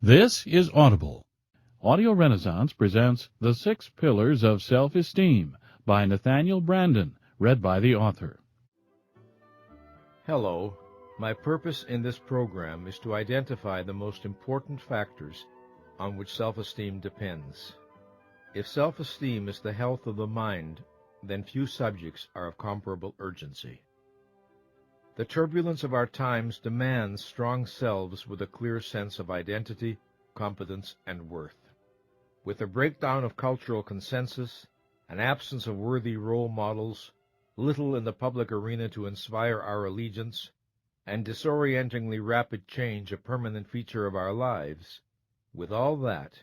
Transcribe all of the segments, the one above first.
This is Audible. Audio Renaissance presents The Six Pillars of Self-Esteem by Nathaniel Branden, read by the author. Hello. My purpose in this program is to identify the most important factors on which self-esteem depends. If self-esteem is the health of the mind, then few subjects are of comparable urgency. The turbulence of our times demands strong selves with a clear sense of identity, competence, and worth. With a breakdown of cultural consensus, an absence of worthy role models, little in the public arena to inspire our allegiance, and disorientingly rapid change a permanent feature of our lives, with all that,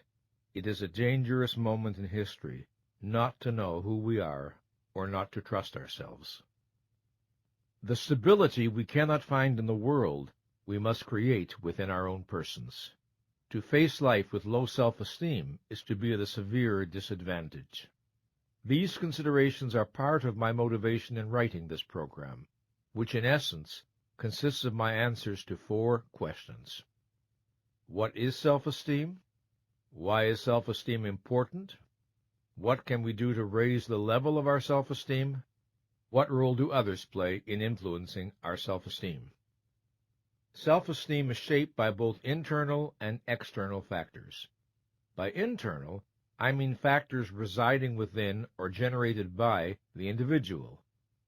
it is a dangerous moment in history not to know who we are or not to trust ourselves. The stability we cannot find in the world, we must create within our own persons. To face life with low self-esteem is to be at a severe disadvantage. These considerations are part of my motivation in writing this program, which in essence consists of my answers to 4 questions. What is self-esteem? Why is self-esteem important? What can we do to raise the level of our self-esteem? What role do others play in influencing our self-esteem? Self-esteem is shaped by both internal and external factors. By internal, I mean factors residing within or generated by the individual,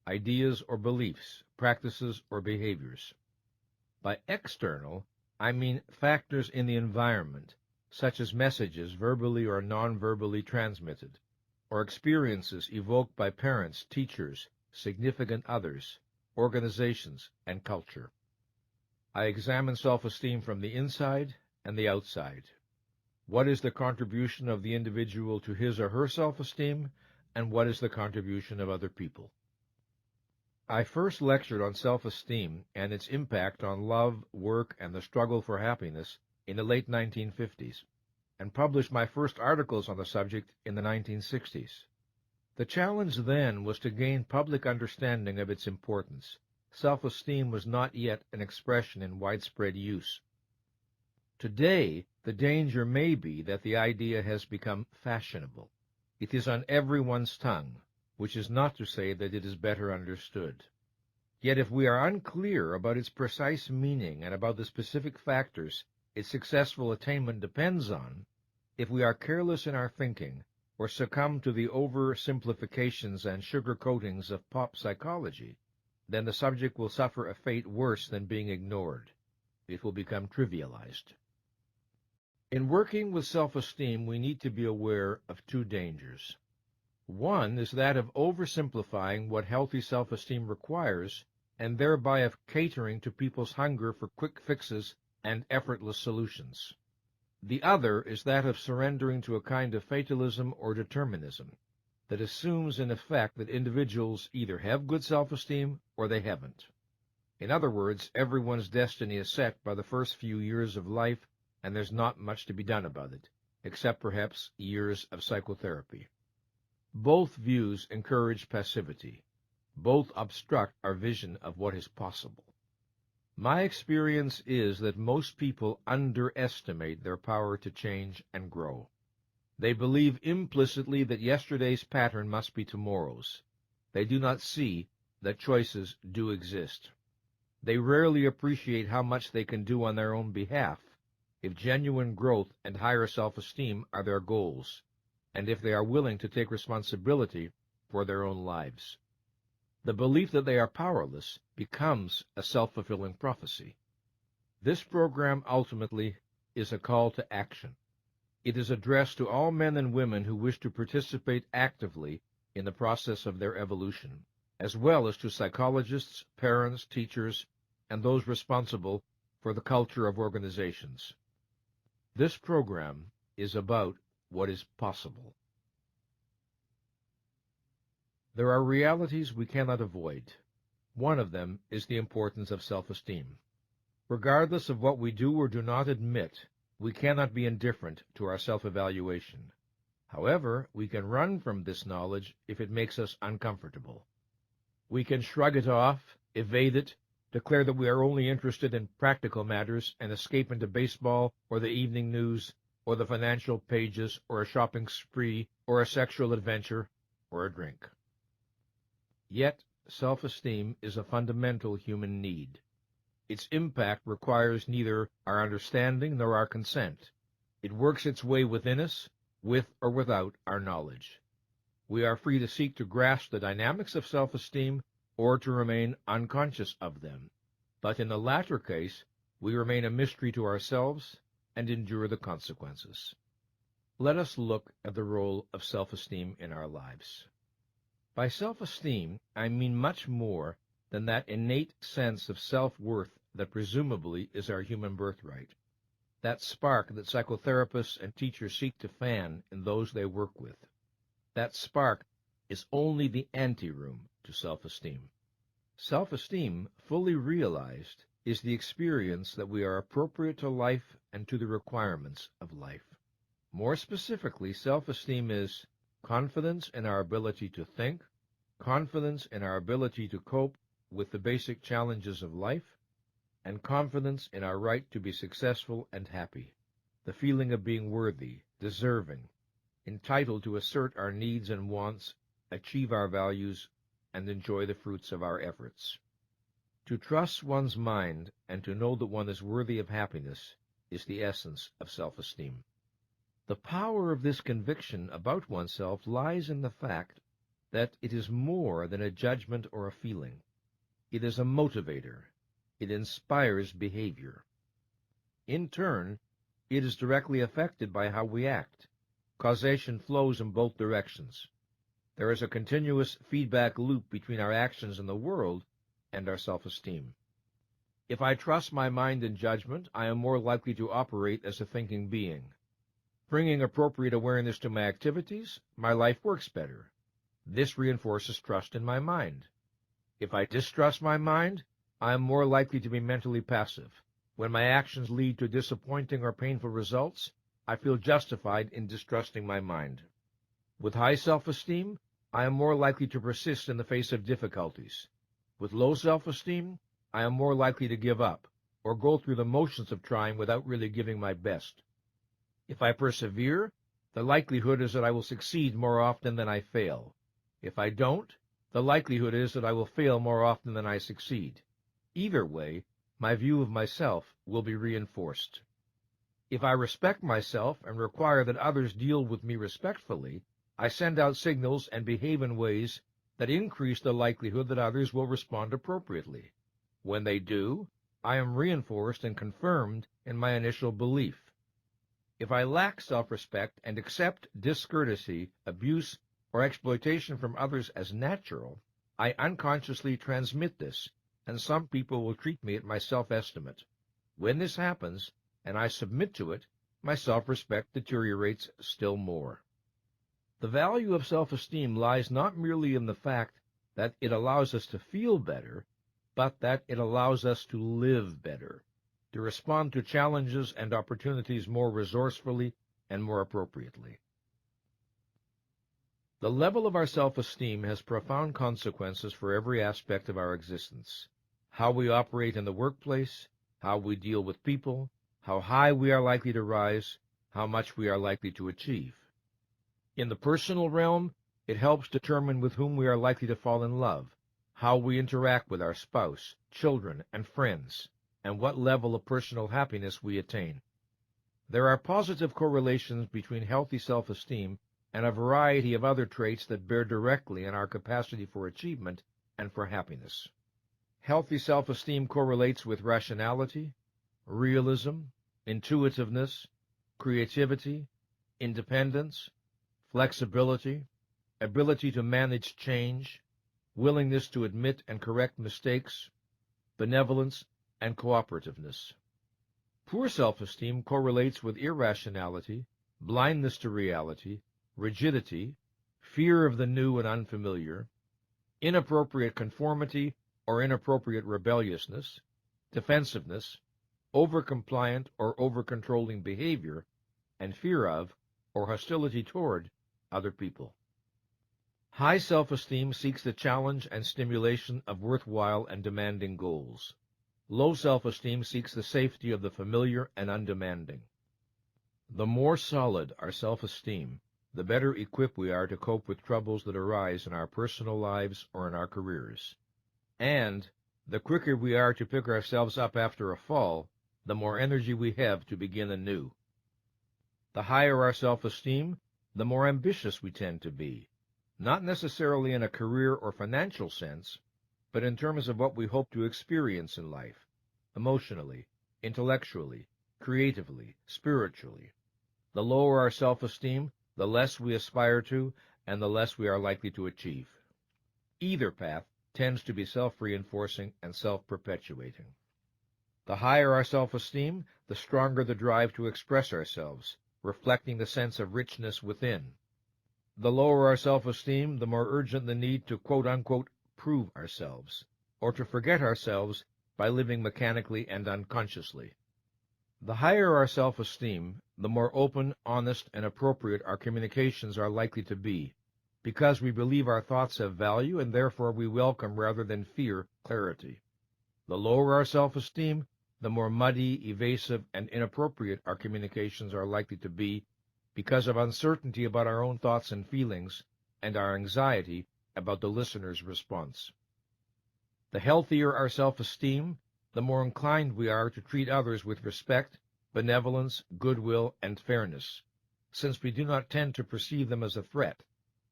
ideas or beliefs, practices or behaviors. By external, I mean factors in the environment, such as messages verbally or non-verbally transmitted, or experiences evoked by parents, teachers, significant others, organizations, and culture. I examine self-esteem from the inside and the outside. What is the contribution of the individual to his or her self-esteem, and what is the contribution of other people? I first lectured on self-esteem and its impact on love, work, and the struggle for happiness in the late 1950s, and published my first articles on the subject in the 1960s. The challenge then was to gain public understanding of its importance. Self-esteem was not yet an expression in widespread use. Today, the danger may be that the idea has become fashionable. It is on everyone's tongue, which is not to say that it is better understood. Yet if we are unclear about its precise meaning and about the specific factors its successful attainment depends on, if we are careless in our thinking, or succumb to the oversimplifications and sugar-coatings of pop psychology, then the subject will suffer a fate worse than being ignored. It will become trivialized. In working with self-esteem, we need to be aware of 2 dangers. One is that of oversimplifying what healthy self-esteem requires, and thereby of catering to people's hunger for quick fixes and effortless solutions. The other is that of surrendering to a kind of fatalism or determinism that assumes in effect that individuals either have good self-esteem or they haven't. In other words, everyone's destiny is set by the first few years of life, and there's not much to be done about it, except perhaps years of psychotherapy. Both views encourage passivity. Both obstruct our vision of what is possible. My experience is that most people underestimate their power to change and grow. They believe implicitly that yesterday's pattern must be tomorrow's. They do not see that choices do exist. They rarely appreciate how much they can do on their own behalf if genuine growth and higher self-esteem are their goals, and if they are willing to take responsibility for their own lives. The belief that they are powerless becomes a self-fulfilling prophecy. This program ultimately is a call to action. It is addressed to all men and women who wish to participate actively in the process of their evolution, as well as to psychologists, parents, teachers, and those responsible for the culture of organizations. This program is about what is possible. There are realities we cannot avoid. One of them is the importance of self-esteem. Regardless of what we do or do not admit, we cannot be indifferent to our self-evaluation. However, we can run from this knowledge if it makes us uncomfortable. We can shrug it off, evade it, declare that we are only interested in practical matters and escape into baseball or the evening news or the financial pages or a shopping spree or a sexual adventure or a drink. Yet, self-esteem is a fundamental human need. Its impact requires neither our understanding nor our consent. It works its way within us, with or without our knowledge. We are free to seek to grasp the dynamics of self-esteem or to remain unconscious of them. But in the latter case, we remain a mystery to ourselves and endure the consequences. Let us look at the role of self-esteem in our lives. By self-esteem, I mean much more than that innate sense of self-worth that presumably is our human birthright, that spark that psychotherapists and teachers seek to fan in those they work with. That spark is only the anteroom to self-esteem. Self-esteem, fully realized, is the experience that we are appropriate to life and to the requirements of life. More specifically, self-esteem is confidence in our ability to think, confidence in our ability to cope with the basic challenges of life, and confidence in our right to be successful and happy, the feeling of being worthy, deserving, entitled to assert our needs and wants, achieve our values, and enjoy the fruits of our efforts. To trust one's mind and to know that one is worthy of happiness is the essence of self-esteem. The power of this conviction about oneself lies in the fact that it is more than a judgment or a feeling. It is a motivator. It inspires behavior. In turn, it is directly affected by how we act. Causation flows in both directions. There is a continuous feedback loop between our actions in the world and our self-esteem. If I trust my mind and judgment, I am more likely to operate as a thinking being. Bringing appropriate awareness to my activities, my life works better. This reinforces trust in my mind. If I distrust my mind, I am more likely to be mentally passive. When my actions lead to disappointing or painful results, I feel justified in distrusting my mind. With high self-esteem, I am more likely to persist in the face of difficulties. With low self-esteem, I am more likely to give up, or go through the motions of trying without really giving my best. If I persevere, the likelihood is that I will succeed more often than I fail. If I don't, the likelihood is that I will fail more often than I succeed. Either way, my view of myself will be reinforced. If I respect myself and require that others deal with me respectfully, I send out signals and behave in ways that increase the likelihood that others will respond appropriately. When they do, I am reinforced and confirmed in my initial belief. If I lack self-respect and accept discourtesy, abuse, or exploitation from others as natural, I unconsciously transmit this, and some people will treat me at my self-estimate. When this happens, and I submit to it, my self-respect deteriorates still more. The value of self-esteem lies not merely in the fact that it allows us to feel better, but that it allows us to live better, to respond to challenges and opportunities more resourcefully and more appropriately. The level of our self-esteem has profound consequences for every aspect of our existence. How we operate in the workplace, how we deal with people, how high we are likely to rise, how much we are likely to achieve. In the personal realm, it helps determine with whom we are likely to fall in love, how we interact with our spouse, children, and friends, and what level of personal happiness we attain. There are positive correlations between healthy self-esteem and a variety of other traits that bear directly on our capacity for achievement and for happiness. Healthy self-esteem correlates with rationality, realism, intuitiveness, creativity, independence, flexibility, ability to manage change, willingness to admit and correct mistakes, benevolence, and cooperativeness. Poor self-esteem correlates with irrationality, blindness to reality, rigidity, fear of the new and unfamiliar, inappropriate conformity or inappropriate rebelliousness, defensiveness, over-compliant or over-controlling behavior, and fear of or hostility toward other people. High self-esteem seeks the challenge and stimulation of worthwhile and demanding goals. Low self-esteem seeks the safety of the familiar and undemanding. The more solid our self-esteem, the better equipped we are to cope with troubles that arise in our personal lives or in our careers. And the quicker we are to pick ourselves up after a fall, the more energy we have to begin anew. The higher our self-esteem, the more ambitious we tend to be, not necessarily in a career or financial sense, but in terms of what we hope to experience in life, emotionally, intellectually, creatively, spiritually. The lower our self-esteem, the less we aspire to, and the less we are likely to achieve. Either path tends to be self-reinforcing and self-perpetuating. The higher our self-esteem, the stronger the drive to express ourselves, reflecting the sense of richness within. The lower our self-esteem, the more urgent the need to quote-unquote prove ourselves, or to forget ourselves by living mechanically and unconsciously. The higher our self-esteem, the more open, honest, and appropriate our communications are likely to be, because we believe our thoughts have value and therefore we welcome rather than fear clarity. The lower our self-esteem, the more muddy, evasive, and inappropriate our communications are likely to be because of uncertainty about our own thoughts and feelings and our anxiety about the listener's response. The healthier our self-esteem, the more inclined we are to treat others with respect, benevolence, goodwill, and fairness, since we do not tend to perceive them as a threat,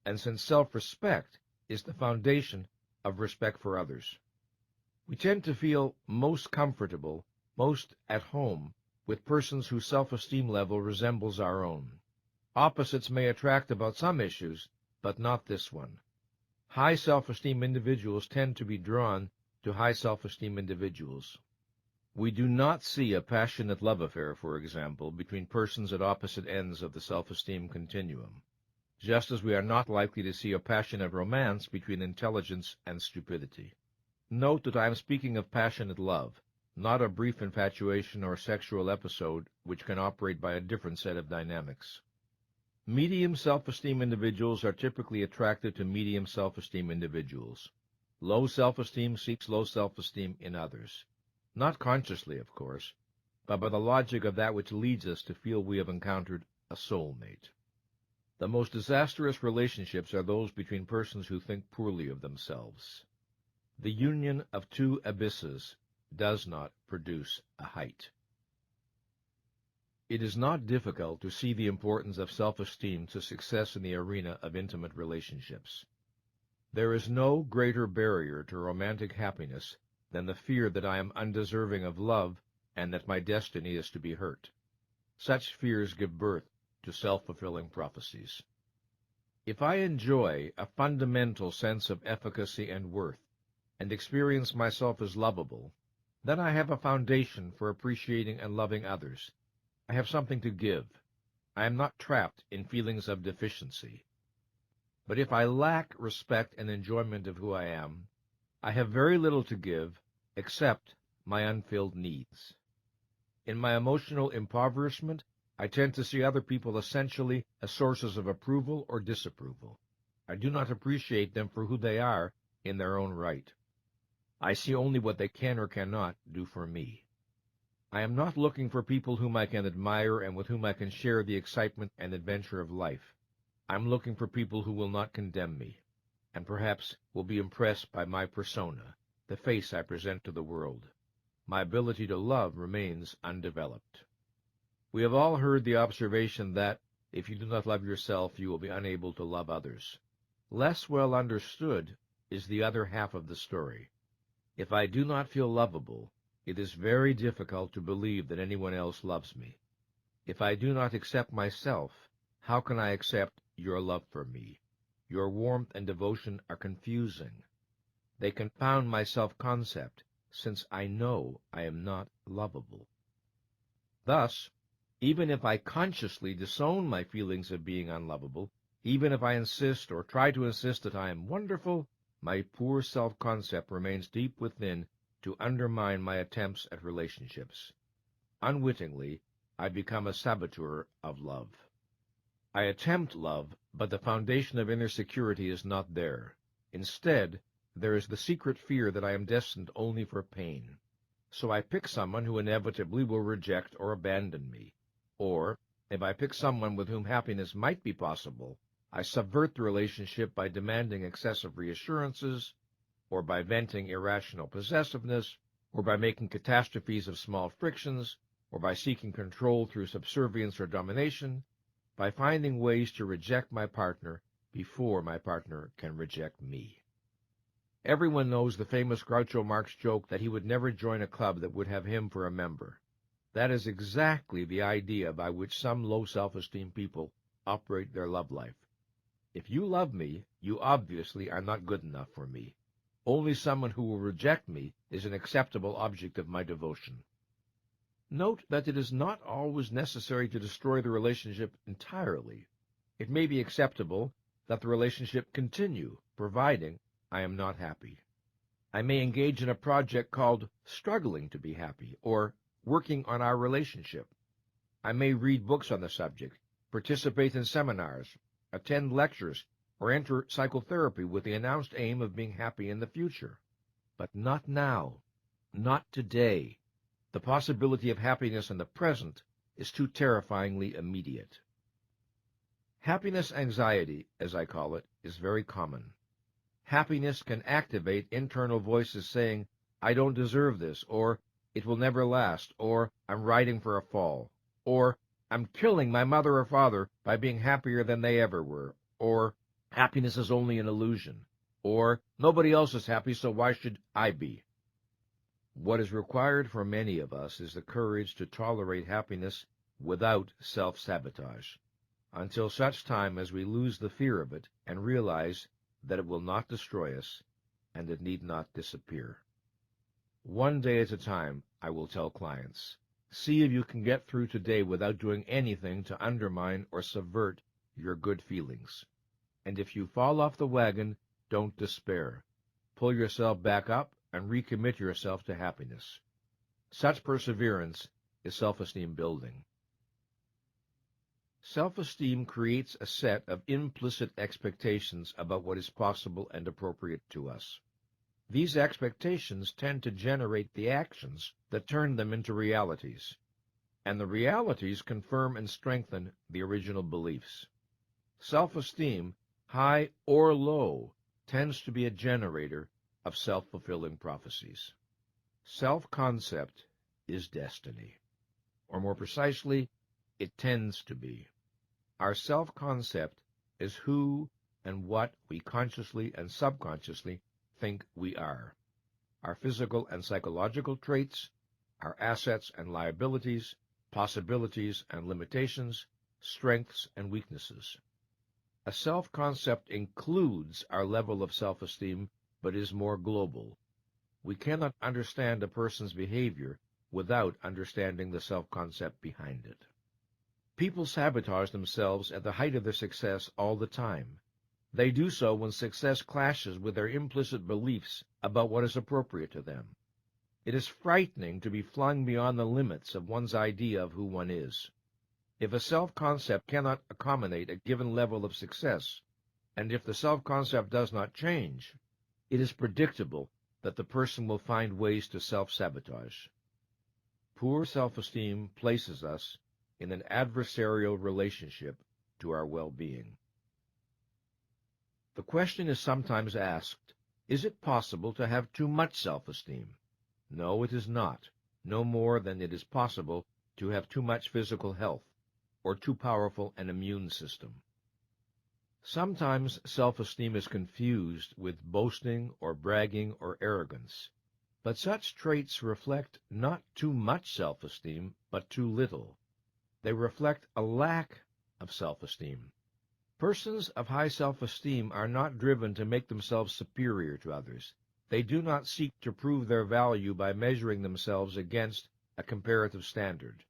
and since self-respect is the foundation of respect for others. We tend to feel most comfortable, most at home, with persons whose self-esteem level resembles our own. Opposites may attract about some issues, but not this one. High self-esteem individuals tend to be drawn to high self-esteem individuals. We do not see a passionate love affair, for example, between persons at opposite ends of the self-esteem continuum, just as we are not likely to see a passionate romance between intelligence and stupidity. Note that I am speaking of passionate love, not a brief infatuation or sexual episode which can operate by a different set of dynamics. Medium self-esteem individuals are typically attracted to medium self-esteem individuals. Low self-esteem seeks low self-esteem in others. Not consciously, of course, but by the logic of that which leads us to feel we have encountered a soulmate. The most disastrous relationships are those between persons who think poorly of themselves. The union of two abysses does not produce a height. It is not difficult to see the importance of self-esteem to success in the arena of intimate relationships. There is no greater barrier to romantic happiness than the fear that I am undeserving of love and that my destiny is to be hurt. Such fears give birth to self-fulfilling prophecies. If I enjoy a fundamental sense of efficacy and worth, and experience myself as lovable, then I have a foundation for appreciating and loving others. I have something to give. I am not trapped in feelings of deficiency. But if I lack respect and enjoyment of who I am, I have very little to give except my unfilled needs. In my emotional impoverishment, I tend to see other people essentially as sources of approval or disapproval. I do not appreciate them for who they are in their own right. I see only what they can or cannot do for me. I am not looking for people whom I can admire and with whom I can share the excitement and adventure of life. I am looking for people who will not condemn me, and perhaps will be impressed by my persona, the face I present to the world. My ability to love remains undeveloped. We have all heard the observation that, if you do not love yourself, you will be unable to love others. Less well understood is the other half of the story. If I do not feel lovable, it is very difficult to believe that anyone else loves me. If I do not accept myself, how can I accept your love for me? Your warmth and devotion are confusing. They confound my self-concept, since I know I am not lovable. Thus, even if I consciously disown my feelings of being unlovable, even if I insist or try to insist that I am wonderful, my poor self-concept remains deep within to undermine my attempts at relationships. Unwittingly, I become a saboteur of love. I attempt love, but the foundation of inner security is not there. Instead, there is the secret fear that I am destined only for pain. so I pick someone who inevitably will reject or abandon me. Or, if I pick someone with whom happiness might be possible, I subvert the relationship by demanding excessive reassurances, or by venting irrational possessiveness, or by making catastrophes of small frictions, or by seeking control through subservience or domination, by finding ways to reject my partner before my partner can reject me. Everyone knows the famous Groucho Marx joke that he would never join a club that would have him for a member. That is exactly the idea by which some low self-esteem people operate their love life. If you love me, you obviously are not good enough for me. Only someone who will reject me is an acceptable object of my devotion. Note that it is not always necessary to destroy the relationship entirely. It may be acceptable that the relationship continue, providing I am not happy. I may engage in a project called struggling to be happy, or working on our relationship. I may read books on the subject, participate in seminars, attend lectures, or enter psychotherapy with the announced aim of being happy in the future. But not now, not today. The possibility of happiness in the present is too terrifyingly immediate. Happiness anxiety, as I call it, is very common. Happiness can activate internal voices saying, I don't deserve this, or it will never last, or I'm riding for a fall, or I'm killing my mother or father by being happier than they ever were, or happiness is only an illusion, or nobody else is happy, so why should I be? What is required for many of us is the courage to tolerate happiness without self-sabotage, until such time as we lose the fear of it and realize that it will not destroy us and it need not disappear. One day at a time, I will tell clients, see if you can get through today without doing anything to undermine or subvert your good feelings. And if you fall off the wagon, don't despair. Pull yourself back up and recommit yourself to happiness. Such perseverance is self-esteem building. Self-esteem creates a set of implicit expectations about what is possible and appropriate to us. These expectations tend to generate the actions that turn them into realities, and the realities confirm and strengthen the original beliefs. Self-esteem, high or low, tends to be a generator of self-fulfilling prophecies. Self-concept is destiny, or more precisely, it tends to be. Our self-concept is who and what we consciously and subconsciously think we are. Our physical and psychological traits, our assets and liabilities, possibilities and limitations, strengths and weaknesses. A self-concept includes our level of self-esteem, but is more global. We cannot understand a person's behavior without understanding the self-concept behind it. People sabotage themselves at the height of their success all the time. They do so when success clashes with their implicit beliefs about what is appropriate to them. It is frightening to be flung beyond the limits of one's idea of who one is. If a self-concept cannot accommodate a given level of success, and if the self-concept does not change, it is predictable that the person will find ways to self-sabotage. Poor self-esteem places us in an adversarial relationship to our well-being. The question is sometimes asked, is it possible to have too much self-esteem? No, it is not, no more than it is possible to have too much physical health, or too powerful an immune system. Sometimes self-esteem is confused with boasting or bragging or arrogance, but such traits reflect not too much self-esteem, but too little. They reflect a lack of self-esteem. Persons of high self-esteem are not driven to make themselves superior to others. They do not seek to prove their value by measuring themselves against a comparative standard.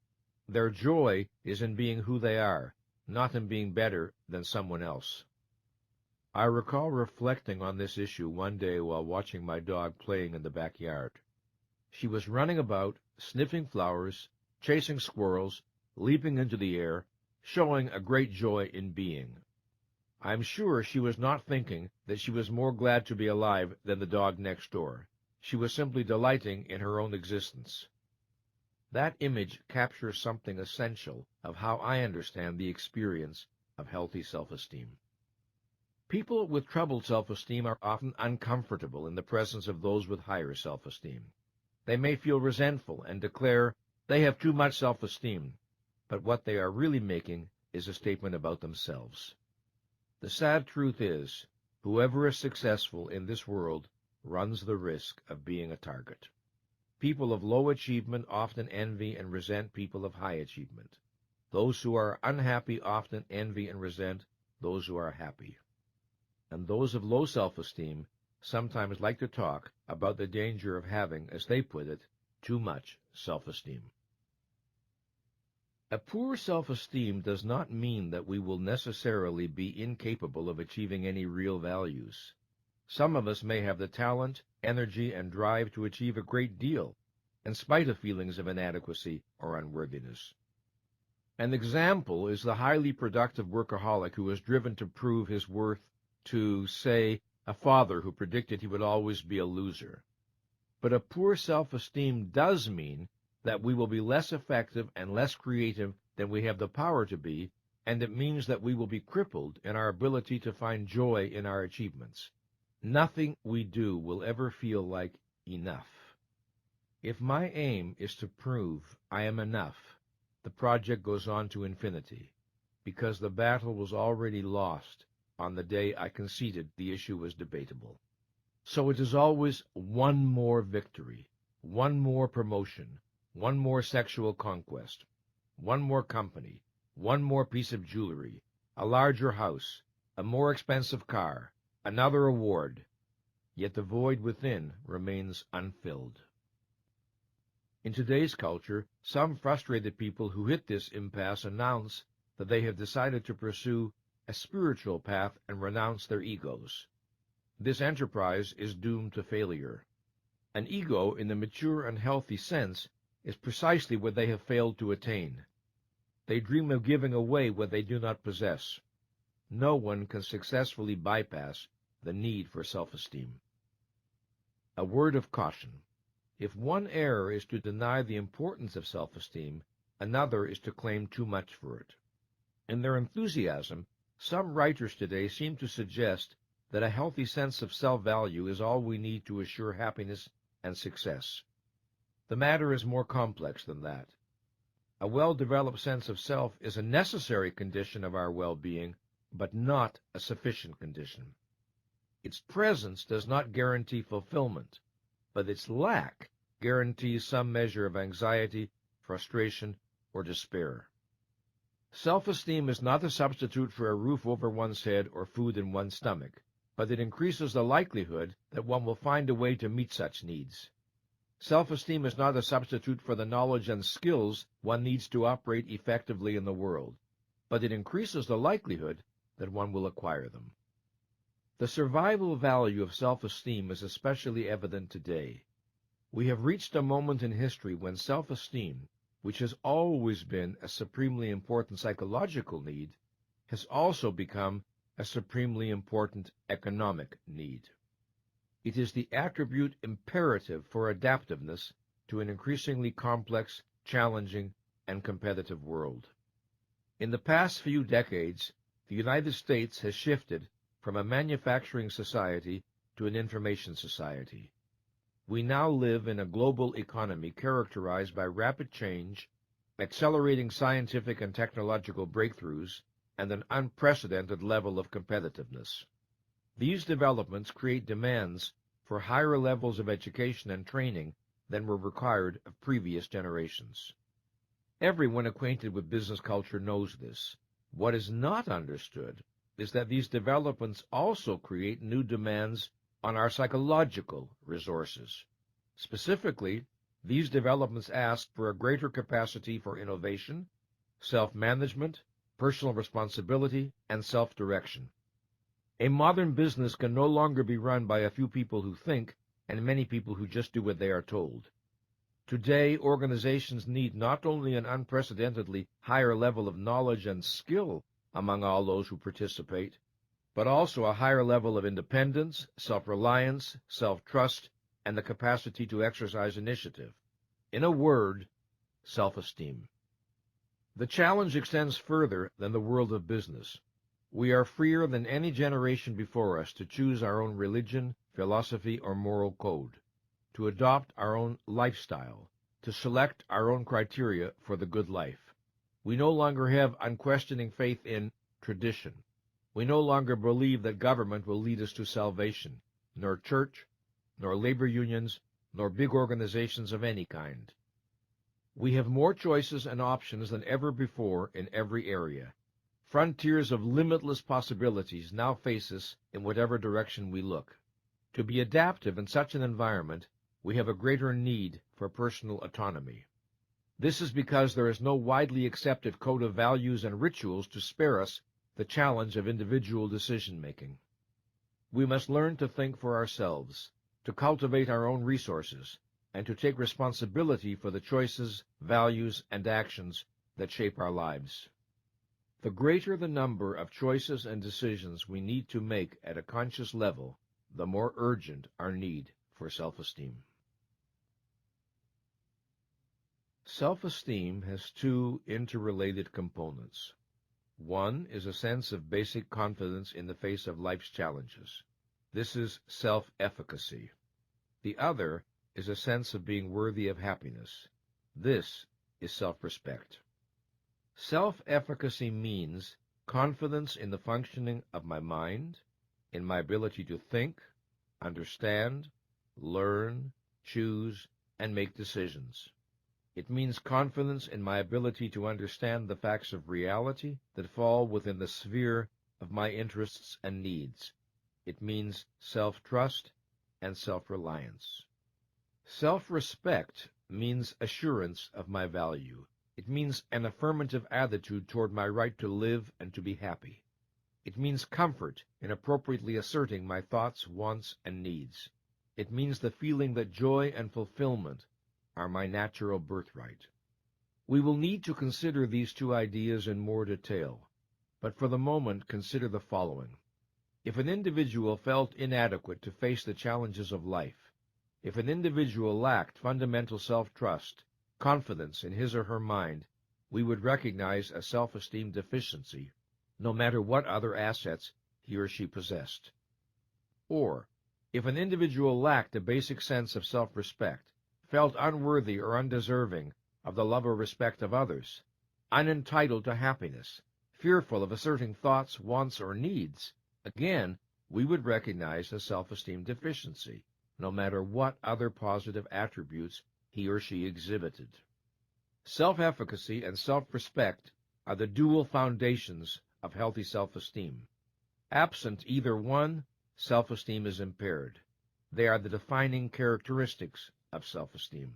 Their joy is in being who they are, not in being better than someone else. I recall reflecting on this issue one day while watching my dog playing in the backyard. She was running about, sniffing flowers, chasing squirrels, leaping into the air, showing a great joy in being. I am sure she was not thinking that she was more glad to be alive than the dog next door. She was simply delighting in her own existence. That image captures something essential of how I understand the experience of healthy self-esteem. People with troubled self-esteem are often uncomfortable in the presence of those with higher self-esteem. They may feel resentful and declare they have too much self-esteem, but what they are really making is a statement about themselves. The sad truth is, whoever is successful in this world runs the risk of being a target. People of low achievement often envy and resent people of high achievement. Those who are unhappy often envy and resent those who are happy. And those of low self-esteem sometimes like to talk about the danger of having, as they put it, too much self-esteem. A poor self-esteem does not mean that we will necessarily be incapable of achieving any real values. Some of us may have the talent, energy, and drive to achieve a great deal, in spite of feelings of inadequacy or unworthiness. An example is the highly productive workaholic who is driven to prove his worth to, say, a father who predicted he would always be a loser. But a poor self-esteem does mean that we will be less effective and less creative than we have the power to be, and it means that we will be crippled in our ability to find joy in our achievements. Nothing we do will ever feel like enough. If my aim is to prove I am enough, the project goes on to infinity, because the battle was already lost on the day I conceded the issue was debatable. So it is always one more victory, one more promotion, one more sexual conquest, one more company, one more piece of jewelry, a larger house, a more expensive car, another award, yet the void within remains unfilled. In today's culture, some frustrated people who hit this impasse announce that they have decided to pursue a spiritual path and renounce their egos. This enterprise is doomed to failure. An ego, in the mature and healthy sense, is precisely what they have failed to attain. They dream of giving away what they do not possess. No one can successfully bypass the need for self-esteem. A word of caution. If one error is to deny the importance of self-esteem, another is to claim too much for it. In their enthusiasm, some writers today seem to suggest that a healthy sense of self-value is all we need to assure happiness and success. The matter is more complex than that. A well-developed sense of self is a necessary condition of our well-being, but not a sufficient condition. Its presence does not guarantee fulfillment, but its lack guarantees some measure of anxiety, frustration, or despair. Self-esteem is not a substitute for a roof over one's head or food in one's stomach, but it increases the likelihood that one will find a way to meet such needs. Self-esteem is not a substitute for the knowledge and skills one needs to operate effectively in the world, but it increases the likelihood that one will acquire them. The survival value of self-esteem is especially evident today. We have reached a moment in history when self-esteem, which has always been a supremely important psychological need, has also become a supremely important economic need. It is the attribute imperative for adaptiveness to an increasingly complex, challenging, and competitive world. In the past few decades, the United States has shifted from a manufacturing society to an information society. We now live in a global economy characterized by rapid change, accelerating scientific and technological breakthroughs, and an unprecedented level of competitiveness. These developments create demands for higher levels of education and training than were required of previous generations. Everyone acquainted with business culture knows this. What is not understood is that these developments also create new demands on our psychological resources. Specifically, these developments ask for a greater capacity for innovation, self-management, personal responsibility, and self-direction. A modern business can no longer be run by a few people who think and many people who just do what they are told. Today, organizations need not only an unprecedentedly higher level of knowledge and skill among all those who participate, but also a higher level of independence, self-reliance, self-trust, and the capacity to exercise initiative. In a word, self-esteem. The challenge extends further than the world of business. We are freer than any generation before us to choose our own religion, philosophy, or moral code, to adopt our own lifestyle, to select our own criteria for the good life. We no longer have unquestioning faith in tradition. We no longer believe that government will lead us to salvation, nor church, nor labor unions, nor big organizations of any kind. We have more choices and options than ever before in every area. Frontiers of limitless possibilities now face us in whatever direction we look. To be adaptive in such an environment, we have a greater need for personal autonomy. This is because there is no widely accepted code of values and rituals to spare us the challenge of individual decision-making. We must learn to think for ourselves, to cultivate our own resources, and to take responsibility for the choices, values, and actions that shape our lives. The greater the number of choices and decisions we need to make at a conscious level, the more urgent our need for self-esteem. Self-esteem has two interrelated components. One is a sense of basic confidence in the face of life's challenges. This is self-efficacy. The other is a sense of being worthy of happiness. This is self-respect. Self-efficacy means confidence in the functioning of my mind, in my ability to think, understand, learn, choose, and make decisions. It means confidence in my ability to understand the facts of reality that fall within the sphere of my interests and needs. It means self-trust and self-reliance. Self-respect means assurance of my value. It means an affirmative attitude toward my right to live and to be happy. It means comfort in appropriately asserting my thoughts, wants, and needs. It means the feeling that joy and fulfillment are my natural birthright. We will need to consider these two ideas in more detail, but for the moment consider the following. If an individual felt inadequate to face the challenges of life, if an individual lacked fundamental self-trust, confidence in his or her mind, we would recognize a self-esteem deficiency, no matter what other assets he or she possessed. Or, if an individual lacked a basic sense of self-respect, felt unworthy or undeserving of the love or respect of others, unentitled to happiness, fearful of asserting thoughts, wants, or needs, again, we would recognize a self-esteem deficiency, no matter what other positive attributes he or she exhibited. Self-efficacy and self-respect are the dual foundations of healthy self-esteem. Absent either one, self-esteem is impaired. They are the defining characteristics of self-esteem.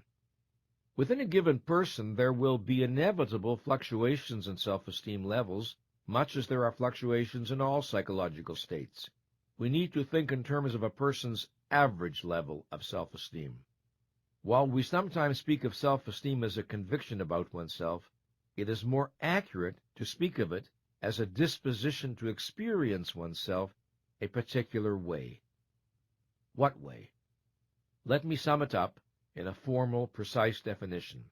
Within a given person, there will be inevitable fluctuations in self-esteem levels, much as there are fluctuations in all psychological states. We need to think in terms of a person's average level of self-esteem. While we sometimes speak of self-esteem as a conviction about oneself, it is more accurate to speak of it as a disposition to experience oneself a particular way. What way? Let me sum it up in a formal, precise definition.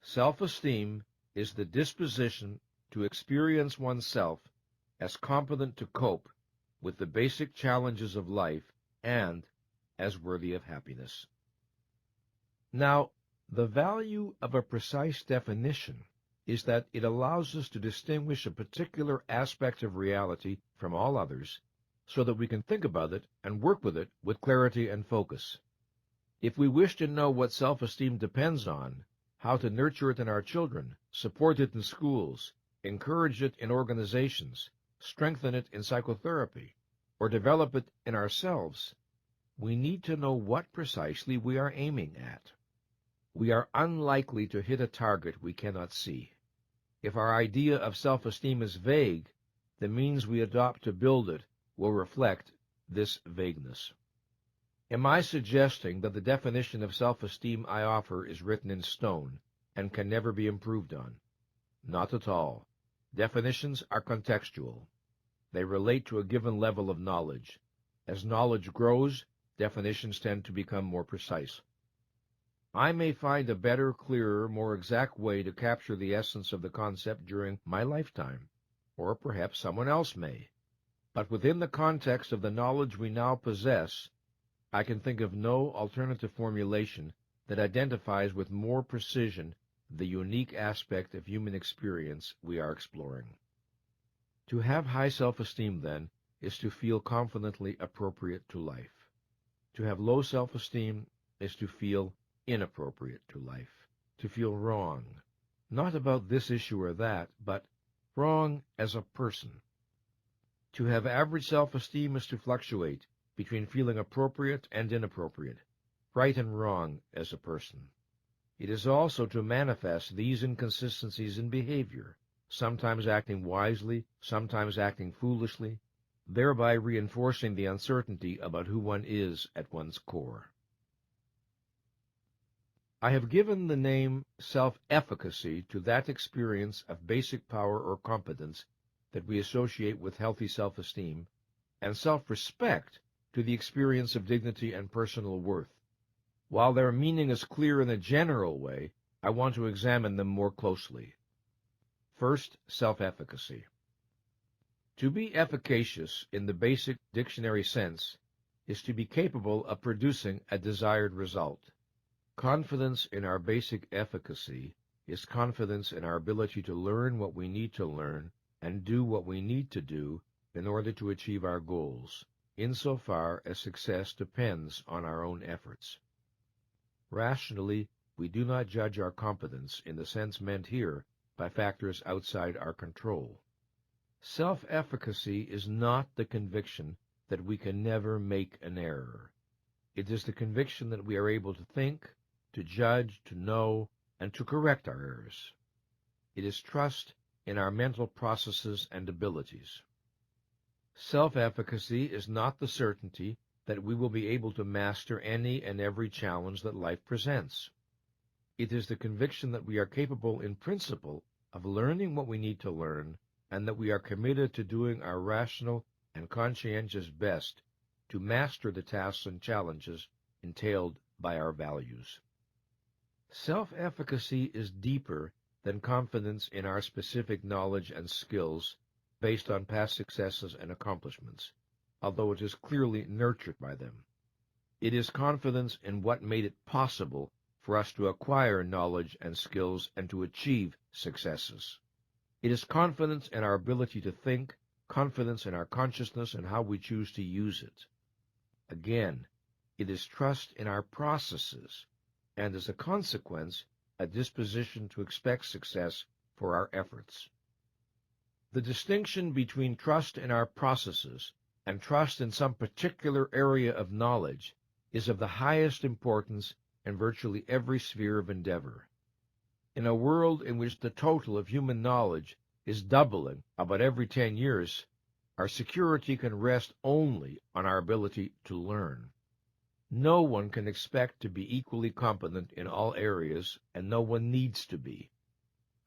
Self-esteem is the disposition to experience oneself as competent to cope with the basic challenges of life and as worthy of happiness. Now, the value of a precise definition is that it allows us to distinguish a particular aspect of reality from all others so that we can think about it and work with it with clarity and focus. If we wish to know what self-esteem depends on, how to nurture it in our children, support it in schools, encourage it in organizations, strengthen it in psychotherapy, or develop it in ourselves, we need to know what precisely we are aiming at. We are unlikely to hit a target we cannot see. If our idea of self-esteem is vague, the means we adopt to build it will reflect this vagueness. Am I suggesting that the definition of self-esteem I offer is written in stone and can never be improved on? Not at all. Definitions are contextual. They relate to a given level of knowledge. As knowledge grows, definitions tend to become more precise. I may find a better, clearer, more exact way to capture the essence of the concept during my lifetime, or perhaps someone else may. But within the context of the knowledge we now possess, I can think of no alternative formulation that identifies with more precision the unique aspect of human experience we are exploring. To have high self-esteem, then, is to feel confidently appropriate to life. To have low self-esteem is to feel inappropriate to life, to feel wrong, not about this issue or that, but wrong as a person. To have average self-esteem is to fluctuate between feeling appropriate and inappropriate, right and wrong as a person. It is also to manifest these inconsistencies in behavior, sometimes acting wisely, sometimes acting foolishly, thereby reinforcing the uncertainty about who one is at one's core. I have given the name self-efficacy to that experience of basic power or competence that we associate with healthy self-esteem, and self-respect to the experience of dignity and personal worth. While their meaning is clear in a general way, I want to examine them more closely. First, self-efficacy. To be efficacious in the basic dictionary sense is to be capable of producing a desired result. Confidence in our basic efficacy is confidence in our ability to learn what we need to learn and do what we need to do in order to achieve our goals, insofar as success depends on our own efforts. Rationally, we do not judge our competence in the sense meant here by factors outside our control. Self-efficacy is not the conviction that we can never make an error. It is the conviction that we are able to think, to judge, to know, and to correct our errors. It is trust in our mental processes and abilities. Self-efficacy is not the certainty that we will be able to master any and every challenge that life presents. It is the conviction that we are capable in principle of learning what we need to learn, and that we are committed to doing our rational and conscientious best to master the tasks and challenges entailed by our values. Self-efficacy is deeper than confidence in our specific knowledge and skills based on past successes and accomplishments, although it is clearly nurtured by them. It is confidence in what made it possible for us to acquire knowledge and skills and to achieve successes. It is confidence in our ability to think, confidence in our consciousness and how we choose to use it. Again, it is trust in our processes, and as a consequence, a disposition to expect success for our efforts. The distinction between trust in our processes and trust in some particular area of knowledge is of the highest importance in virtually every sphere of endeavor. In a world in which the total of human knowledge is doubling about every 10 years, our security can rest only on our ability to learn. No one can expect to be equally competent in all areas, and no one needs to be.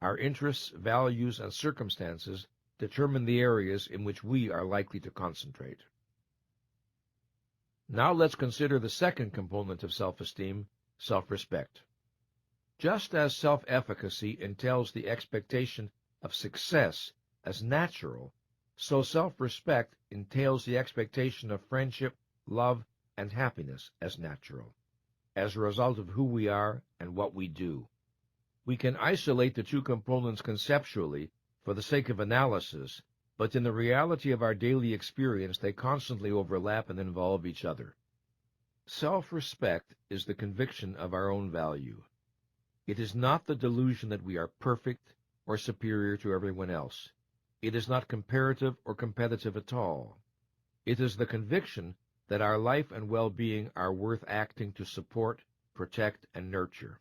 Our interests, values, and circumstances determine the areas in which we are likely to concentrate. Now let's consider the second component of self-esteem, self-respect. Just as self-efficacy entails the expectation of success as natural, so self-respect entails the expectation of friendship, love, and happiness as natural, as a result of who we are and what we do. We can isolate the two components conceptually for the sake of analysis, but in the reality of our daily experience they constantly overlap and involve each other. Self-respect is the conviction of our own value. It is not the delusion that we are perfect or superior to everyone else. It is not comparative or competitive at all. It is the conviction that our life and well-being are worth acting to support, protect, and nurture,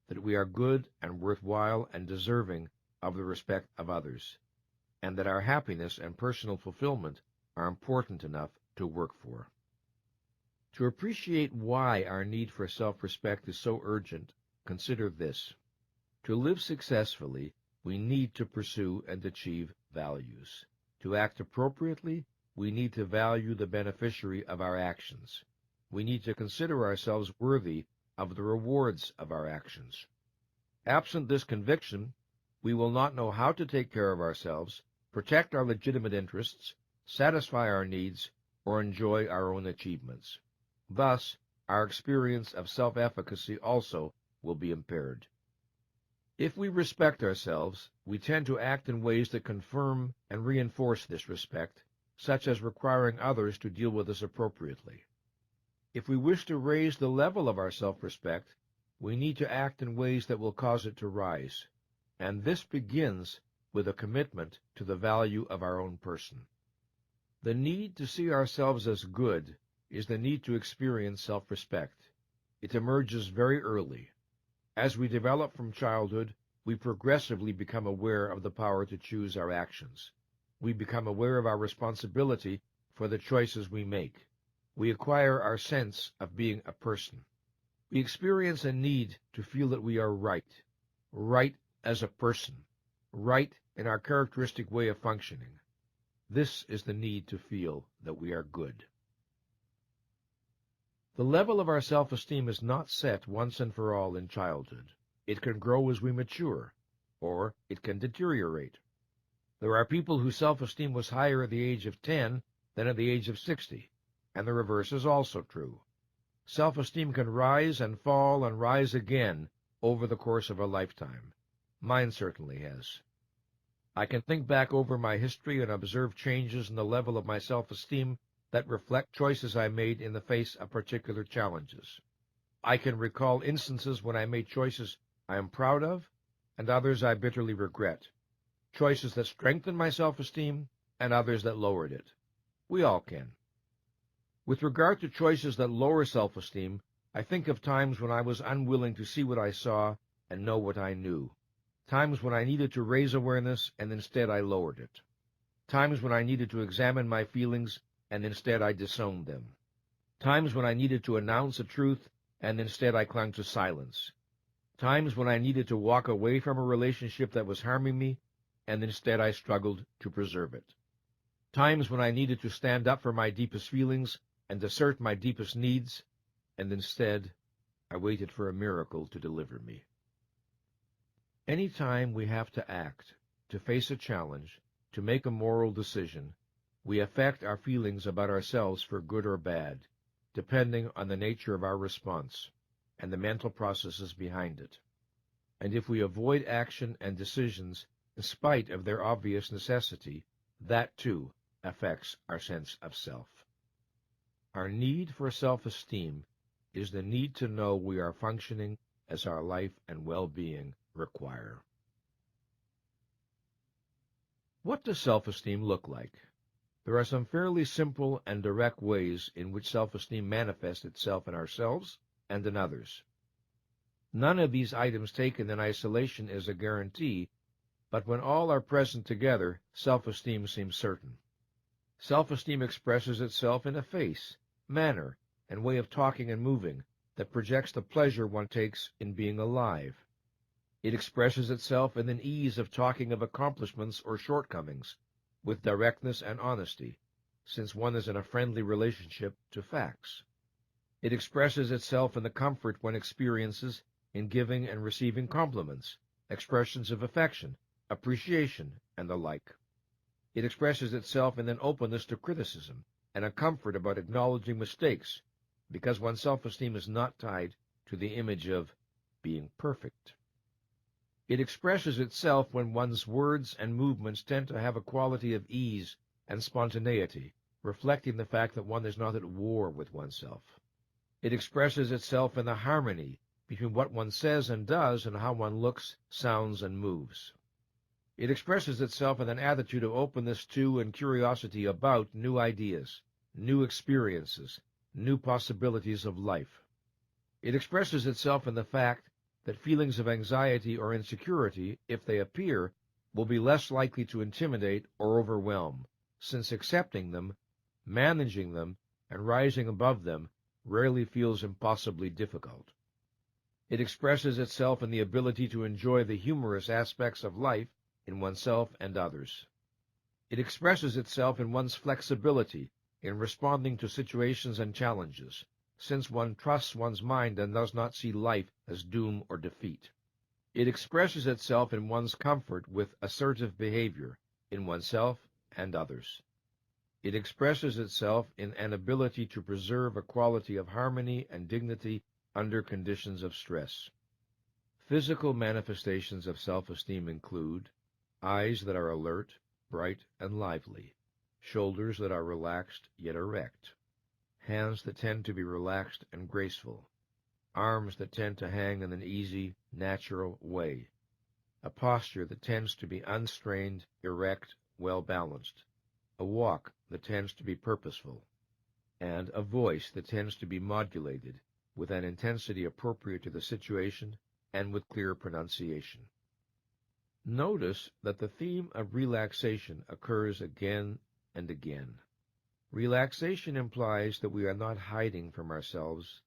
that we are good and worthwhile and deserving of the respect of others, and that our happiness and personal fulfillment are important enough to work for. To appreciate why our need for self-respect is so urgent, consider this. To live successfully, we need to pursue and achieve values. To act appropriately, we need to value the beneficiary of our actions. we need to consider ourselves worthy of the rewards of our actions. Absent this conviction, we will not know how to take care of ourselves, protect our legitimate interests, satisfy our needs, or enjoy our own achievements. Thus, our experience of self-efficacy also will be impaired. If we respect ourselves, we tend to act in ways that confirm and reinforce this respect, such as requiring others to deal with us appropriately. If we wish to raise the level of our self-respect, we need to act in ways that will cause it to rise, and this begins with a commitment to the value of our own person. The need to see ourselves as good is the need to experience self-respect. It emerges very early. As we develop from childhood, we progressively become aware of the power to choose our actions. We become aware of our responsibility for the choices we make. We acquire our sense of being a person. We experience a need to feel that we are right as a person, right in our characteristic way of functioning. This is the need to feel that we are good. The level of our self-esteem is not set once and for all in childhood. It can grow as we mature, or it can deteriorate. There are people whose self-esteem was higher at the age of 10 than at the age of 60, and the reverse is also true. Self-esteem can rise and fall and rise again over the course of a lifetime. Mine certainly has. I can think back over my history and observe changes in the level of my self-esteem that reflect choices I made in the face of particular challenges. I can recall instances when I made choices I am proud of and others I bitterly regret, choices that strengthened my self-esteem and others that lowered it. We all can. With regard to choices that lower self-esteem, I think of times when I was unwilling to see what I saw and know what I knew, times when I needed to raise awareness and instead I lowered it, times when I needed to examine my feelings and instead I disowned them, times when I needed to announce a truth and instead I clung to silence, times when I needed to walk away from a relationship that was harming me and instead I struggled to preserve it, times when I needed to stand up for my deepest feelings and assert my deepest needs, and instead I waited for a miracle to deliver me. Any time we have to act, to face a challenge, to make a moral decision, we affect our feelings about ourselves for good or bad, depending on the nature of our response and the mental processes behind it. And if we avoid action and decisions in spite of their obvious necessity, that too affects our sense of self. Our need for self-esteem is the need to know we are functioning as our life and well-being require. What does self-esteem look like? There are some fairly simple and direct ways in which self-esteem manifests itself in ourselves and in others. None of these items taken in isolation is a guarantee, but when all are present together, self-esteem seems certain. Self-esteem expresses itself in a face, manner, and way of talking and moving that projects the pleasure one takes in being alive. It expresses itself in an ease of talking of accomplishments or shortcomings, with directness and honesty, since one is in a friendly relationship to facts. It expresses itself in the comfort one experiences in giving and receiving compliments, expressions of affection, appreciation, and the like. It expresses itself in an openness to criticism and a comfort about acknowledging mistakes, because one's self-esteem is not tied to the image of being perfect. It expresses itself when one's words and movements tend to have a quality of ease and spontaneity, reflecting the fact that one is not at war with oneself. It expresses itself in the harmony between what one says and does and how one looks, sounds, and moves. It expresses itself in an attitude of openness to and curiosity about new ideas, new experiences, new possibilities of life. It expresses itself in the fact that feelings of anxiety or insecurity, if they appear, will be less likely to intimidate or overwhelm, since accepting them, managing them, and rising above them rarely feels impossibly difficult. It expresses itself in the ability to enjoy the humorous aspects of life in oneself and others. It expresses itself in one's flexibility in responding to situations and challenges, since one trusts one's mind and does not see life as doom or defeat. It expresses itself in one's comfort with assertive behavior in oneself and others. It expresses itself in an ability to preserve a quality of harmony and dignity under conditions of stress. Physical manifestations of self-esteem include eyes that are alert, bright, and lively, shoulders that are relaxed yet erect, hands that tend to be relaxed and graceful, arms that tend to hang in an easy, natural way, a posture that tends to be unstrained, erect, well-balanced, a walk that tends to be purposeful, and a voice that tends to be modulated with an intensity appropriate to the situation and with clear pronunciation. Notice that the theme of relaxation occurs again and again. Relaxation implies that we are not hiding from ourselves,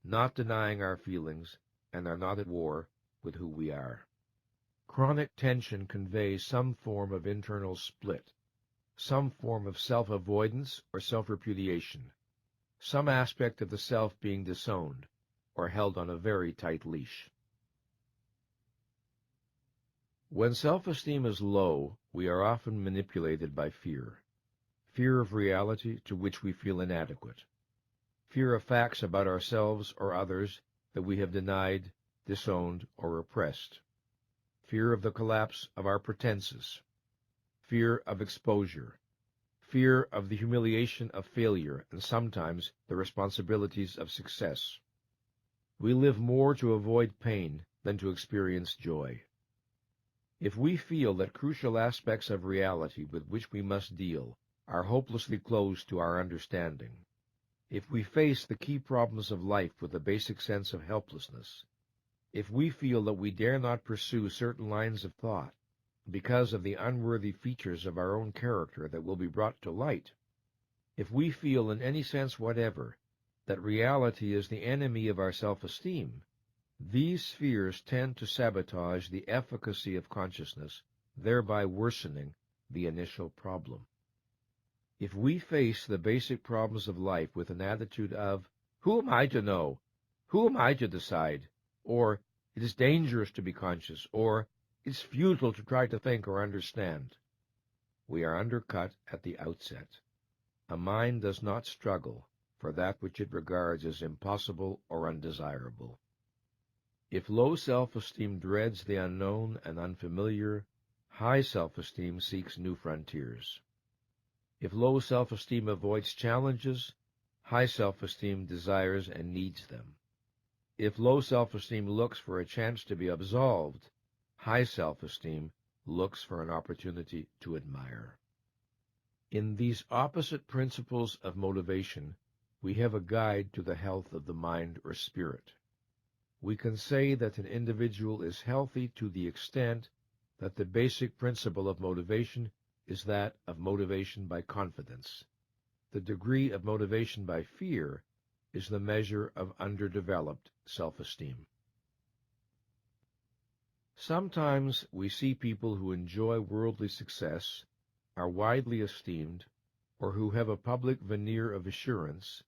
not denying our feelings, and are not at war with who we are. Chronic tension conveys some form of internal split, some form of self-avoidance or self-repudiation, some aspect of the self being disowned or held on a very tight leash. When self-esteem is low, we are often manipulated by fear. Fear of reality to which we feel inadequate. Fear of facts about ourselves or others that we have denied, disowned, or repressed. Fear of the collapse of our pretenses. Fear of exposure. Fear of the humiliation of failure and sometimes the responsibilities of success. We live more to avoid pain than to experience joy. If we feel that crucial aspects of reality with which we must deal are hopelessly closed to our understanding, if we face the key problems of life with a basic sense of helplessness, if we feel that we dare not pursue certain lines of thought because of the unworthy features of our own character that will be brought to light, if we feel in any sense whatever that reality is the enemy of our self-esteem, these fears tend to sabotage the efficacy of consciousness, thereby worsening the initial problem. If we face the basic problems of life with an attitude of, "Who am I to know? Who am I to decide?" or "It is dangerous to be conscious," or "It's futile to try to think or understand," we are undercut at the outset. A mind does not struggle for that which it regards as impossible or undesirable. If low self-esteem dreads the unknown and unfamiliar, high self-esteem seeks new frontiers. If low self-esteem avoids challenges, high self-esteem desires and needs them. If low self-esteem looks for a chance to be absolved, high self-esteem looks for an opportunity to admire. In these opposite principles of motivation, we have a guide to the health of the mind or spirit. We can say that an individual is healthy to the extent that the basic principle of motivation is that of motivation by confidence. The degree of motivation by fear is the measure of underdeveloped self-esteem. Sometimes we see people who enjoy worldly success, are widely esteemed, or who have a public veneer of assurance,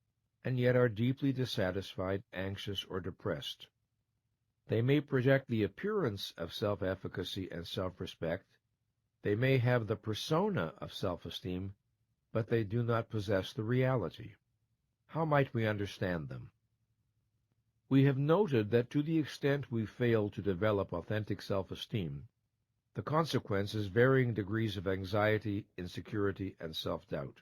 and yet are deeply dissatisfied, anxious, or depressed. They may project the appearance of self-efficacy and self-respect. They may have the persona of self-esteem, but they do not possess the reality. How might we understand them? We have noted that to the extent we fail to develop authentic self-esteem, the consequence is varying degrees of anxiety, insecurity, and self-doubt.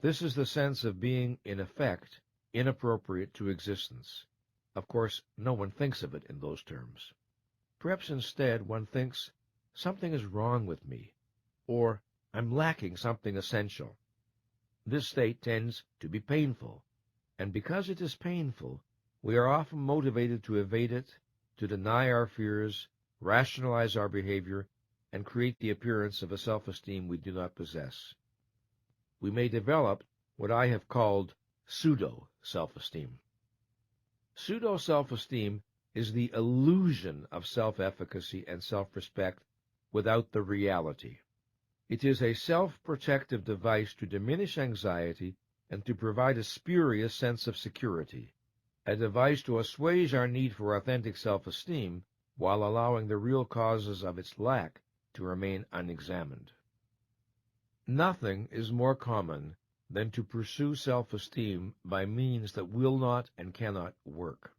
This is the sense of being, in effect, inappropriate to existence. Of course, no one thinks of it in those terms. Perhaps instead one thinks, something is wrong with me, or I'm lacking something essential. This state tends to be painful, and because it is painful, we are often motivated to evade it, to deny our fears, rationalize our behavior, and create the appearance of a self-esteem we do not possess. We may develop what I have called pseudo-self-esteem. Pseudo-self-esteem is the illusion of self-efficacy and self-respect without the reality. It is a self-protective device to diminish anxiety and to provide a spurious sense of security, a device to assuage our need for authentic self-esteem while allowing the real causes of its lack to remain unexamined. Nothing is more common than to pursue self-esteem by means that will not and cannot work.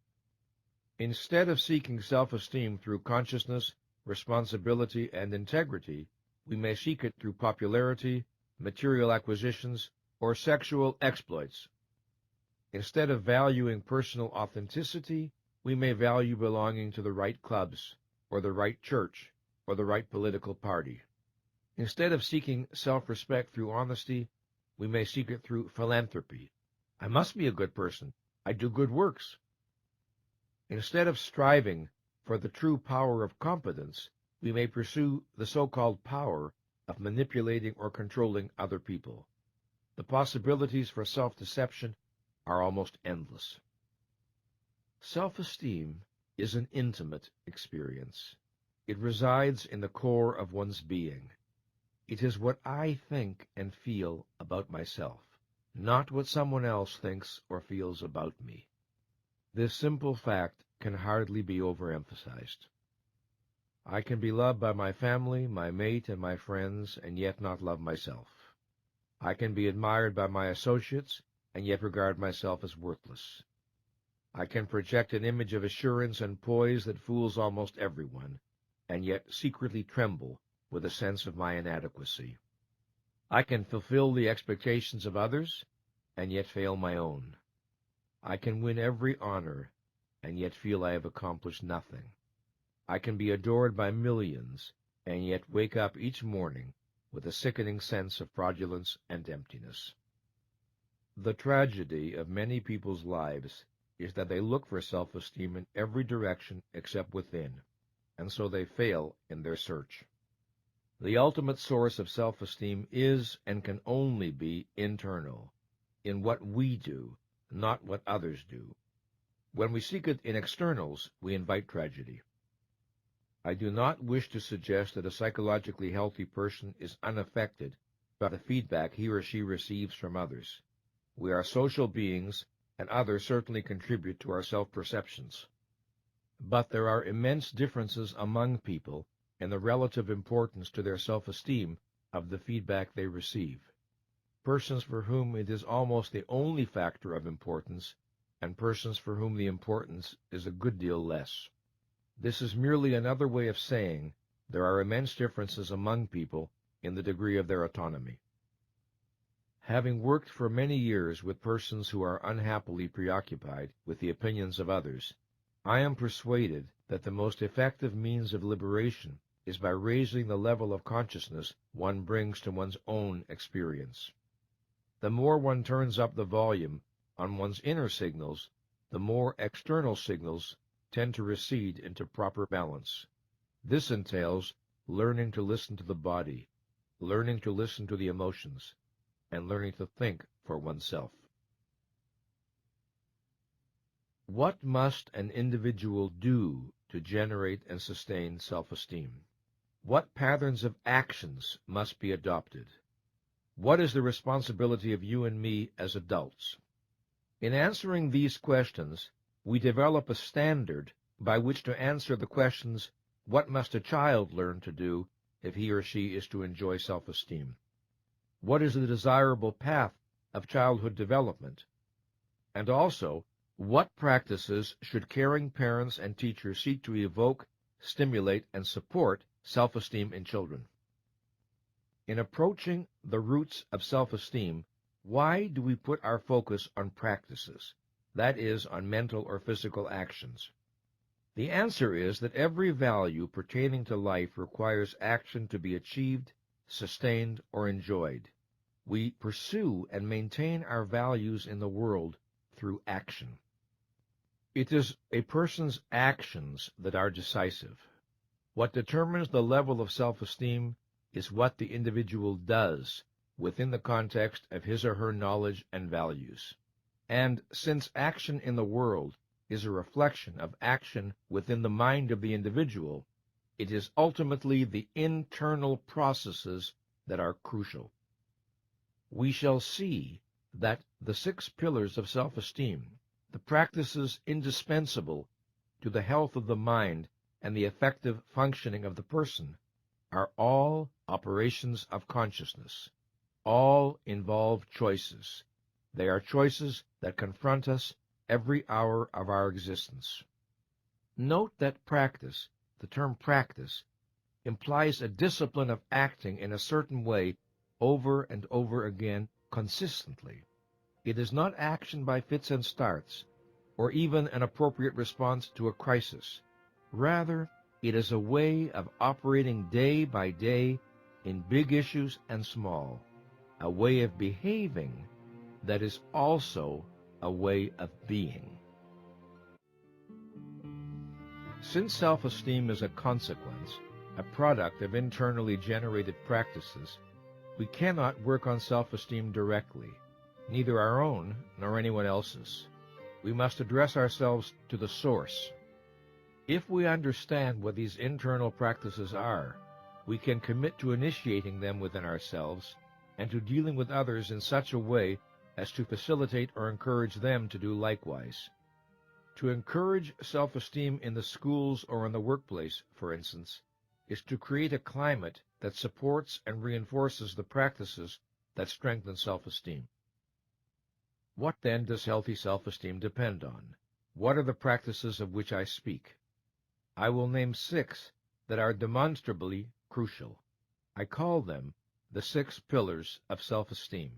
Instead of seeking self-esteem through consciousness, responsibility, and integrity, we may seek it through popularity, material acquisitions, or sexual exploits. Instead of valuing personal authenticity, we may value belonging to the right clubs, or the right church, or the right political party. Instead of seeking self-respect through honesty, we may seek it through philanthropy. I must be a good person. I do good works. Instead of striving for the true power of competence, we may pursue the so-called power of manipulating or controlling other people. The possibilities for self-deception are almost endless. Self-esteem is an intimate experience. It resides in the core of one's being. It is what I think and feel about myself, not what someone else thinks or feels about me. This simple fact can hardly be overemphasized. I can be loved by my family, my mate, and my friends, and yet not love myself. I can be admired by my associates, and yet regard myself as worthless. I can project an image of assurance and poise that fools almost everyone, and yet secretly tremble with a sense of my inadequacy. I can fulfill the expectations of others, and yet fail my own. I can win every honor, and yet feel I have accomplished nothing. I can be adored by millions, and yet wake up each morning with a sickening sense of fraudulence and emptiness. The tragedy of many people's lives is that they look for self-esteem in every direction except within, and so they fail in their search. The ultimate source of self-esteem is and can only be internal, in what we do, not what others do. When we seek it in externals, we invite tragedy. I do not wish to suggest that a psychologically healthy person is unaffected by the feedback he or she receives from others. We are social beings, and others certainly contribute to our self-perceptions. But there are immense differences among people in the relative importance to their self-esteem of the feedback they receive. Persons for whom it is almost the only factor of importance, and persons for whom the importance is a good deal less. This is merely another way of saying there are immense differences among people in the degree of their autonomy. Having worked for many years with persons who are unhappily preoccupied with the opinions of others, I am persuaded that the most effective means of liberation is by raising the level of consciousness one brings to one's own experience. The more one turns up the volume on one's inner signals, the more external signals tend to recede into proper balance. This entails learning to listen to the body, learning to listen to the emotions, and learning to think for oneself. What must an individual do to generate and sustain self-esteem? What patterns of actions must be adopted? What is the responsibility of you and me as adults? In answering these questions, we develop a standard by which to answer the questions, what must a child learn to do if he or she is to enjoy self-esteem? What is the desirable path of childhood development? And also, what practices should caring parents and teachers seek to evoke, stimulate, and support self-esteem in children? In approaching the roots of self-esteem, why do we put our focus on practices, that is, on mental or physical actions? The answer is that every value pertaining to life requires action to be achieved, sustained, or enjoyed. We pursue and maintain our values in the world through action. It is a person's actions that are decisive. What determines the level of self-esteem is what the individual does within the context of his or her knowledge and values. And since action in the world is a reflection of action within the mind of the individual, it is ultimately the internal processes that are crucial. We shall see that the 6 pillars of self-esteem, the practices indispensable to the health of the mind and the effective functioning of the person, are all operations of consciousness. All involve choices. They are choices that confront us every hour of our existence. Note that practice, the term practice, implies a discipline of acting in a certain way over and over again consistently. It is not action by fits and starts, or even an appropriate response to a crisis. Rather, it is a way of operating day by day in big issues and small, a way of behaving that is also a way of being. Since self-esteem is a consequence, a product of internally generated practices, we cannot work on self-esteem directly, neither our own nor anyone else's. We must address ourselves to the source. If we understand what these internal practices are, we can commit to initiating them within ourselves and to dealing with others in such a way as to facilitate or encourage them to do likewise. To encourage self-esteem in the schools or in the workplace, for instance, is to create a climate that supports and reinforces the practices that strengthen self-esteem. What then does healthy self-esteem depend on? What are the practices of which I speak? I will name 6 that are demonstrably crucial. I call them the 6 pillars of self-esteem.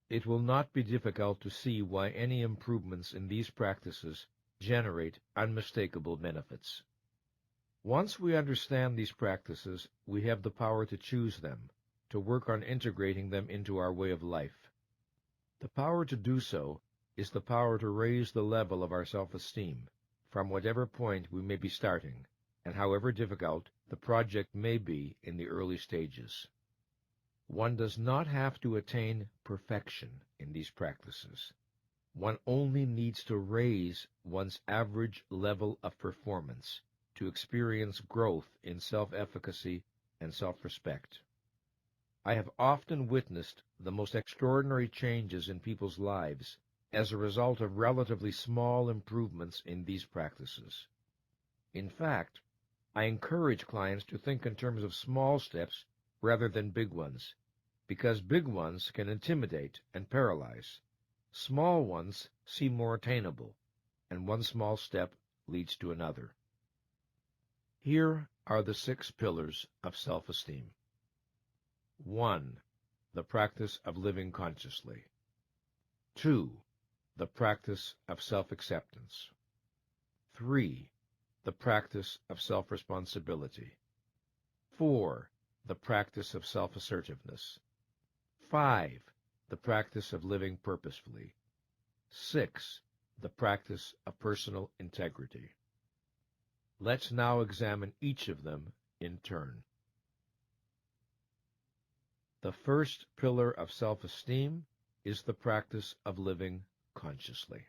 It will not be difficult to see why any improvements in these practices generate unmistakable benefits. Once we understand these practices, we have the power to choose them, to work on integrating them into our way of life. The power to do so is the power to raise the level of our self-esteem, from whatever point we may be starting, and however difficult the project may be in the early stages. One does not have to attain perfection in these practices. One only needs to raise one's average level of performance to experience growth in self-efficacy and self-respect. I have often witnessed the most extraordinary changes in people's lives as a result of relatively small improvements in these practices. In fact, I encourage clients to think in terms of small steps rather than big ones, because big ones can intimidate and paralyze. Small ones seem more attainable, and one small step leads to another. Here are the 6 pillars of self-esteem. 1. The practice of living consciously. 2. The practice of self-acceptance. 3. The practice of self-responsibility. 4. The practice of self-assertiveness. 5. The practice of living purposefully. 6. The practice of personal integrity. Let's now examine each of them in turn. The first pillar of self-esteem is the practice of living consciously.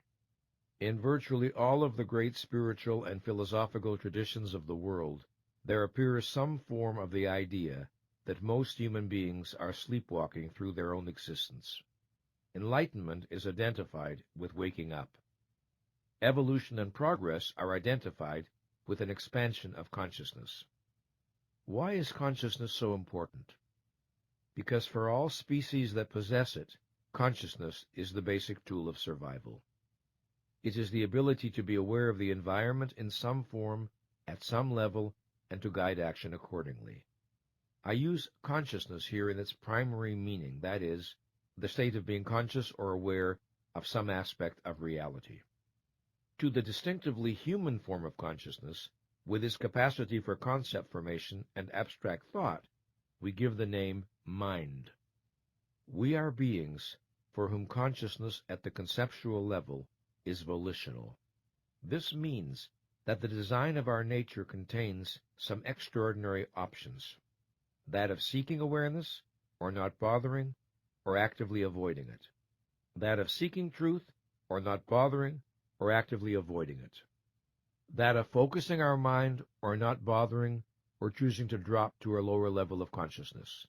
In virtually all of the great spiritual and philosophical traditions of the world, there appears some form of the idea that most human beings are sleepwalking through their own existence. Enlightenment is identified with waking up. Evolution and progress are identified with an expansion of consciousness. Why is consciousness so important? Because for all species that possess it, consciousness is the basic tool of survival. It is the ability to be aware of the environment in some form, at some level, and to guide action accordingly. I use consciousness here in its primary meaning, that is, the state of being conscious or aware of some aspect of reality. To the distinctively human form of consciousness, with its capacity for concept formation and abstract thought, we give the name mind. We are beings for whom consciousness at the conceptual level is volitional. This means that the design of our nature contains some extraordinary options, that of seeking awareness, or not bothering, or actively avoiding it, that of seeking truth, or not bothering, or actively avoiding it, that of focusing our mind, or not bothering, or choosing to drop to a lower level of consciousness.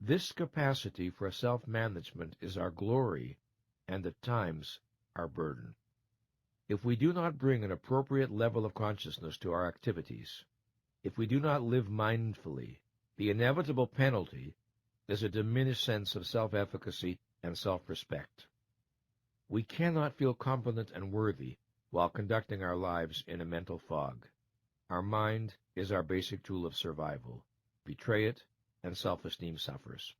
This capacity for self-management is our glory and at times our burden. If we do not bring an appropriate level of consciousness to our activities, if we do not live mindfully, the inevitable penalty is a diminished sense of self-efficacy and self-respect. We cannot feel competent and worthy while conducting our lives in a mental fog. Our mind is our basic tool of survival. Betray it, and self-esteem suffers.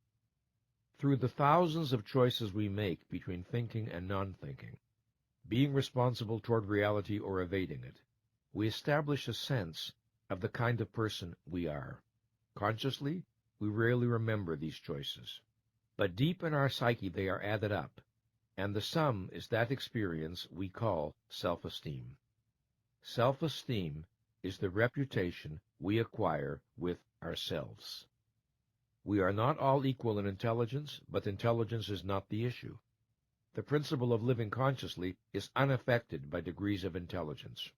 Through the thousands of choices we make between thinking and non-thinking, being responsible toward reality or evading it, we establish a sense of the kind of person we are. Consciously, we rarely remember these choices, but deep in our psyche they are added up, and the sum is that experience we call self-esteem. Self-esteem is the reputation we acquire with ourselves. We are not all equal in intelligence, but intelligence is not the issue. The principle of living consciously is unaffected by degrees of intelligence.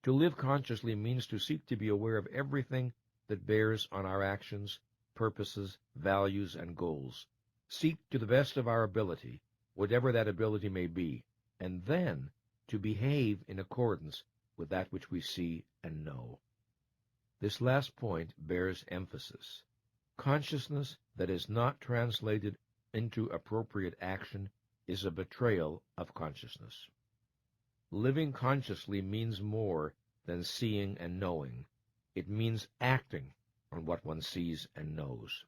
To live consciously means to seek to be aware of everything that bears on our actions, purposes, values, and goals. Seek to the best of our ability, whatever that ability may be, and then to behave in accordance with that which we see and know. This last point bears emphasis. Consciousness that is not translated into appropriate action is a betrayal of consciousness. Living consciously means more than seeing and knowing. It means acting on what one sees and knows.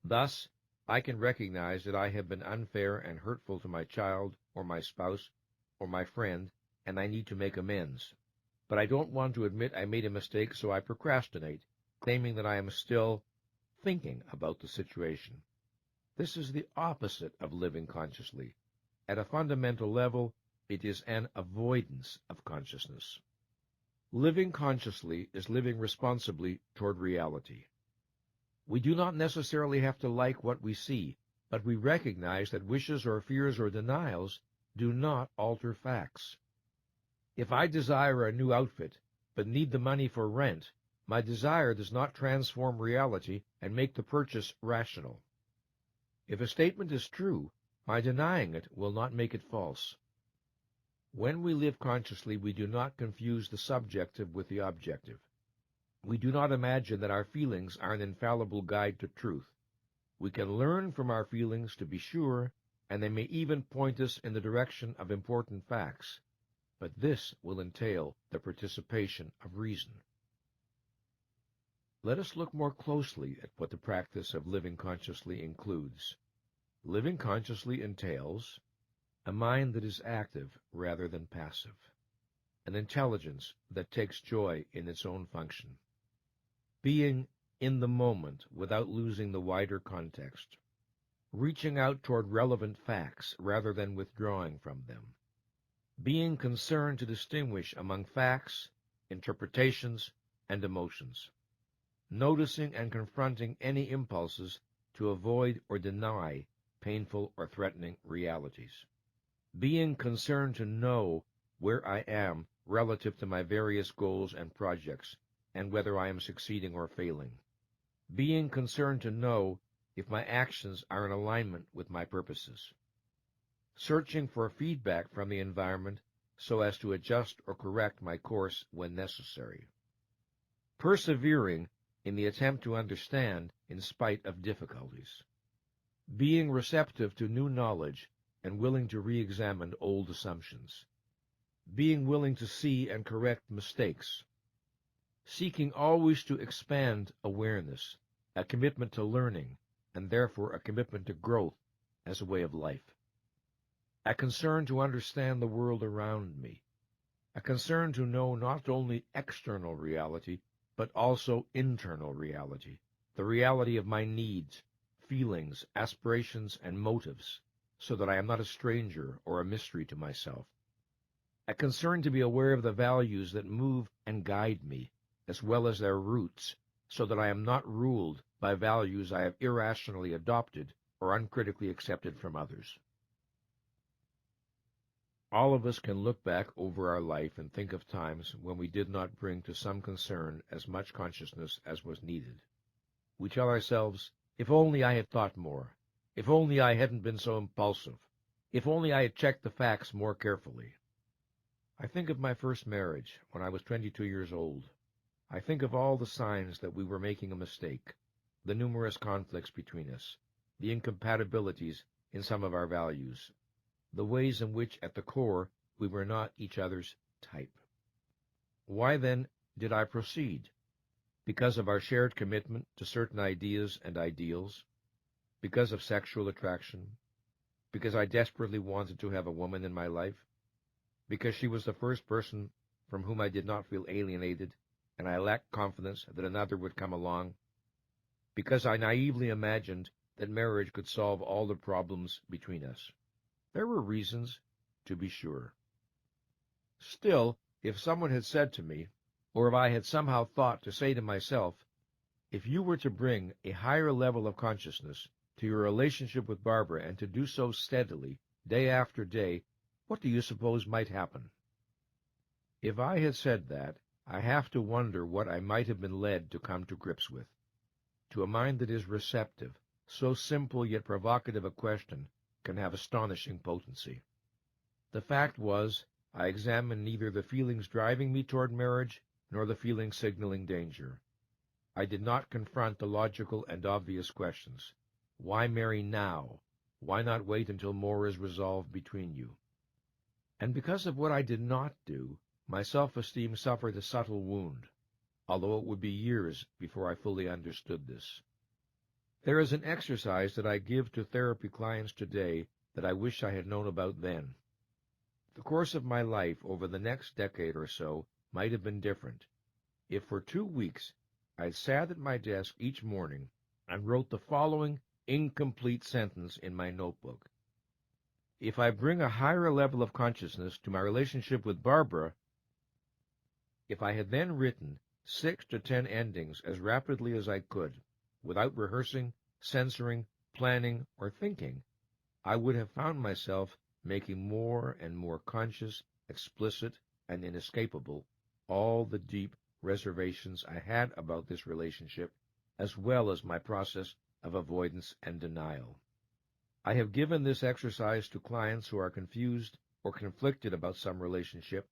Thus, I can recognize that I have been unfair and hurtful to my child or my spouse or my friend, and I need to make amends. But I don't want to admit I made a mistake, so I procrastinate, claiming that I am still thinking about the situation. This is the opposite of living consciously. At a fundamental level, it is an avoidance of consciousness. Living consciously is living responsibly toward reality. We do not necessarily have to like what we see, but we recognize that wishes or fears or denials do not alter facts. If I desire a new outfit, but need the money for rent, my desire does not transform reality and make the purchase rational. If a statement is true, my denying it will not make it false. When we live consciously, we do not confuse the subjective with the objective. We do not imagine that our feelings are an infallible guide to truth. We can learn from our feelings, to be sure, and they may even point us in the direction of important facts, but this will entail the participation of reason. Let us look more closely at what the practice of living consciously includes. Living consciously entails a mind that is active rather than passive, an intelligence that takes joy in its own function, being in the moment without losing the wider context, reaching out toward relevant facts rather than withdrawing from them, being concerned to distinguish among facts, interpretations, and emotions, noticing and confronting any impulses to avoid or deny painful or threatening realities, being concerned to know where I am relative to my various goals and projects, and whether I am succeeding or failing, being concerned to know if my actions are in alignment with my purposes, searching for feedback from the environment so as to adjust or correct my course when necessary, persevering in the attempt to understand in spite of difficulties, being receptive to new knowledge and willing to re-examine old assumptions, being willing to see and correct mistakes, seeking always to expand awareness, a commitment to learning, and therefore a commitment to growth as a way of life, a concern to understand the world around me, a concern to know not only external reality, but also internal reality, the reality of my needs, feelings, aspirations, and motives, so that I am not a stranger or a mystery to myself. A concern to be aware of the values that move and guide me, as well as their roots, so that I am not ruled by values I have irrationally adopted or uncritically accepted from others. All of us can look back over our life and think of times when we did not bring to some concern as much consciousness as was needed. We tell ourselves, if only I had thought more, if only I hadn't been so impulsive. If only I had checked the facts more carefully. I think of my first marriage when I was 22 years old. I think of all the signs that we were making a mistake, the numerous conflicts between us, the incompatibilities in some of our values, the ways in which, at the core, we were not each other's type. Why, then, did I proceed? Because of our shared commitment to certain ideas and ideals? Because of sexual attraction? Because I desperately wanted to have a woman in my life? Because she was the first person from whom I did not feel alienated, and I lacked confidence that another would come along? Because I naively imagined that marriage could solve all the problems between us? There were reasons, to be sure. Still, if someone had said to me, or if I had somehow thought to say to myself, if you were to bring a higher level of consciousness to your relationship with Barbara and to do so steadily, day after day, what do you suppose might happen? If I had said that, I have to wonder what I might have been led to come to grips with. To a mind that is receptive, so simple yet provocative a question can have astonishing potency. The fact was, I examined neither the feelings driving me toward marriage nor the feelings signaling danger. I did not confront the logical and obvious questions. Why marry now? Why not wait until more is resolved between you? And because of what I did not do, my self-esteem suffered a subtle wound, although it would be years before I fully understood this. There is an exercise that I give to therapy clients today that I wish I had known about then. The course of my life over the next decade or so might have been different if for 2 weeks I sat at my desk each morning and wrote the following incomplete sentence in my notebook. If I bring a higher level of consciousness to my relationship with Barbara, if I had then written 6 to 10 endings as rapidly as I could, without rehearsing, censoring, planning, or thinking, I would have found myself making more and more conscious, explicit, and inescapable all the deep reservations I had about this relationship, as well as my process of avoidance and denial. I have given this exercise to clients who are confused or conflicted about some relationship,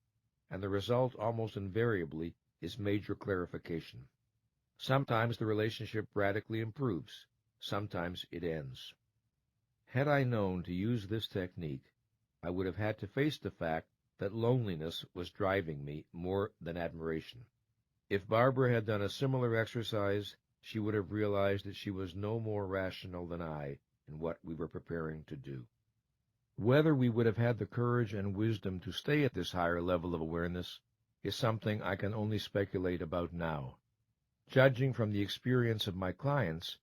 and the result almost invariably is major clarification. Sometimes the relationship radically improves, sometimes it ends. Had I known to use this technique, I would have had to face the fact that loneliness was driving me more than admiration. If Barbara had done a similar exercise, she would have realized that she was no more rational than I in what we were preparing to do. Whether we would have had the courage and wisdom to stay at this higher level of awareness is something I can only speculate about now. Judging from the experience of my clients,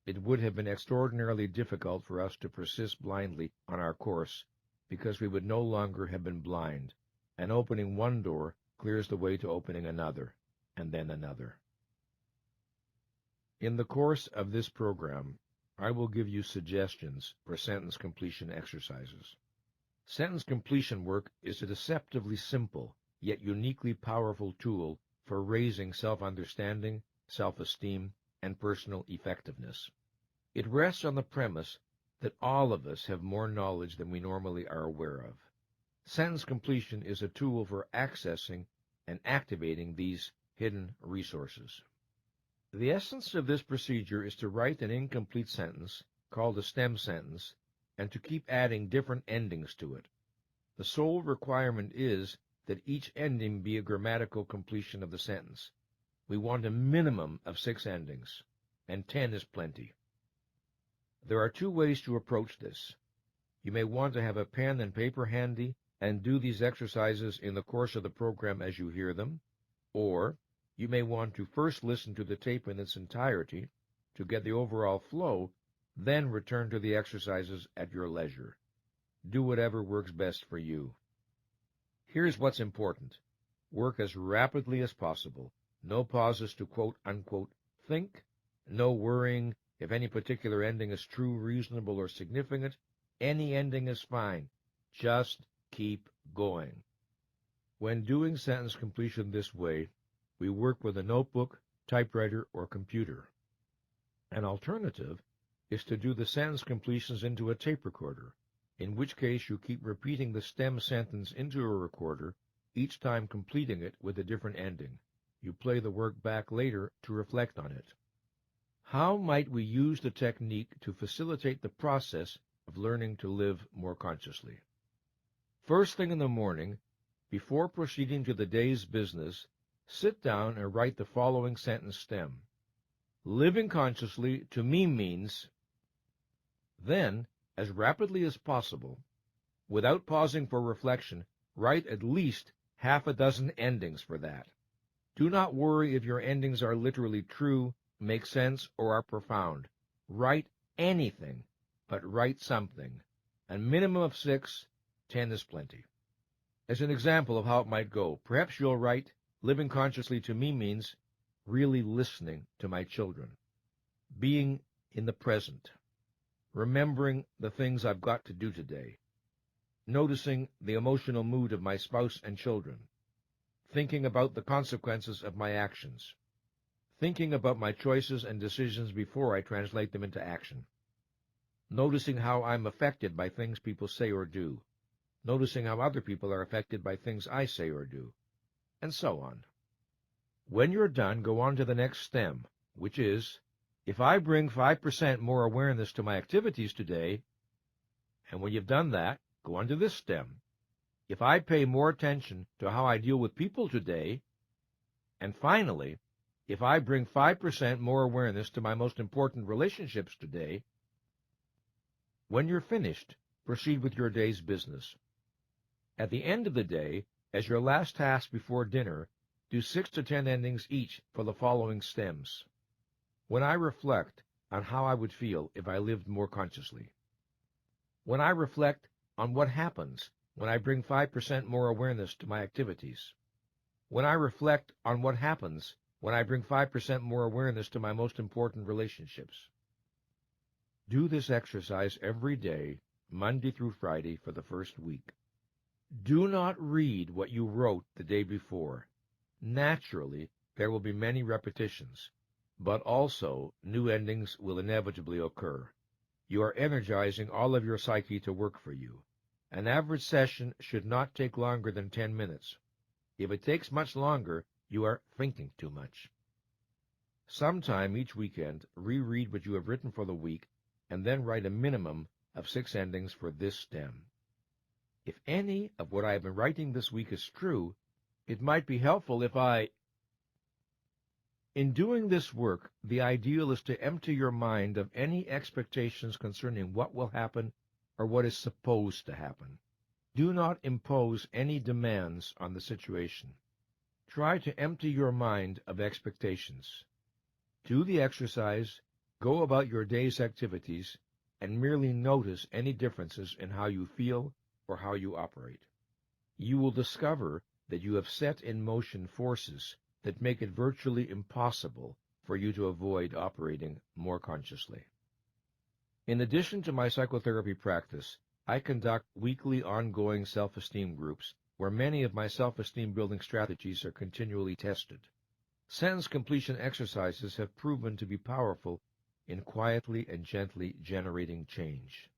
it would have been extraordinarily difficult for us to persist blindly on our course, because we would no longer have been blind, and opening one door clears the way to opening another, and then another. In the course of this program, I will give you suggestions for sentence completion exercises. Sentence completion work is a deceptively simple, yet uniquely powerful tool for raising self-understanding, self-esteem, and personal effectiveness. It rests on the premise that all of us have more knowledge than we normally are aware of. Sentence completion is a tool for accessing and activating these hidden resources. The essence of this procedure is to write an incomplete sentence, called a stem sentence, and to keep adding different endings to it. The sole requirement is that each ending be a grammatical completion of the sentence. We want a minimum of 6 endings, and 10 is plenty. There are 2 ways to approach this. You may want to have a pen and paper handy and do these exercises in the course of the program as you hear them, or you may want to first listen to the tape in its entirety to get the overall flow, then return to the exercises at your leisure. Do whatever works best for you. Here's what's important. Work as rapidly as possible. No pauses to quote-unquote think. No worrying if any particular ending is true, reasonable, or significant. Any ending is fine. Just keep going. When doing sentence completion this way, we work with a notebook, typewriter, or computer. An alternative is to do the sentence completions into a tape recorder. in which case you keep repeating the stem sentence into a recorder, each time completing it with a different ending. You play the work back later to reflect on it. How might we use the technique to facilitate the process of learning to live more consciously? First thing in the morning, before proceeding to the day's business, sit down and write the following sentence stem. Living consciously to me means. Then, as rapidly as possible, without pausing for reflection, write at least half a dozen endings for that. Do not worry if your endings are literally true, make sense, or are profound. Write anything, but write something. A minimum of 6, 10 is plenty. As an example of how it might go, perhaps you'll write, living consciously to me means really listening to my children, being in the present, remembering the things I've got to do today, noticing the emotional mood of my spouse and children, thinking about the consequences of my actions, thinking about my choices and decisions before I translate them into action, noticing how I'm affected by things people say or do, noticing how other people are affected by things I say or do, and so on. When you're done, go on to the next stem, which is, if I bring 5% more awareness to my activities today, and when you've done that, go on to this stem. If I pay more attention to how I deal with people today, and finally, if I bring 5% more awareness to my most important relationships today, when you're finished, proceed with your day's business. At the end of the day, as your last task before dinner, do 6 to 10 endings each for the following stems. When I reflect on how I would feel if I lived more consciously. When I reflect on what happens when I bring 5% more awareness to my activities. When I reflect on what happens when I bring 5% more awareness to my most important relationships. Do this exercise every day, Monday through Friday, for the first week. Do not read what you wrote the day before. Naturally, there will be many repetitions, but also new endings will inevitably occur. You are energizing all of your psyche to work for you. An average session should not take longer than 10 minutes. If it takes much longer, you are thinking too much. Sometime each weekend, reread what you have written for the week, and then write a minimum of 6 endings for this stem. If any of what I have been writing this week is true, it might be helpful if In doing this work, the ideal is to empty your mind of any expectations concerning what will happen or what is supposed to happen. Do not impose any demands on the situation. Try to empty your mind of expectations. Do the exercise, go about your day's activities, and merely notice any differences in how you feel or how you operate. You will discover that you have set in motion forces that make it virtually impossible for you to avoid operating more consciously. In addition to my psychotherapy practice, I conduct weekly ongoing self-esteem groups where many of my self-esteem building strategies are continually tested. Sentence completion exercises have proven to be powerful in quietly and gently generating change.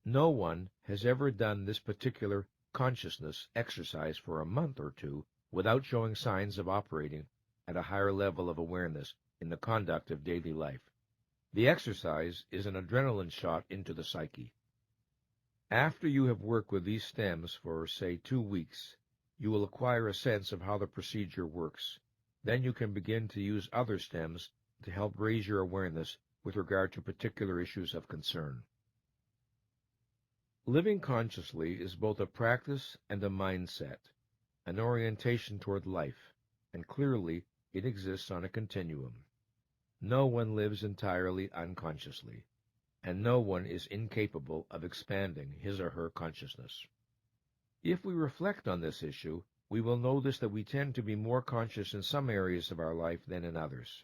No one has ever done this particular consciousness exercise for a month or two without showing signs of operating at a higher level of awareness in the conduct of daily life. The exercise is an adrenaline shot into the psyche. After you have worked with these stems for, say, 2 weeks, you will acquire a sense of how the procedure works. Then you can begin to use other stems to help raise your awareness with regard to particular issues of concern. Living consciously is both a practice and a mindset, an orientation toward life, and clearly it exists on a continuum. No one lives entirely unconsciously, and no one is incapable of expanding his or her consciousness. If we reflect on this issue, we will notice that we tend to be more conscious in some areas of our life than in others.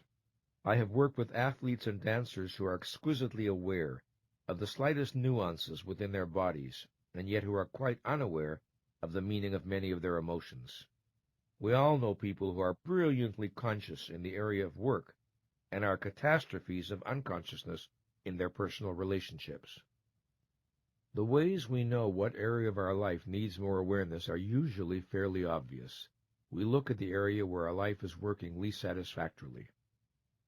I have worked with athletes and dancers who are exquisitely aware of the slightest nuances within their bodies, and yet who are quite unaware of the meaning of many of their emotions. We all know people who are brilliantly conscious in the area of work, and are catastrophes of unconsciousness in their personal relationships. The ways we know what area of our life needs more awareness are usually fairly obvious. We look at the area where our life is working least satisfactorily.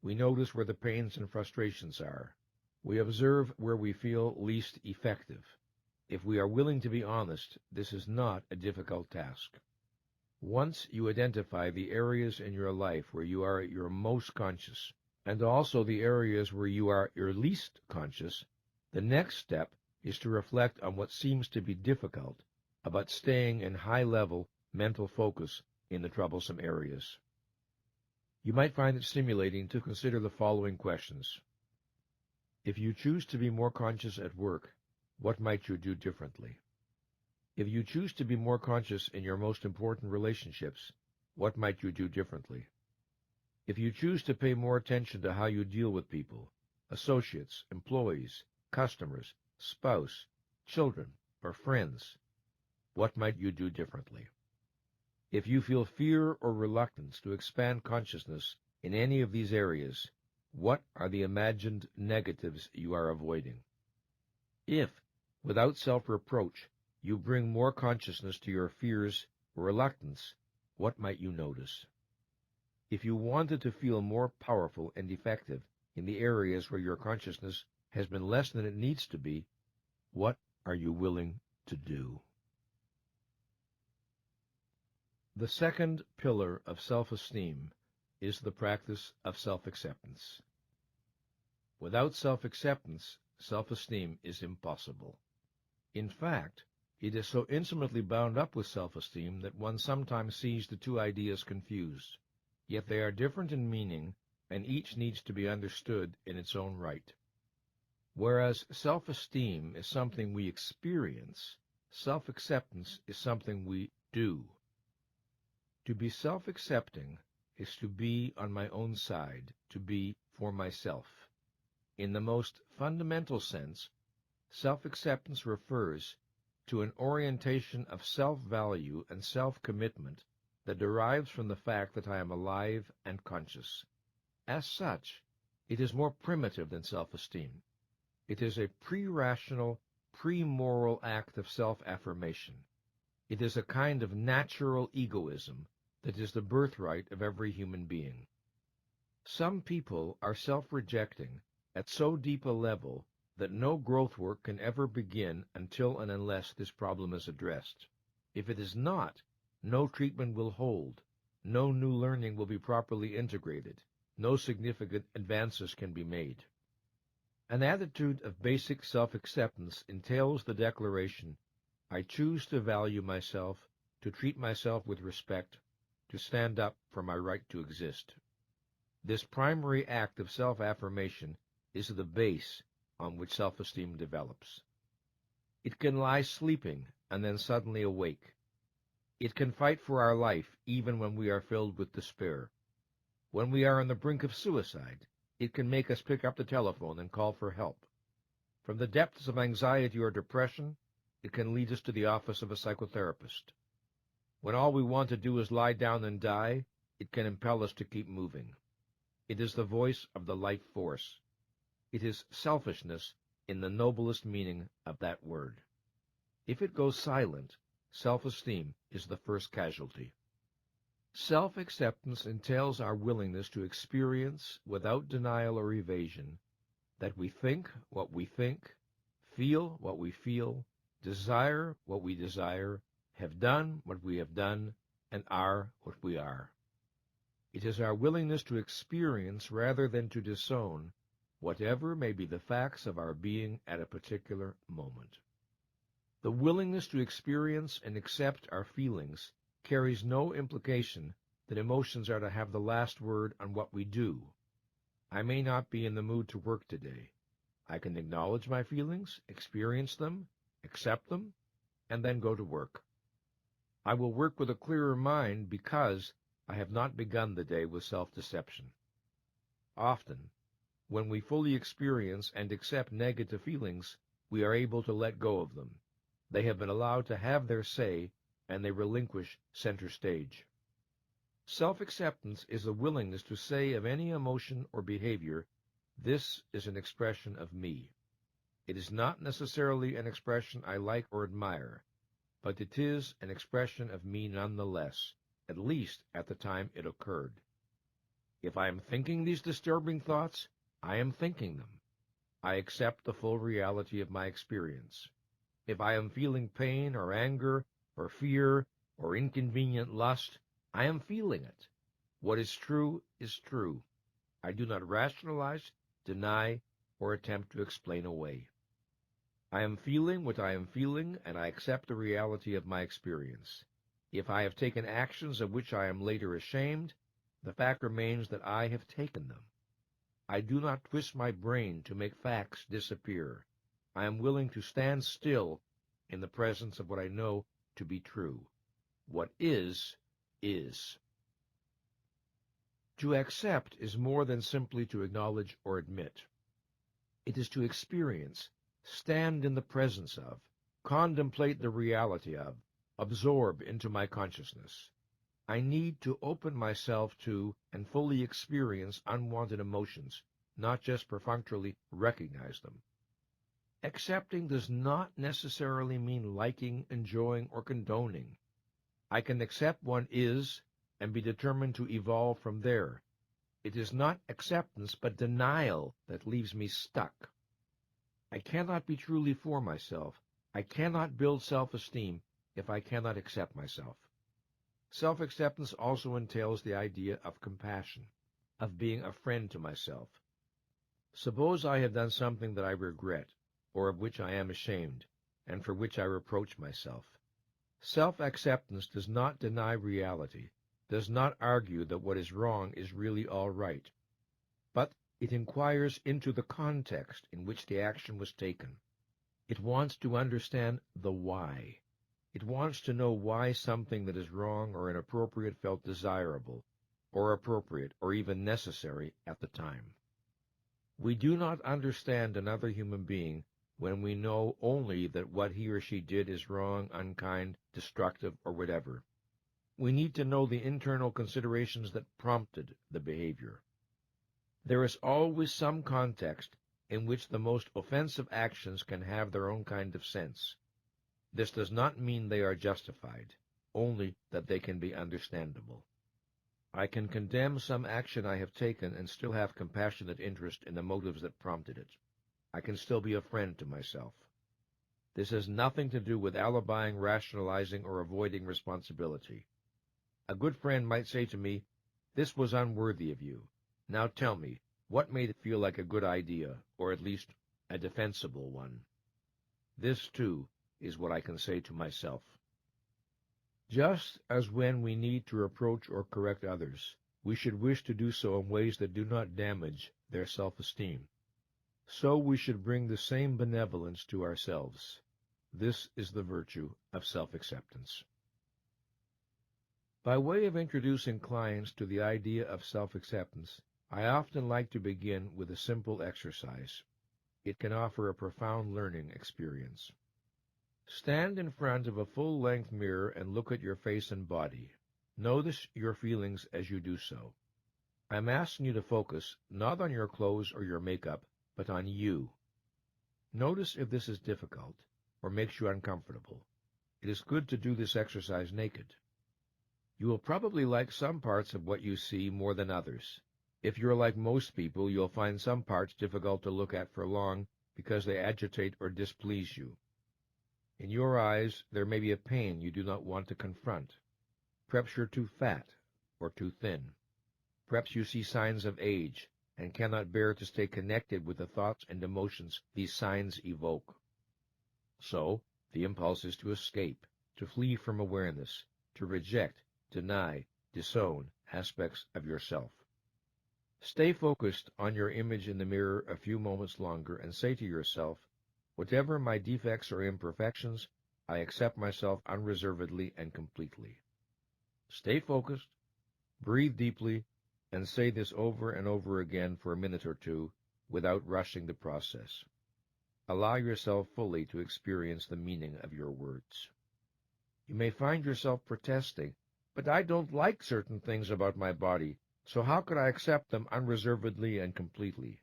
We notice where the pains and frustrations are. We observe where we feel least effective. If we are willing to be honest, this is not a difficult task. Once you identify the areas in your life where you are at your most conscious, and also the areas where you are your least conscious, the next step is to reflect on what seems to be difficult about staying in high-level mental focus in the troublesome areas. You might find it stimulating to consider the following questions. If you choose to be more conscious at work, what might you do differently? If you choose to be more conscious in your most important relationships, what might you do differently? If you choose to pay more attention to how you deal with people, associates, employees, customers, spouse, children, or friends, what might you do differently? If you feel fear or reluctance to expand consciousness in any of these areas, what are the imagined negatives you are avoiding? If, without self-reproach, you bring more consciousness to your fears or reluctance, what might you notice? If you wanted to feel more powerful and effective in the areas where your consciousness has been less than it needs to be, what are you willing to do? The second pillar of self-esteem is the practice of self-acceptance. Without self-acceptance, self-esteem is impossible. In fact, it is so intimately bound up with self-esteem that one sometimes sees the two ideas confused. Yet they are different in meaning, and each needs to be understood in its own right. Whereas self-esteem is something we experience, self-acceptance is something we do. To be self-accepting is to be on my own side, to be for myself. In the most fundamental sense, self-acceptance refers to an orientation of self-value and self-commitment that derives from the fact that I am alive and conscious. As such, it is more primitive than self-esteem. It is a pre-rational, pre-moral act of self-affirmation. It is a kind of natural egoism that is the birthright of every human being. Some people are self-rejecting at so deep a level that no growth work can ever begin until and unless this problem is addressed. If it is not, no treatment will hold, no new learning will be properly integrated, no significant advances can be made. An attitude of basic self-acceptance entails the declaration, I choose to value myself, to treat myself with respect, to stand up for my right to exist. This primary act of self-affirmation is the base on which self-esteem develops. It can lie sleeping and then suddenly awake. It can fight for our life even when we are filled with despair. When we are on the brink of suicide, it can make us pick up the telephone and call for help. From the depths of anxiety or depression, it can lead us to the office of a psychotherapist. When all we want to do is lie down and die, it can impel us to keep moving. It is the voice of the life force. It is selfishness in the noblest meaning of that word. If it goes silent, self-esteem is the first casualty. Self-acceptance entails our willingness to experience, without denial or evasion, that we think what we think, feel what we feel, desire what we desire, have done what we have done, and are what we are. It is our willingness to experience rather than to disown whatever may be the facts of our being at a particular moment. The willingness to experience and accept our feelings carries no implication that emotions are to have the last word on what we do. I may not be in the mood to work today. I can acknowledge my feelings, experience them, accept them, and then go to work. I will work with a clearer mind because I have not begun the day with self-deception. Often, when we fully experience and accept negative feelings, we are able to let go of them. They have been allowed to have their say, and they relinquish center stage. Self-acceptance is the willingness to say of any emotion or behavior, this is an expression of me. It is not necessarily an expression I like or admire, but it is an expression of me nonetheless, at least at the time it occurred. If I am thinking these disturbing thoughts, I am thinking them. I accept the full reality of my experience. If I am feeling pain or anger or fear or inconvenient lust, I am feeling it. What is true is true. I do not rationalize, deny, or attempt to explain away. I am feeling what I am feeling, and I accept the reality of my experience. If I have taken actions of which I am later ashamed, the fact remains that I have taken them. I do not twist my brain to make facts disappear. I am willing to stand still in the presence of what I know to be true. What is, is. To accept is more than simply to acknowledge or admit. It is to experience, stand in the presence of, contemplate the reality of, absorb into my consciousness. I need to open myself to and fully experience unwanted emotions, not just perfunctorily recognize them. Accepting does not necessarily mean liking, enjoying, or condoning. I can accept one is and be determined to evolve from there. It is not acceptance but denial that leaves me stuck. I cannot be truly for myself. I cannot build self-esteem if I cannot accept myself. Self-acceptance also entails the idea of compassion, of being a friend to myself. Suppose I have done something that I regret, or of which I am ashamed, and for which I reproach myself. Self-acceptance does not deny reality, does not argue that what is wrong is really all right, but it inquires into the context in which the action was taken. It wants to understand the why. It wants to know why something that is wrong or inappropriate felt desirable, or appropriate, or even necessary at the time. We do not understand another human being when we know only that what he or she did is wrong, unkind, destructive, or whatever. We need to know the internal considerations that prompted the behavior. There is always some context in which the most offensive actions can have their own kind of sense. This does not mean they are justified, only that they can be understandable. I can condemn some action I have taken and still have compassionate interest in the motives that prompted it. I can still be a friend to myself. This has nothing to do with alibying, rationalizing, or avoiding responsibility. A good friend might say to me, "This was unworthy of you. Now tell me, what made it feel like a good idea, or at least a defensible one?" This, too, is what I can say to myself. Just as when we need to reproach or correct others, we should wish to do so in ways that do not damage their self-esteem, so we should bring the same benevolence to ourselves. This is the virtue of self-acceptance. By way of introducing clients to the idea of self-acceptance, I often like to begin with a simple exercise. It can offer a profound learning experience. Stand in front of a full-length mirror and look at your face and body. Notice your feelings as you do so. I'm asking you to focus not on your clothes or your makeup, but on you. Notice if this is difficult or makes you uncomfortable. It is good to do this exercise naked. You will probably like some parts of what you see more than others. If you're like most people, you'll find some parts difficult to look at for long because they agitate or displease you. In your eyes, there may be a pain you do not want to confront. Perhaps you're too fat or too thin. Perhaps you see signs of age and cannot bear to stay connected with the thoughts and emotions these signs evoke. So, the impulse is to escape, to flee from awareness, to reject, deny, disown aspects of yourself. Stay focused on your image in the mirror a few moments longer and say to yourself, "Whatever my defects or imperfections, I accept myself unreservedly and completely." Stay focused, breathe deeply, and say this over and over again for a minute or two without rushing the process. Allow yourself fully to experience the meaning of your words. You may find yourself protesting, "But I don't like certain things about my body, so how could I accept them unreservedly and completely?"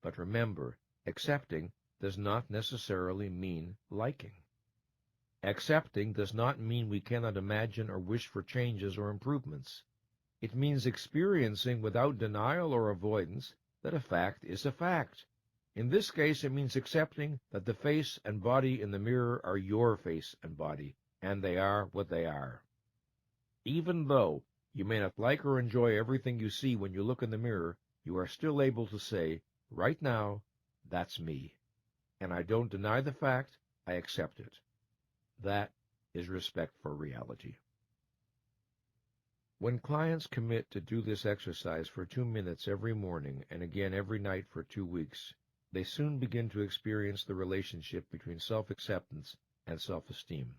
But remember, accepting does not necessarily mean liking. Accepting does not mean we cannot imagine or wish for changes or improvements. It means experiencing without denial or avoidance that a fact is a fact. In this case, it means accepting that the face and body in the mirror are your face and body, and they are what they are. Even though you may not like or enjoy everything you see when you look in the mirror, you are still able to say, right now, that's me. And I don't deny the fact, I accept it. That is respect for reality. When clients commit to do this exercise for 2 minutes every morning and again every night for 2 weeks, they soon begin to experience the relationship between self-acceptance and self-esteem.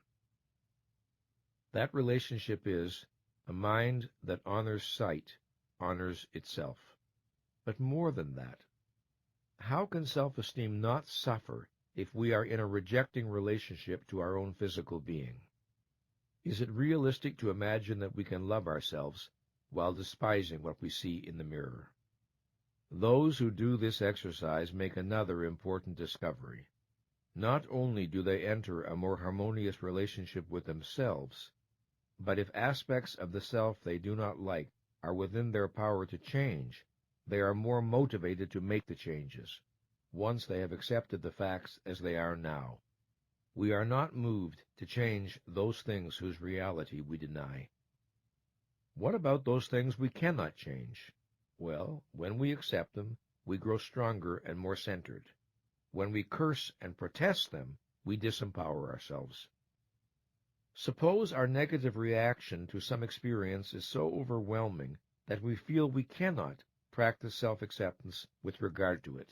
That relationship is a mind that honors sight, honors itself. But more than that, how can self-esteem not suffer if we are in a rejecting relationship to our own physical being? Is it realistic to imagine that we can love ourselves while despising what we see in the mirror? Those who do this exercise make another important discovery. Not only do they enter a more harmonious relationship with themselves, but if aspects of the self they do not like are within their power to change, they are more motivated to make the changes, once they have accepted the facts as they are now. We are not moved to change those things whose reality we deny. What about those things we cannot change? Well, when we accept them, we grow stronger and more centered. When we curse and protest them, we disempower ourselves. Suppose our negative reaction to some experience is so overwhelming that we feel we cannot practice self-acceptance with regard to it.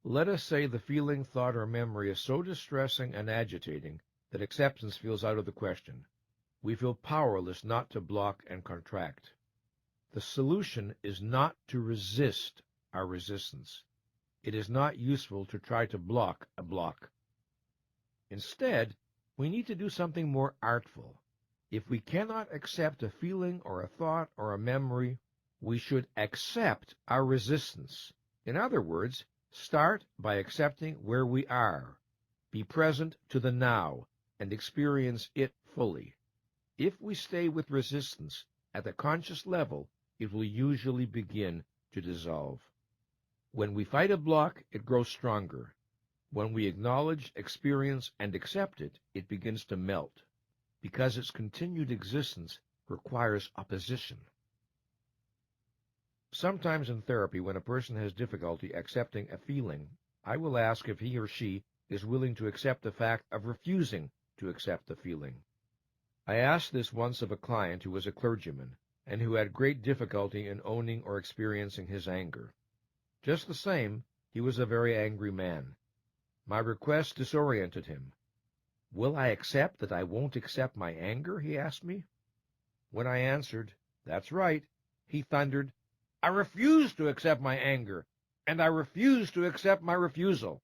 Let us say the feeling, thought, or memory is so distressing and agitating that acceptance feels out of the question. We feel powerless not to block and contract. The solution is not to resist our resistance. It is not useful to try to block a block. Instead, we need to do something more artful. If we cannot accept a feeling or a thought or a memory, we should accept our resistance. In other words, start by accepting where we are. Be present to the now and experience it fully. If we stay with resistance at the conscious level, it will usually begin to dissolve. When we fight a block, it grows stronger. When we acknowledge, experience, and accept it, it begins to melt, because its continued existence requires opposition. Sometimes in therapy, when a person has difficulty accepting a feeling, I will ask if he or she is willing to accept the fact of refusing to accept the feeling. I asked this once of a client who was a clergyman and who had great difficulty in owning or experiencing his anger. Just the same, he was a very angry man. My request disoriented him. "Will I accept that I won't accept my anger?" he asked me. When I answered, "That's right," he thundered, "I refuse to accept my anger, and I refuse to accept my refusal."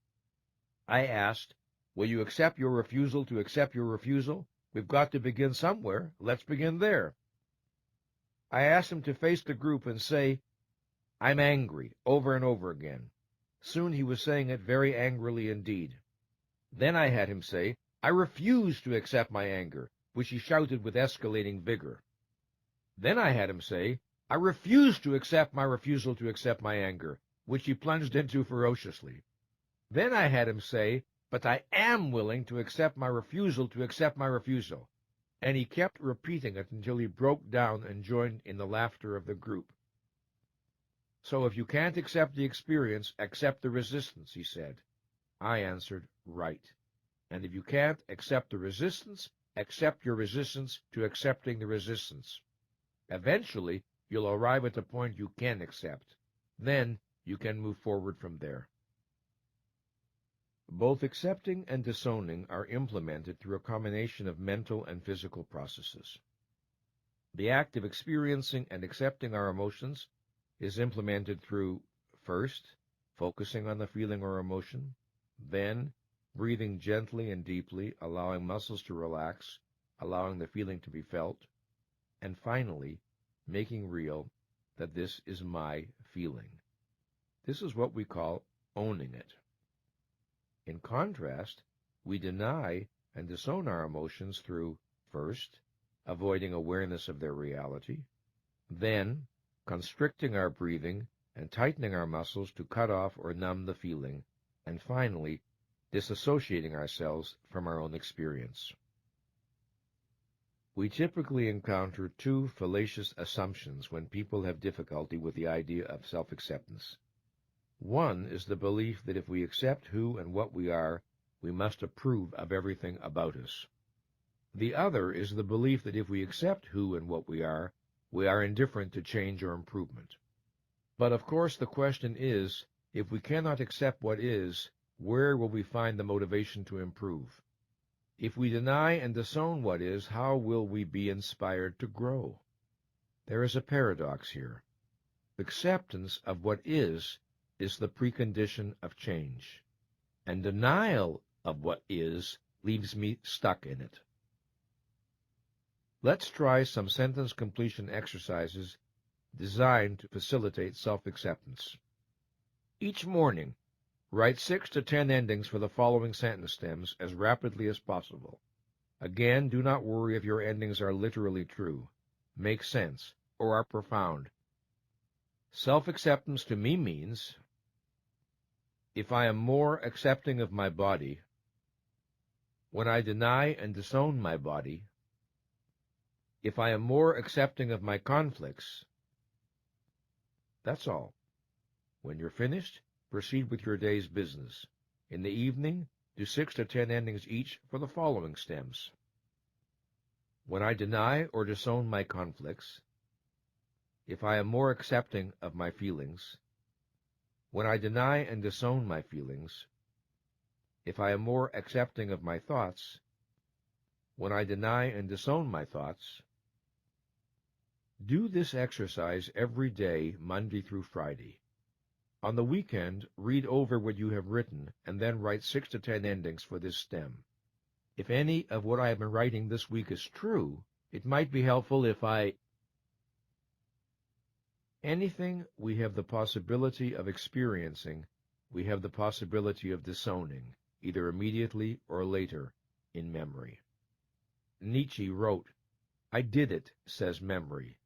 I asked, "Will you accept your refusal to accept your refusal? We've got to begin somewhere. Let's begin there." I asked him to face the group and say, "I'm angry," over and over again. Soon he was saying it very angrily indeed. Then I had him say, "I refuse to accept my anger," which he shouted with escalating vigor. Then I had him say, "I refuse to accept my refusal to accept my anger," which he plunged into ferociously. Then I had him say, "But I am willing to accept my refusal to accept my refusal," and he kept repeating it until he broke down and joined in the laughter of the group. "So if you can't accept the experience, accept the resistance," he said. I answered, "Right. And if you can't accept the resistance, accept your resistance to accepting the resistance. Eventually, you'll arrive at the point you can accept. Then you can move forward from there." Both accepting and disowning are implemented through a combination of mental and physical processes. The act of experiencing and accepting our emotions is implemented through, first, focusing on the feeling or emotion, then breathing gently and deeply, allowing muscles to relax, allowing the feeling to be felt, and finally, making real that this is my feeling. This is what we call owning it. In contrast, we deny and disown our emotions through, first, avoiding awareness of their reality, then constricting our breathing and tightening our muscles to cut off or numb the feeling, and finally, disassociating ourselves from our own experience. We typically encounter two fallacious assumptions when people have difficulty with the idea of self-acceptance. One is the belief that if we accept who and what we are, we must approve of everything about us. The other is the belief that if we accept who and what we are indifferent to change or improvement. But of course the question is, if we cannot accept what is, where will we find the motivation to improve? If we deny and disown what is, how will we be inspired to grow? There is a paradox here. Acceptance of what is the precondition of change, and denial of what is leaves me stuck in it. Let's try some sentence completion exercises designed to facilitate self-acceptance. Each morning, write 6 to 10 endings for the following sentence stems as rapidly as possible. Again, do not worry if your endings are literally true, make sense, or are profound. Self-acceptance to me means, if I am more accepting of my body, when I deny and disown my body, if I am more accepting of my conflicts. That's all. When you're finished, proceed with your day's business. In the evening, do 6 to 10 endings each for the following stems. When I deny or disown my conflicts, if I am more accepting of my feelings, when I deny and disown my feelings, if I am more accepting of my thoughts, when I deny and disown my thoughts. Do this exercise every day, Monday through Friday. On the weekend, read over what you have written and then write 6 to 10 endings for this stem. If any of what I have been writing this week is true, it might be helpful if anything we have the possibility of experiencing, we have the possibility of disowning, either immediately or later, in memory. Nietzsche wrote, "I did it," says memory.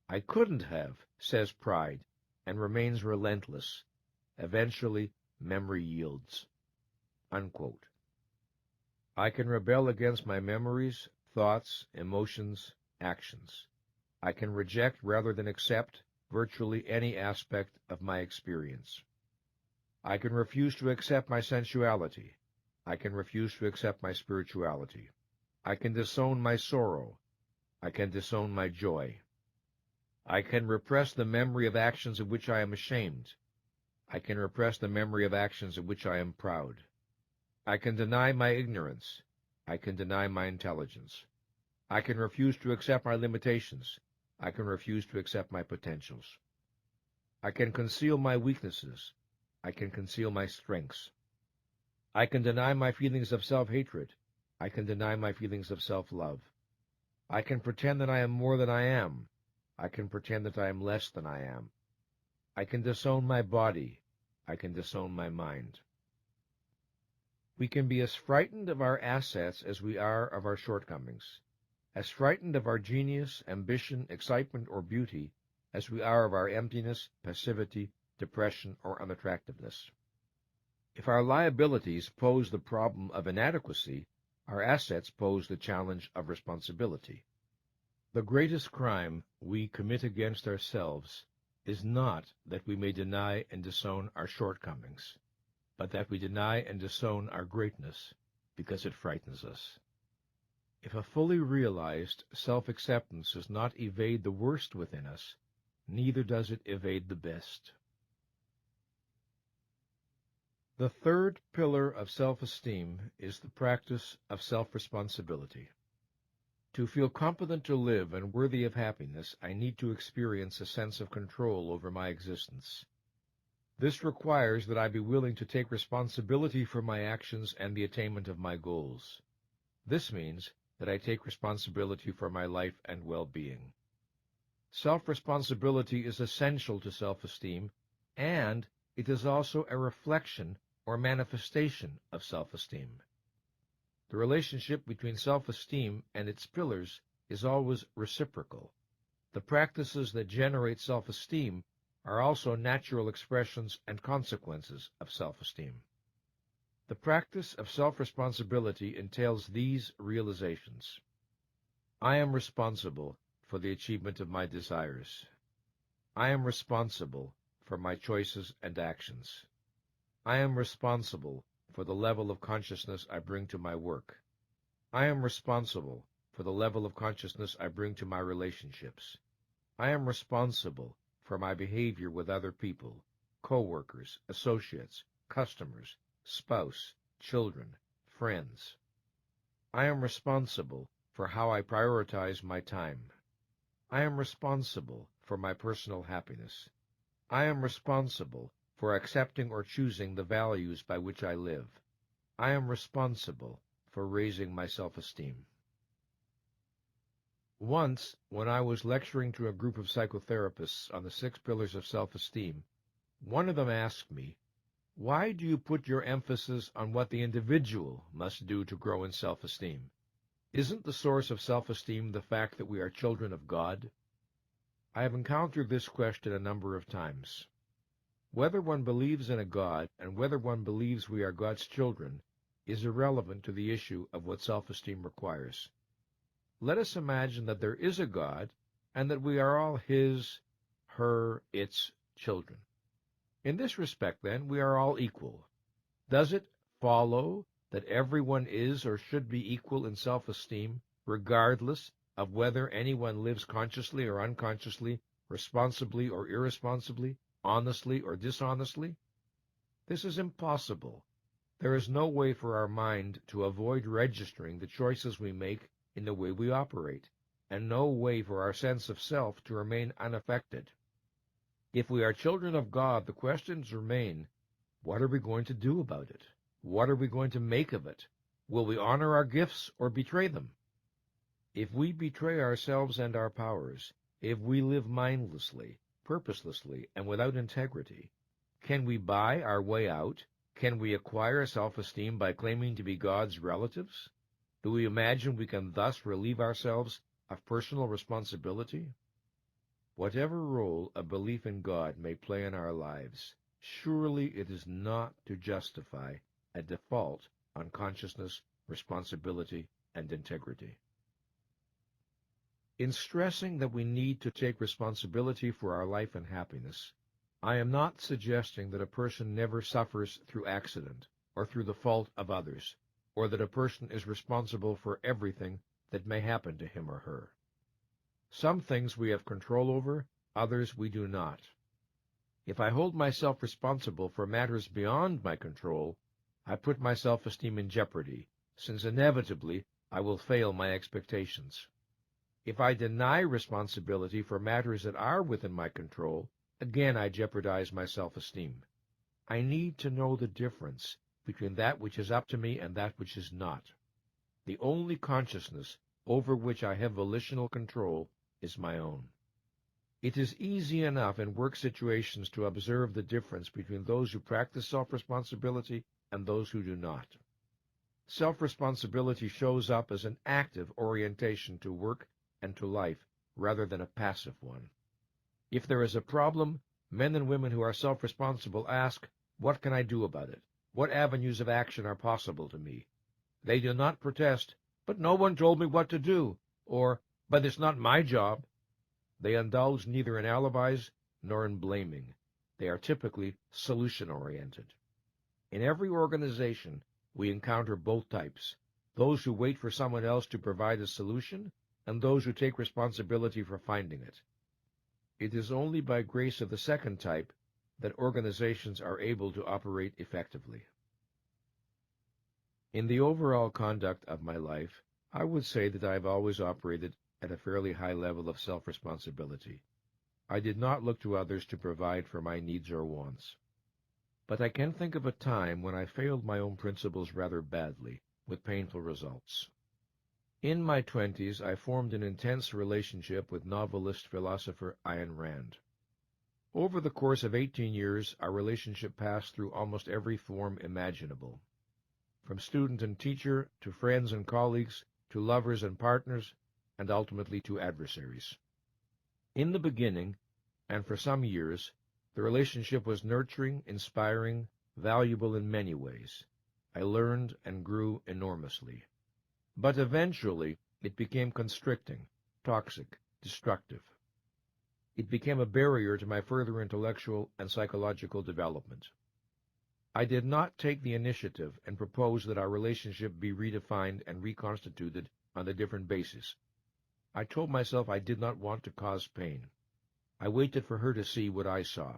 "I couldn't have," says pride, and remains relentless. Eventually, memory yields. Unquote. I can rebel against my memories, thoughts, emotions, actions. I can reject rather than accept virtually any aspect of my experience. I can refuse to accept my sensuality. I can refuse to accept my spirituality. I can disown my sorrow. I can disown my joy. I can repress the memory of actions of which I am ashamed. I can repress the memory of actions of which I am proud. I can deny my ignorance. I can deny my intelligence. I can refuse to accept my limitations. I can refuse to accept my potentials. I can conceal my weaknesses. I can conceal my strengths. I can deny my feelings of self-hatred. I can deny my feelings of self-love. I can pretend that I am more than I am. I can pretend that I am less than I am. I can disown my body. I can disown my mind. We can be as frightened of our assets as we are of our shortcomings, as frightened of our genius, ambition, excitement, or beauty as we are of our emptiness, passivity, depression, or unattractiveness. If our liabilities pose the problem of inadequacy, our assets pose the challenge of responsibility. The greatest crime we commit against ourselves is not that we may deny and disown our shortcomings, but that we deny and disown our greatness because it frightens us. If a fully realized self-acceptance does not evade the worst within us, neither does it evade the best. The third pillar of self-esteem is the practice of self-responsibility. To feel competent to live and worthy of happiness, I need to experience a sense of control over my existence. This requires that I be willing to take responsibility for my actions and the attainment of my goals. This means that I take responsibility for my life and well-being. Self-responsibility is essential to self-esteem, and it is also a reflection or manifestation of self-esteem. The relationship between self-esteem and its pillars is always reciprocal. The practices that generate self-esteem are also natural expressions and consequences of self-esteem. The practice of self-responsibility entails these realizations. I am responsible for the achievement of my desires. I am responsible for my choices and actions. I am responsible for the level of consciousness I bring to my work. I am responsible for the level of consciousness I bring to my relationships. I am responsible for my behavior with other people, co-workers, associates, customers, spouse, children, friends. I am responsible for how I prioritize my time. I am responsible for my personal happiness. I am responsible for accepting or choosing the values by which I live. I am responsible for raising my self-esteem. Once, when I was lecturing to a group of psychotherapists on the 6 Pillars of Self-Esteem, one of them asked me, "Why do you put your emphasis on what the individual must do to grow in self-esteem? Isn't the source of self-esteem the fact that we are children of God?" I have encountered this question a number of times. Whether one believes in a God and whether one believes we are God's children is irrelevant to the issue of what self-esteem requires. Let us imagine that there is a God and that we are all His, her, its children. In this respect, then, we are all equal. Does it follow that everyone is or should be equal in self-esteem, regardless of whether anyone lives consciously or unconsciously, responsibly or irresponsibly, honestly or dishonestly? This is impossible. There is no way for our mind to avoid registering the choices we make in the way we operate, and no way for our sense of self to remain unaffected. If we are children of God, the questions remain, what are we going to do about it? What are we going to make of it? Will we honor our gifts or betray them? If we betray ourselves and our powers, if we live mindlessly, purposelessly, and without integrity, can we buy our way out? Can we acquire self-esteem by claiming to be God's relatives? Do we imagine we can thus relieve ourselves of personal responsibility? Whatever role a belief in God may play in our lives, surely it is not to justify a default on consciousness, responsibility, and integrity. In stressing that we need to take responsibility for our life and happiness, I am not suggesting that a person never suffers through accident or through the fault of others, or that a person is responsible for everything that may happen to him or her. Some things we have control over, others we do not. If I hold myself responsible for matters beyond my control, I put my self-esteem in jeopardy, since inevitably I will fail my expectations. If I deny responsibility for matters that are within my control, again I jeopardize my self-esteem. I need to know the difference between that which is up to me and that which is not. The only consciousness over which I have volitional control is my own. It is easy enough in work situations to observe the difference between those who practice self-responsibility and those who do not. Self-responsibility shows up as an active orientation to work and to life rather than a passive one. If there is a problem, men and women who are self-responsible ask, "What can I do about it? What avenues of action are possible to me?" They do not protest, "But no one told me what to do," or, "But it's not my job." They indulge neither in alibis nor in blaming. They are typically solution-oriented. In every organization, we encounter both types, those who wait for someone else to provide a solution and those who take responsibility for finding it. It is only by grace of the second type that organizations are able to operate effectively. In the overall conduct of my life, I would say that I have always operated at a fairly high level of self-responsibility. I did not look to others to provide for my needs or wants. But I can think of a time when I failed my own principles rather badly, with painful results. In my 20s, I formed an intense relationship with novelist-philosopher Ayn Rand. Over the course of 18 years, our relationship passed through almost every form imaginable. From student and teacher, to friends and colleagues, to lovers and partners, and ultimately to adversaries. In the beginning, and for some years, the relationship was nurturing, inspiring, valuable in many ways. I learned and grew enormously. But eventually, it became constricting, toxic, destructive. It became a barrier to my further intellectual and psychological development. I did not take the initiative and propose that our relationship be redefined and reconstituted on a different basis. I told myself I did not want to cause pain. I waited for her to see what I saw.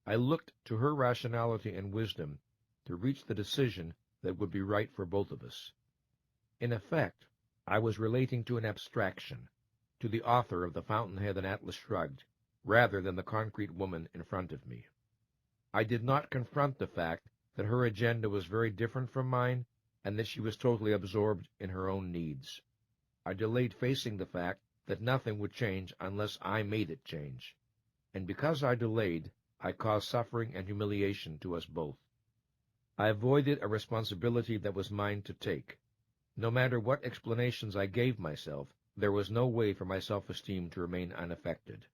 I looked to her rationality and wisdom to reach the decision that would be right for both of us. In effect, I was relating to an abstraction, to the author of The Fountainhead and Atlas Shrugged, rather than the concrete woman in front of me. I did not confront the fact that her agenda was very different from mine and that she was totally absorbed in her own needs. I delayed facing the fact that nothing would change unless I made it change. And because I delayed, I caused suffering and humiliation to us both. I avoided a responsibility that was mine to take. No matter what explanations I gave myself, there was no way for my self-esteem to remain unaffected.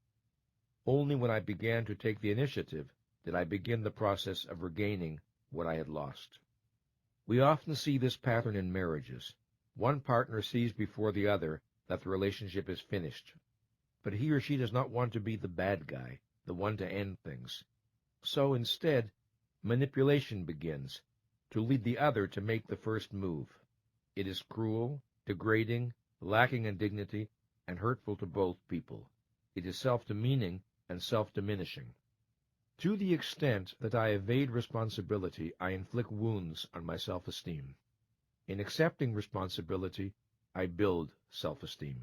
Only when I began to take the initiative did I begin the process of regaining what I had lost. We often see this pattern in marriages. One partner sees before the other that the relationship is finished, but he or she does not want to be the bad guy, the one to end things. So instead, manipulation begins, to lead the other to make the first move. It is cruel, degrading, lacking in dignity, and hurtful to both people. It is self-demeaning and self-diminishing. To the extent that I evade responsibility, I inflict wounds on my self-esteem. In accepting responsibility, I build self-esteem.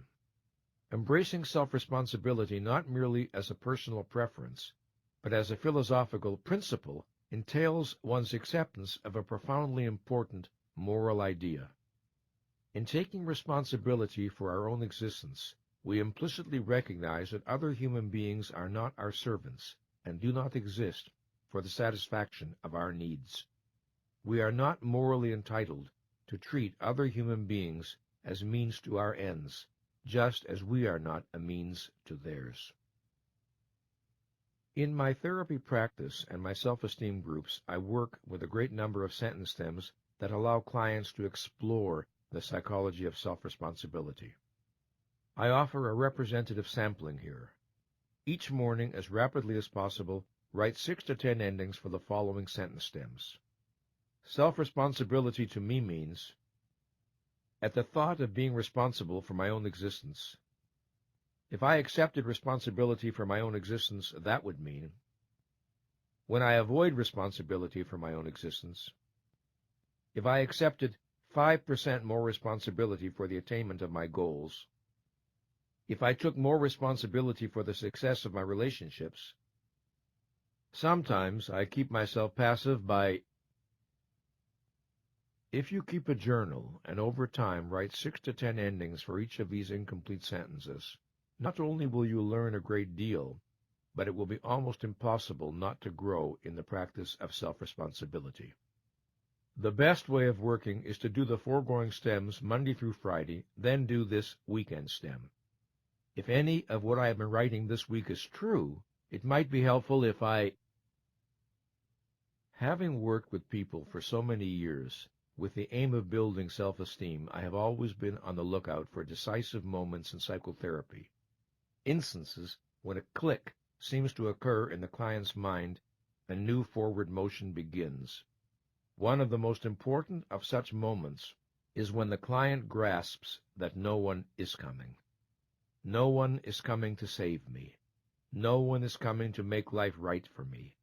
Embracing self-responsibility not merely as a personal preference, but as a philosophical principle, entails one's acceptance of a profoundly important moral idea. In taking responsibility for our own existence, we implicitly recognize that other human beings are not our servants and do not exist for the satisfaction of our needs. We are not morally entitled to treat other human beings as means to our ends, just as we are not a means to theirs. In my therapy practice and my self-esteem groups, I work with a great number of sentence stems that allow clients to explore the psychology of self-responsibility. I offer a representative sampling here. Each morning, as rapidly as possible, write 6 to 10 endings for the following sentence stems. Self-responsibility to me means, at the thought of being responsible for my own existence. If I accepted responsibility for my own existence, that would mean, when I avoid responsibility for my own existence, if I accepted 5% more responsibility for the attainment of my goals, if I took more responsibility for the success of my relationships. Sometimes I keep myself passive by. If you keep a journal and over time write 6 to 10 endings for each of these incomplete sentences, not only will you learn a great deal, but it will be almost impossible not to grow in the practice of self-responsibility. The best way of working is to do the foregoing stems Monday through Friday, then do this weekend stem. If any of what I have been writing this week is true, it might be helpful if I. Having worked with people for so many years, with the aim of building self-esteem, I have always been on the lookout for decisive moments in psychotherapy, instances when a click seems to occur in the client's mind, a new forward motion begins. One of the most important of such moments is when the client grasps that no one is coming. No one is coming to save me. No one is coming to make life right for me.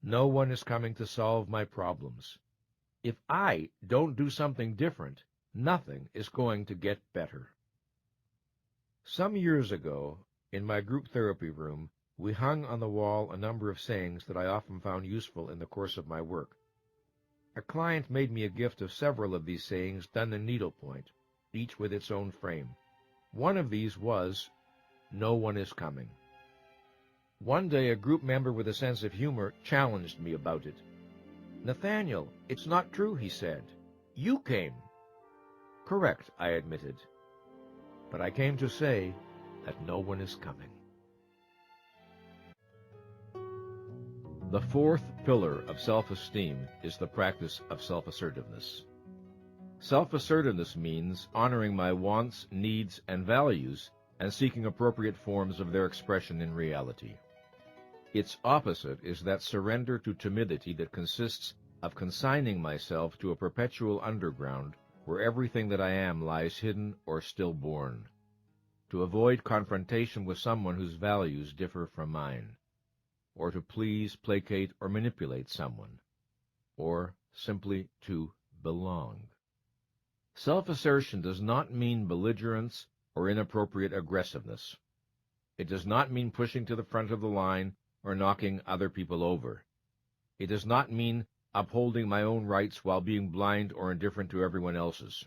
No one is coming to solve my problems. If I don't do something different, nothing is going to get better. Some years ago, in my group therapy room, we hung on the wall a number of sayings that I often found useful in the course of my work. A client made me a gift of several of these sayings done in needlepoint, each with its own frame. One of these was, "No one is coming." One day a group member with a sense of humor challenged me about it. "Nathaniel, it's not true," he said. "You came." "Correct," I admitted. "But I came to say that no one is coming." The fourth pillar of self-esteem is the practice of self-assertiveness. Self-assertiveness means honoring my wants, needs, and values and seeking appropriate forms of their expression in reality. Its opposite is that surrender to timidity that consists of consigning myself to a perpetual underground where everything that I am lies hidden or stillborn, to avoid confrontation with someone whose values differ from mine, or to please, placate, or manipulate someone, or simply to belong. Self-assertion does not mean belligerence or inappropriate aggressiveness. It does not mean pushing to the front of the line or knocking other people over. It does not mean upholding my own rights while being blind or indifferent to everyone else's.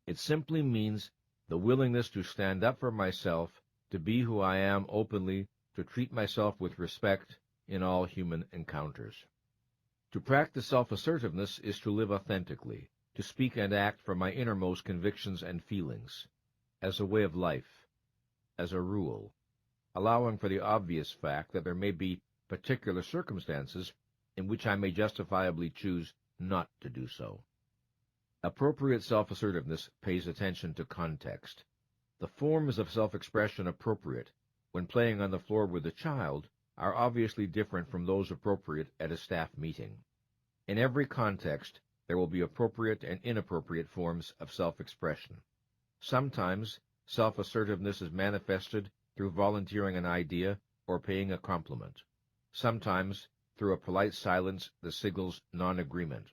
It simply means the willingness to stand up for myself, to be who I am openly, to treat myself with respect in all human encounters. To practice self-assertiveness is to live authentically, to speak and act from my innermost convictions and feelings, as a way of life, as a rule, allowing for the obvious fact that there may be particular circumstances in which I may justifiably choose not to do so. Appropriate self-assertiveness pays attention to context. The forms of self-expression appropriate when playing on the floor with a child are obviously different from those appropriate at a staff meeting. In every context, there will be appropriate and inappropriate forms of self-expression. Sometimes self-assertiveness is manifested through volunteering an idea or paying a compliment. Sometimes through a polite silence that signals non-agreement.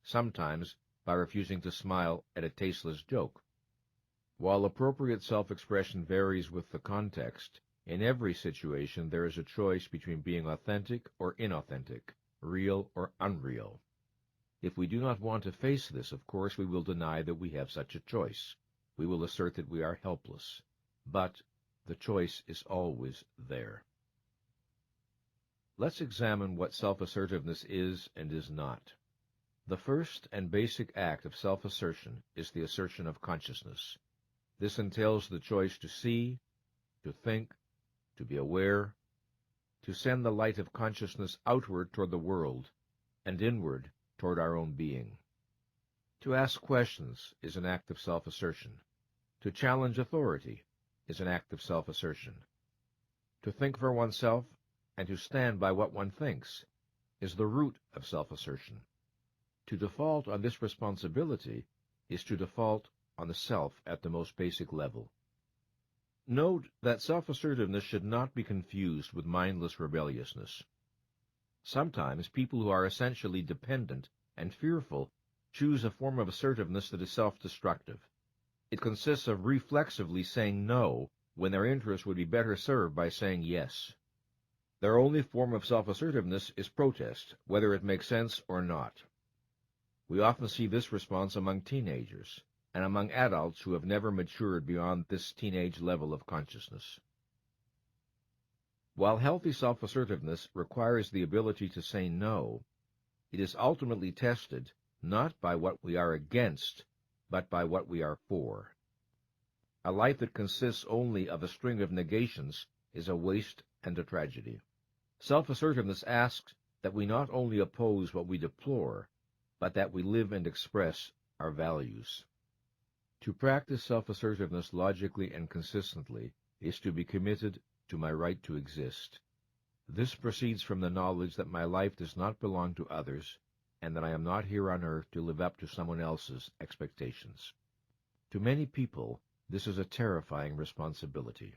Sometimes by refusing to smile at a tasteless joke. While appropriate self-expression varies with the context, in every situation there is a choice between being authentic or inauthentic, real or unreal. If we do not want to face this, of course, we will deny that we have such a choice. We will assert that we are helpless. But the choice is always there. Let's examine what self-assertiveness is and is not. The first and basic act of self-assertion is the assertion of consciousness. This entails the choice to see, to think, to be aware, to send the light of consciousness outward toward the world, and inward toward our own being. To ask questions is an act of self-assertion. To challenge authority is an act of self-assertion. To think for oneself and to stand by what one thinks is the root of self-assertion. To default on this responsibility is to default on the self at the most basic level. Note that self-assertiveness should not be confused with mindless rebelliousness. Sometimes people who are essentially dependent and fearful choose a form of assertiveness that is self-destructive. It consists of reflexively saying no when their interest would be better served by saying yes. Their only form of self-assertiveness is protest, whether it makes sense or not. We often see this response among teenagers and among adults who have never matured beyond this teenage level of consciousness. While healthy self-assertiveness requires the ability to say no, it is ultimately tested not by what we are against, but by what we are for. A life that consists only of a string of negations is a waste and a tragedy. Self-assertiveness asks that we not only oppose what we deplore, but that we live and express our values. To practice self-assertiveness logically and consistently is to be committed to my right to exist. This proceeds from the knowledge that my life does not belong to others, and that I am not here on earth to live up to someone else's expectations. To many people, this is a terrifying responsibility.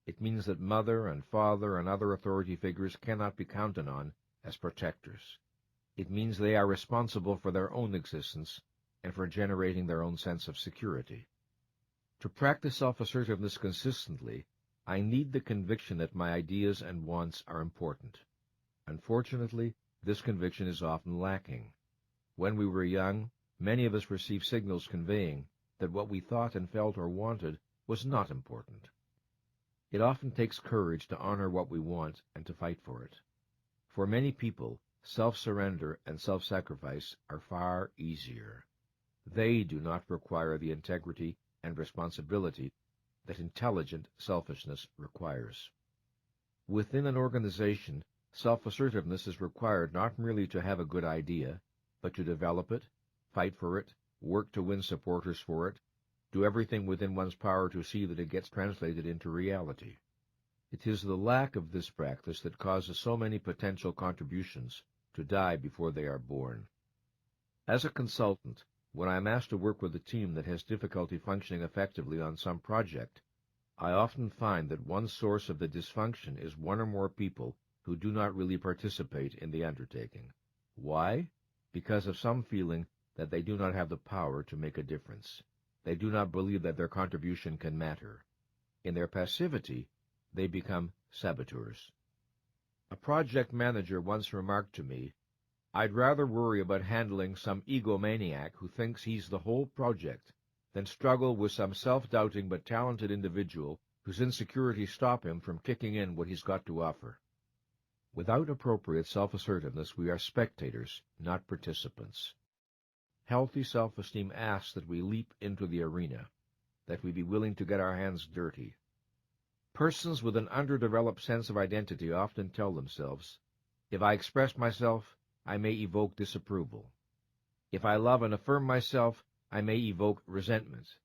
It means that mother and father and other authority figures cannot be counted on as protectors. It means they are responsible for their own existence and for generating their own sense of security. To practice self-assertiveness consistently, I need the conviction that my ideas and wants are important. Unfortunately, this conviction is often lacking. When we were young, many of us received signals conveying that what we thought and felt or wanted was not important. It often takes courage to honor what we want and to fight for it. For many people, self-surrender and self-sacrifice are far easier. They do not require the integrity and responsibility that intelligent selfishness requires. Within an organization, self-assertiveness is required not merely to have a good idea, but to develop it, fight for it, work to win supporters for it, do everything within one's power to see that it gets translated into reality. It is the lack of this practice that causes so many potential contributions to die before they are born. As a consultant, when I am asked to work with a team that has difficulty functioning effectively on some project, I often find that one source of the dysfunction is one or more people who do not really participate in the undertaking. Why? Because of some feeling that they do not have the power to make a difference. They do not believe that their contribution can matter. In their passivity, they become saboteurs. A project manager once remarked to me, "I'd rather worry about handling some egomaniac who thinks he's the whole project than struggle with some self-doubting but talented individual whose insecurities stop him from kicking in what he's got to offer." Without appropriate self-assertiveness, we are spectators, not participants. Healthy self-esteem asks that we leap into the arena, that we be willing to get our hands dirty. Persons with an underdeveloped sense of identity often tell themselves, "If I express myself, I may evoke disapproval. If I love and affirm myself, I may evoke resentment.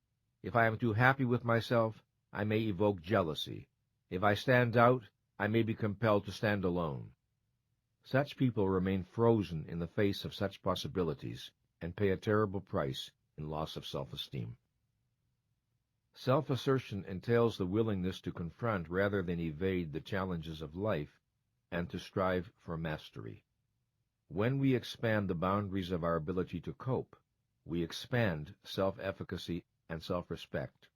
If I am too happy with myself, I may evoke jealousy. If I stand out, I may be compelled to stand alone." Such people remain frozen in the face of such possibilities and pay a terrible price in loss of self-esteem. Self-assertion entails the willingness to confront rather than evade the challenges of life and to strive for mastery. When we expand the boundaries of our ability to cope, we expand self-efficacy and self-respect.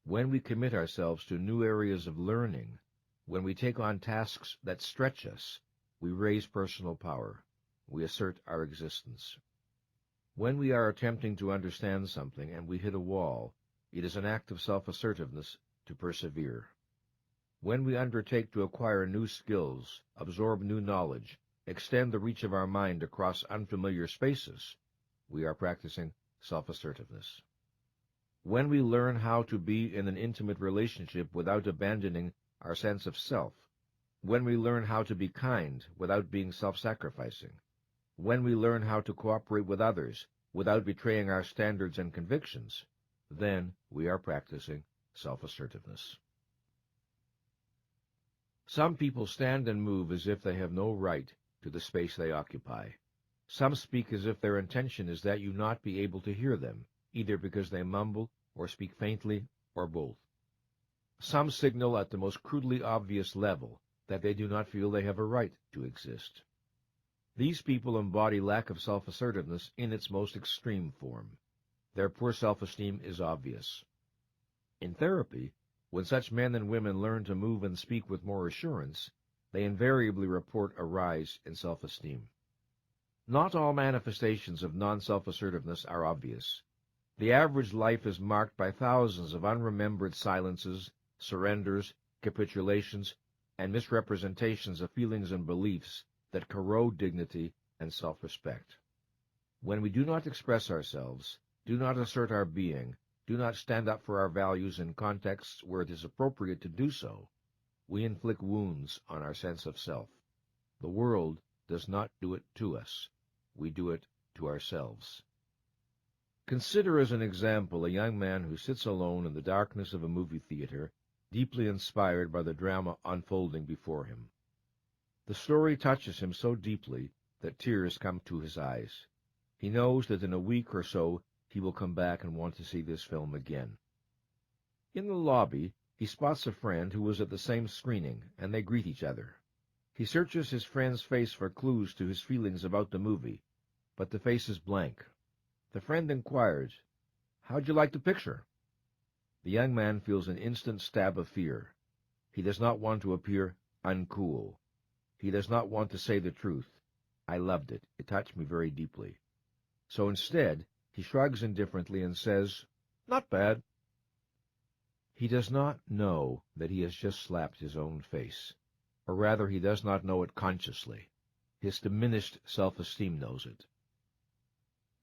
When we commit ourselves to new areas of learning, when we take on tasks that stretch us, we raise personal power. We assert our existence. When we are attempting to understand something and we hit a wall, it is an act of self-assertiveness to persevere. When we undertake to acquire new skills, absorb new knowledge, extend the reach of our mind across unfamiliar spaces, we are practicing self-assertiveness. When we learn how to be in an intimate relationship without abandoning our sense of self, when we learn how to be kind without being self-sacrificing, when we learn how to cooperate with others without betraying our standards and convictions, then we are practicing self-assertiveness. Some people stand and move as if they have no right to the space they occupy. Some speak as if their intention is that you not be able to hear them, either because they mumble or speak faintly or both. Some signal at the most crudely obvious level that they do not feel they have a right to exist. These people embody lack of self-assertiveness in its most extreme form. Their poor self-esteem is obvious. In therapy, when such men and women learn to move and speak with more assurance, they invariably report a rise in self-esteem. Not all manifestations of non-self-assertiveness are obvious. The average life is marked by thousands of unremembered silences, surrenders, capitulations, and misrepresentations of feelings and beliefs that corrode dignity and self-respect. When we do not express ourselves, do not assert our being, do not stand up for our values in contexts where it is appropriate to do so, we inflict wounds on our sense of self. The world does not do it to us. We do it to ourselves. Consider as an example a young man who sits alone in the darkness of a movie theater, deeply inspired by the drama unfolding before him. The story touches him so deeply that tears come to his eyes. He knows that in a week or so he will come back and want to see this film again. In the lobby, he spots a friend who was at the same screening, and they greet each other. He searches his friend's face for clues to his feelings about the movie, but the face is blank. The friend inquires, "How'd you like the picture?" The young man feels an instant stab of fear. He does not want to appear uncool. He does not want to say the truth. "I loved it. It touched me very deeply." So instead, he shrugs indifferently and says, "Not bad." He does not know that he has just slapped his own face, or rather he does not know it consciously. His diminished self-esteem knows it.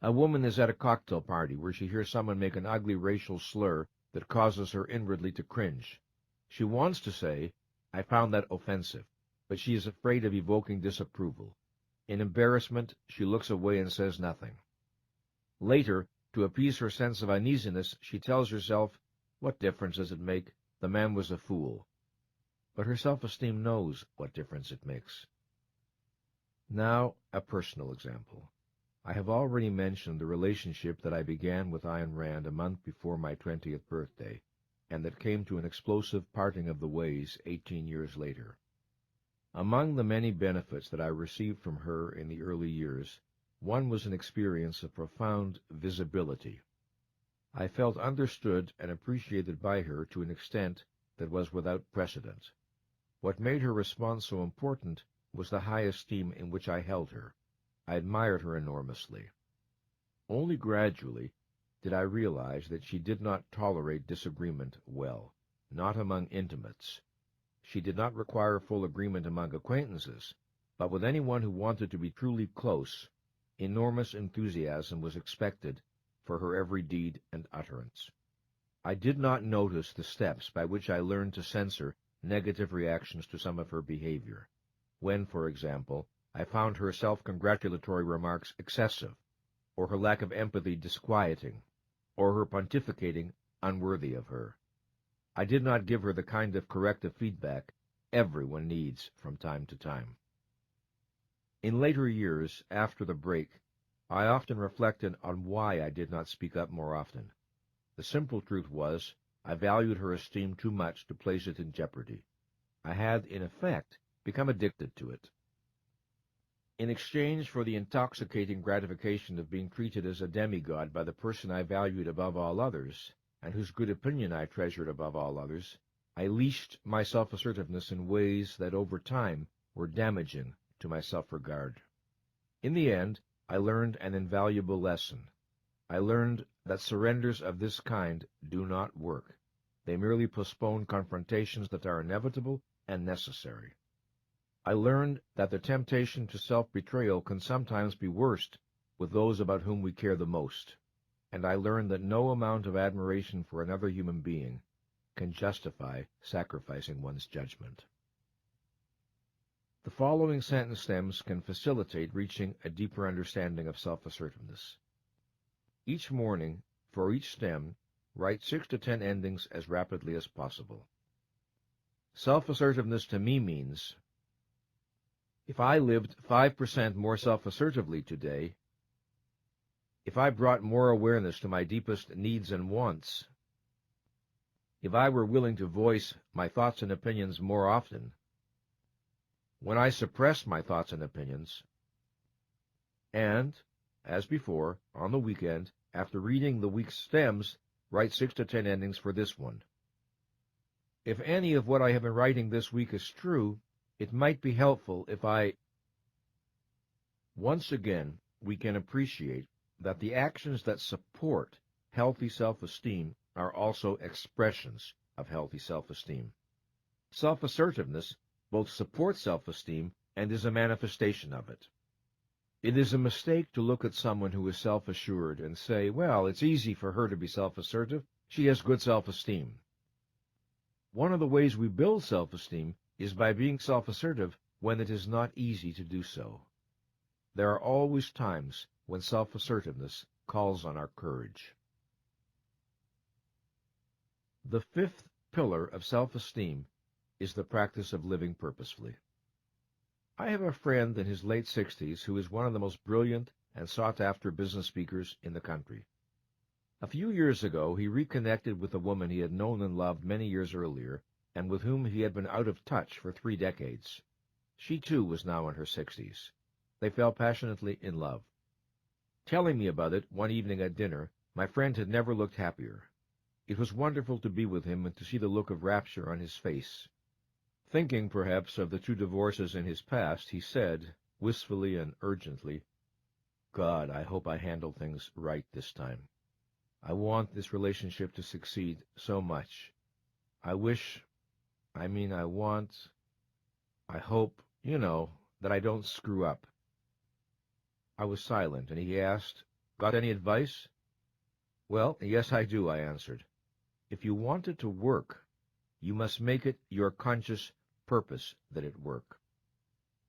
A woman is at a cocktail party where she hears someone make an ugly racial slur that causes her inwardly to cringe. She wants to say, "I found that offensive," but she is afraid of evoking disapproval. In embarrassment, she looks away and says nothing. Later, to appease her sense of uneasiness, she tells herself, "What difference does it make? The man was a fool." But her self-esteem knows what difference it makes. Now, a personal example. I have already mentioned the relationship that I began with Ayn Rand a month before my 20th birthday, and that came to an explosive parting of the ways 18 years later. Among the many benefits that I received from her in the early years, one was an experience of profound visibility. I felt understood and appreciated by her to an extent that was without precedent. What made her response so important was the high esteem in which I held her. I admired her enormously. Only gradually did I realize that she did not tolerate disagreement well, not among intimates. She did not require full agreement among acquaintances, but with anyone who wanted to be truly close, enormous enthusiasm was expected for her every deed and utterance. I did not notice the steps by which I learned to censor negative reactions to some of her behavior. When, for example, I found her self-congratulatory remarks excessive, or her lack of empathy disquieting, or her pontificating unworthy of her. I did not give her the kind of corrective feedback everyone needs from time to time. In later years, after the break, I often reflected on why I did not speak up more often. The simple truth was, I valued her esteem too much to place it in jeopardy. I had, in effect, become addicted to it. In exchange for the intoxicating gratification of being treated as a demigod by the person I valued above all others, and whose good opinion I treasured above all others, I leashed my self-assertiveness in ways that over time were damaging to my self-regard. In the end, I learned an invaluable lesson. I learned that surrenders of this kind do not work. They merely postpone confrontations that are inevitable and necessary. I learned that the temptation to self-betrayal can sometimes be worst with those about whom we care the most, and I learned that no amount of admiration for another human being can justify sacrificing one's judgment. The following sentence stems can facilitate reaching a deeper understanding of self-assertiveness. Each morning, for each stem, write 6 to 10 endings as rapidly as possible. Self-assertiveness to me means, if I lived 5% more self-assertively today, if I brought more awareness to my deepest needs and wants, if I were willing to voice my thoughts and opinions more often, when I suppressed my thoughts and opinions, and, as before, on the weekend, after reading the week's stems, write 6 to 10 endings for this one. If any of what I have been writing this week is true, it might be helpful if I... Once again, we can appreciate that the actions that support healthy self-esteem are also expressions of healthy self-esteem. Self-assertiveness both supports self-esteem and is a manifestation of it. It is a mistake to look at someone who is self-assured and say, well, it's easy for her to be self-assertive. She has good self-esteem. One of the ways we build self-esteem is by being self-assertive when it is not easy to do so. There are always times when self-assertiveness calls on our courage. The 5th pillar of self-esteem is the practice of living purposefully. I have a friend in his late 60s who is one of the most brilliant and sought-after business speakers in the country. A few years ago, he reconnected with a woman he had known and loved many years earlier, and with whom he had been out of touch for 3 decades. She, too, was now in her 60s. They fell passionately in love. Telling me about it one evening at dinner, my friend had never looked happier. It was wonderful to be with him and to see the look of rapture on his face. Thinking, perhaps, of the 2 divorces in his past, he said, wistfully and urgently, God, I hope I handle things right this time. I want this relationship to succeed so much. I wish, I mean I want, I hope, that I don't screw up. I was silent, and he asked, "Got any advice?" "Well, yes, I do," I answered. "If you want it to work, you must make it your conscious purpose that it work."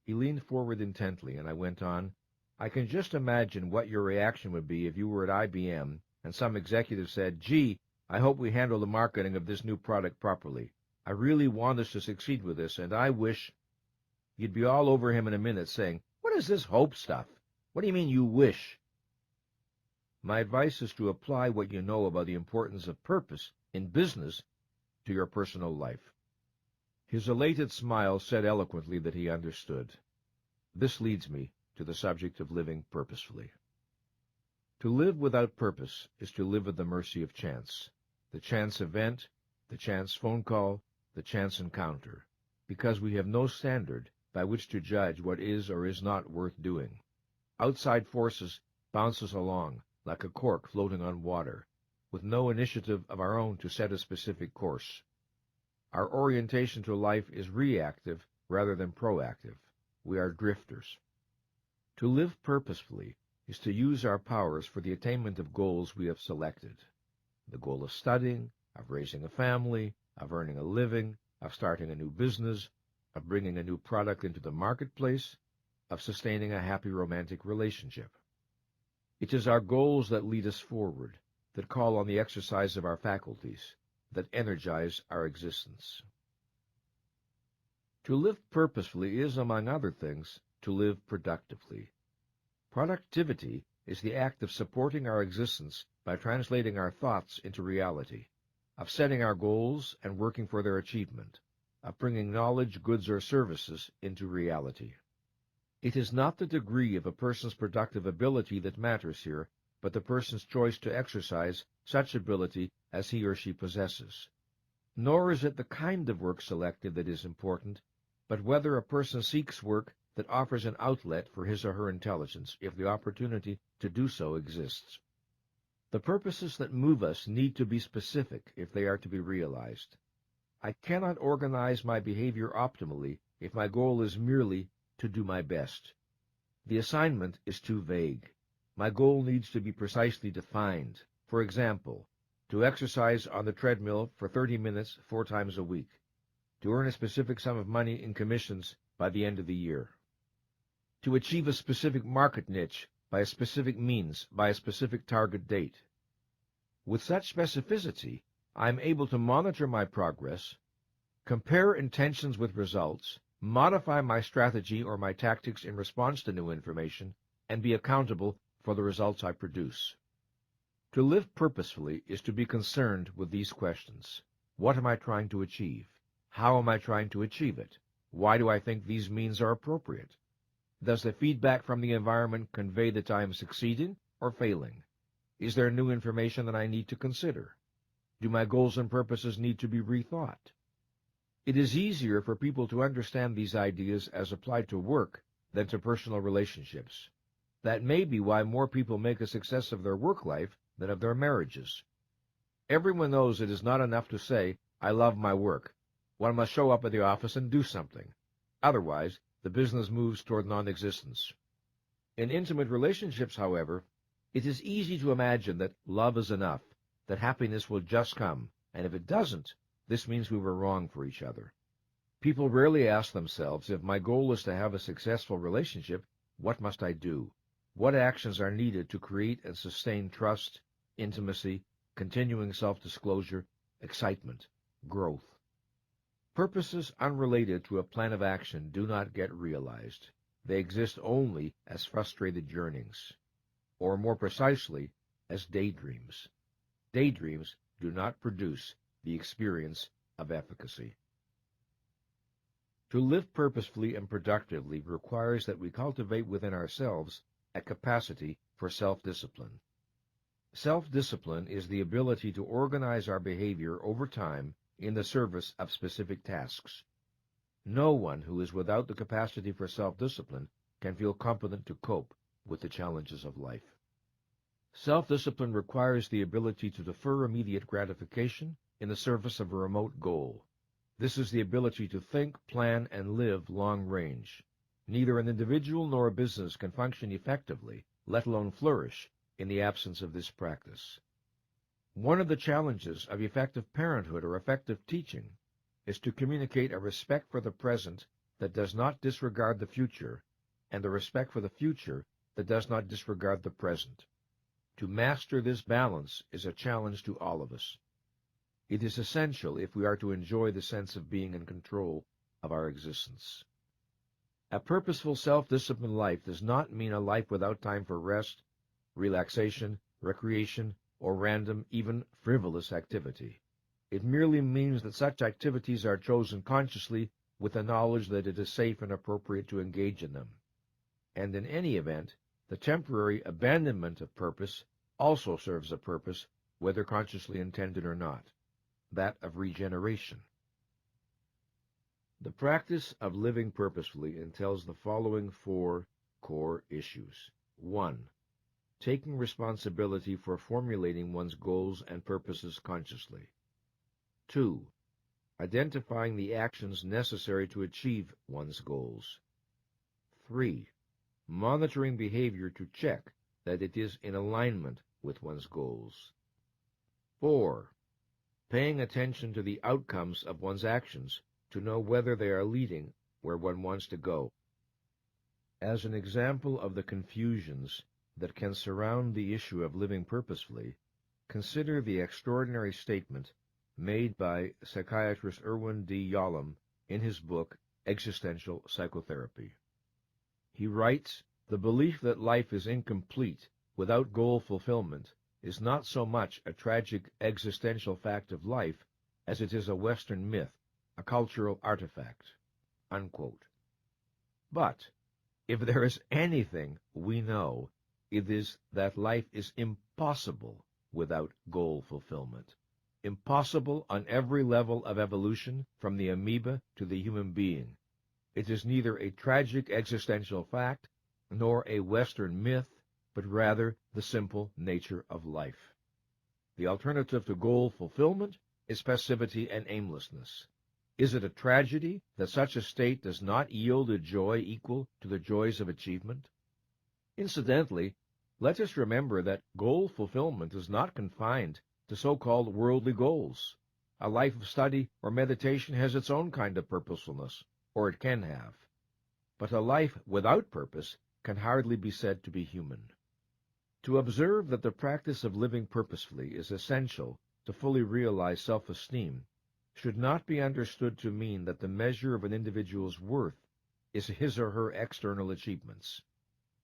He leaned forward intently, and I went on, "I can just imagine what your reaction would be if you were at IBM and some executive said, 'Gee, I hope we handle the marketing of this new product properly. I really want us to succeed with this, and I wish—'" You'd be all over him in a minute saying, "What is this hope stuff? What do you mean you wish?" My advice is to apply what you know about the importance of purpose in business to your personal life. His elated smile said eloquently that he understood. This leads me to the subject of living purposefully. To live without purpose is to live at the mercy of chance, the chance event, the chance phone call, the chance encounter, because we have no standard by which to judge what is or is not worth doing. Outside forces bounce us along like a cork floating on water, with no initiative of our own to set a specific course. Our orientation to life is reactive rather than proactive. We are drifters. To live purposefully is to use our powers for the attainment of goals we have selected. The goal of studying, of raising a family, of earning a living, of starting a new business, of bringing a new product into the marketplace, of sustaining a happy romantic relationship. It is our goals that lead us forward, that call on the exercise of our faculties, that energize our existence. To live purposefully is, among other things, to live productively. Productivity is the act of supporting our existence by translating our thoughts into reality, of setting our goals and working for their achievement, of bringing knowledge, goods, or services into reality. It is not the degree of a person's productive ability that matters here, but the person's choice to exercise such ability as he or she possesses. Nor is it the kind of work selected that is important, but whether a person seeks work that offers an outlet for his or her intelligence, if the opportunity to do so exists. The purposes that move us need to be specific if they are to be realized. I cannot organize my behavior optimally if my goal is merely to do my best. The assignment is too vague. My goal needs to be precisely defined. For example, to exercise on the treadmill for 30 minutes 4 times a week, to earn a specific sum of money in commissions by the end of the year, to achieve a specific market niche by a specific means, by a specific target date. With such specificity, I am able to monitor my progress, compare intentions with results, modify my strategy or my tactics in response to new information, and be accountable for the results I produce. To live purposefully is to be concerned with these questions. What am I trying to achieve? How am I trying to achieve it? Why do I think these means are appropriate? Does the feedback from the environment convey that I am succeeding or failing? Is there new information that I need to consider? Do my goals and purposes need to be rethought? It is easier for people to understand these ideas as applied to work than to personal relationships. That may be why more people make a success of their work life than of their marriages. Everyone knows it is not enough to say, "I love my work." One must show up at the office and do something. Otherwise, the business moves toward non-existence. In intimate relationships, however, it is easy to imagine that love is enough, that happiness will just come, and if it doesn't, this means we were wrong for each other. People rarely ask themselves, if my goal is to have a successful relationship, what must I do? What actions are needed to create and sustain trust, intimacy, continuing self-disclosure, excitement, growth? Purposes unrelated to a plan of action do not get realized. They exist only as frustrated yearnings, or more precisely, as daydreams. Daydreams do not produce the experience of efficacy. To live purposefully and productively requires that we cultivate within ourselves a capacity for self-discipline. Self-discipline is the ability to organize our behavior over time in the service of specific tasks. No one who is without the capacity for self-discipline can feel competent to cope with the challenges of life. Self-discipline requires the ability to defer immediate gratification in the service of a remote goal. This is the ability to think, plan, and live long range. Neither an individual nor a business can function effectively, let alone flourish, in the absence of this practice. One of the challenges of effective parenthood or effective teaching is to communicate a respect for the present that does not disregard the future, and a respect for the future that does not disregard the present. To master this balance is a challenge to all of us. It is essential if we are to enjoy the sense of being in control of our existence. A purposeful self-disciplined life does not mean a life without time for rest, relaxation, recreation, or random, even frivolous activity. It merely means that such activities are chosen consciously with the knowledge that it is safe and appropriate to engage in them. And in any event, the temporary abandonment of purpose also serves a purpose, whether consciously intended or not, that of regeneration. The practice of living purposefully entails the following 4 core issues. 1. Taking responsibility for formulating one's goals and purposes consciously. 2. Identifying the actions necessary to achieve one's goals. 3. Monitoring behavior to check that it is in alignment with one's goals. 4. Paying attention to the outcomes of one's actions to know whether they are leading where one wants to go. As an example of the confusions that can surround the issue of living purposefully, consider the extraordinary statement made by psychiatrist Irwin D. Yalom in his book Existential Psychotherapy. He writes, "The belief that life is incomplete without goal fulfillment is not so much a tragic existential fact of life as it is a Western myth, a cultural artifact." Unquote. But if there is anything we know, it is that life is impossible without goal fulfillment. Impossible on every level of evolution, from the amoeba to the human being. It is neither a tragic existential fact nor a Western myth, but rather the simple nature of life. The alternative to goal fulfillment is passivity and aimlessness. Is it a tragedy that such a state does not yield a joy equal to the joys of achievement? Incidentally, let us remember that goal fulfillment is not confined to so-called worldly goals. A life of study or meditation has its own kind of purposefulness, or it can have. But a life without purpose can hardly be said to be human. To observe that the practice of living purposefully is essential to fully realize self-esteem should not be understood to mean that the measure of an individual's worth is his or her external achievements.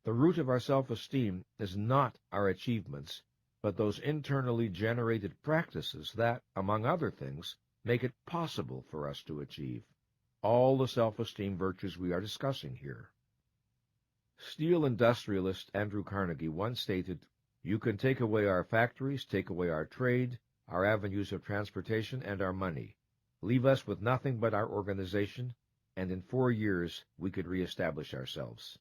The root of our self-esteem is not our achievements, but those internally generated practices that, among other things, make it possible for us to achieve all the self-esteem virtues we are discussing here. Steel industrialist Andrew Carnegie once stated, "You can take away our factories, take away our trade, our avenues of transportation, and our money. Leave us with nothing but our organization, and in 4 years we could reestablish ourselves."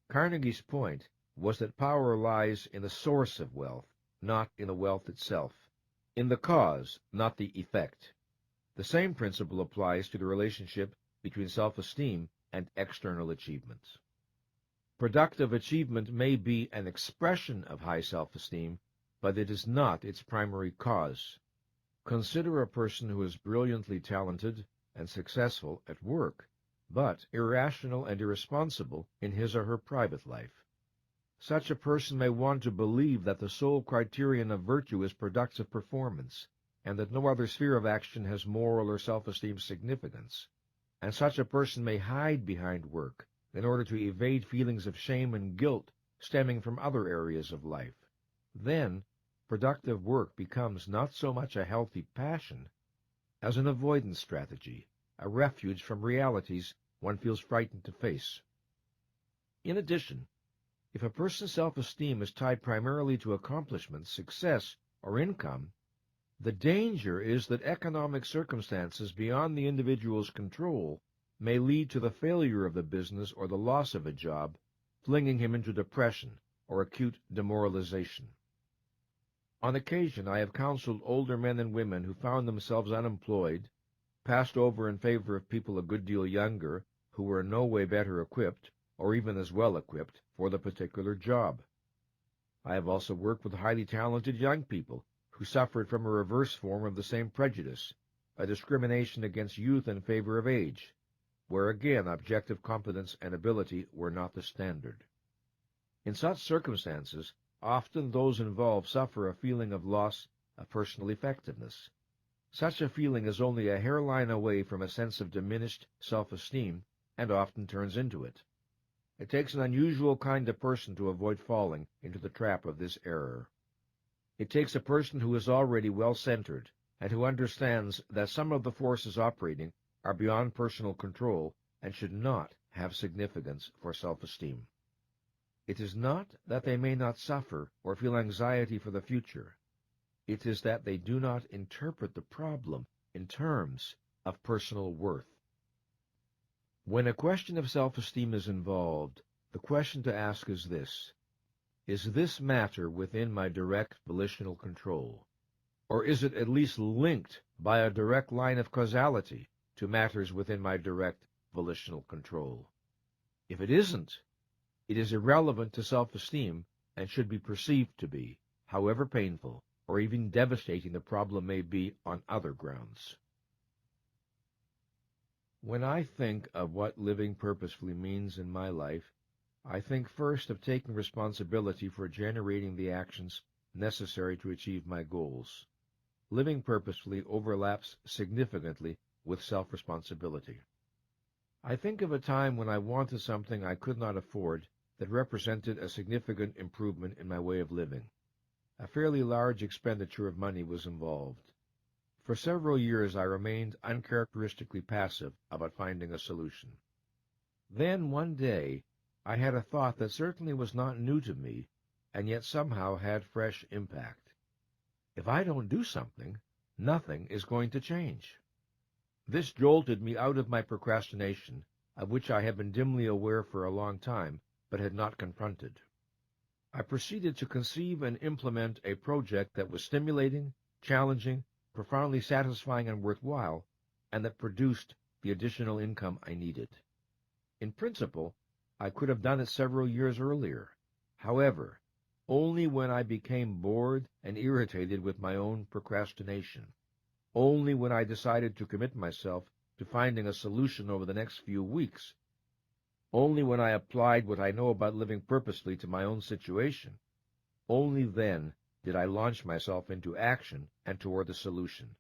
Carnegie's point was that power lies in the source of wealth, not in the wealth itself, in the cause, not the effect. The same principle applies to the relationship between self-esteem and external achievements. Productive achievement may be an expression of high self-esteem, but it is not its primary cause. Consider a person who is brilliantly talented and successful at work, but irrational and irresponsible in his or her private life. Such a person may want to believe that the sole criterion of virtue is productive performance, and that no other sphere of action has moral or self-esteem significance. And such a person may hide behind work in order to evade feelings of shame and guilt stemming from other areas of life. Then, productive work becomes not so much a healthy passion as an avoidance strategy, a refuge from realities one feels frightened to face. In addition, if a person's self-esteem is tied primarily to accomplishments, success, or income, the danger is that economic circumstances beyond the individual's control may lead to the failure of the business or the loss of a job, flinging him into depression or acute demoralization. On occasion, I have counseled older men and women who found themselves unemployed, passed over in favor of people a good deal younger, who were in no way better equipped, or even as well equipped, for the particular job. I have also worked with highly talented young people who suffered from a reverse form of the same prejudice, a discrimination against youth in favor of age, where again objective competence and ability were not the standard. In such circumstances, often those involved suffer a feeling of loss of personal effectiveness. Such a feeling is only a hairline away from a sense of diminished self-esteem, and often turns into it. It takes an unusual kind of person to avoid falling into the trap of this error. It takes a person who is already well-centered, and who understands that some of the forces operating are beyond personal control and should not have significance for self-esteem. It is not that they may not suffer or feel anxiety for the future. It is that they do not interpret the problem in terms of personal worth. When a question of self-esteem is involved, the question to ask is this: is this matter within my direct volitional control? Or is it at least linked by a direct line of causality to matters within my direct volitional control? If it isn't, it is irrelevant to self-esteem and should be perceived to be, however painful or even devastating the problem may be on other grounds. When I think of what living purposefully means in my life, I think first of taking responsibility for generating the actions necessary to achieve my goals. Living purposefully overlaps significantly with self-responsibility. I think of a time when I wanted something I could not afford that represented a significant improvement in my way of living. A fairly large expenditure of money was involved. For several years I remained uncharacteristically passive about finding a solution. Then one day I had a thought that certainly was not new to me, and yet somehow had fresh impact. If I don't do something, nothing is going to change. This jolted me out of my procrastination, of which I had been dimly aware for a long time, but had not confronted. I proceeded to conceive and implement a project that was stimulating, challenging, profoundly satisfying and worthwhile, and that produced the additional income I needed. In principle, I could have done it several years earlier. However, only when I became bored and irritated with my own procrastination, only when I decided to commit myself to finding a solution over the next few weeks, only when I applied what I know about living purposely to my own situation, only then did I launch myself into action and toward the solution.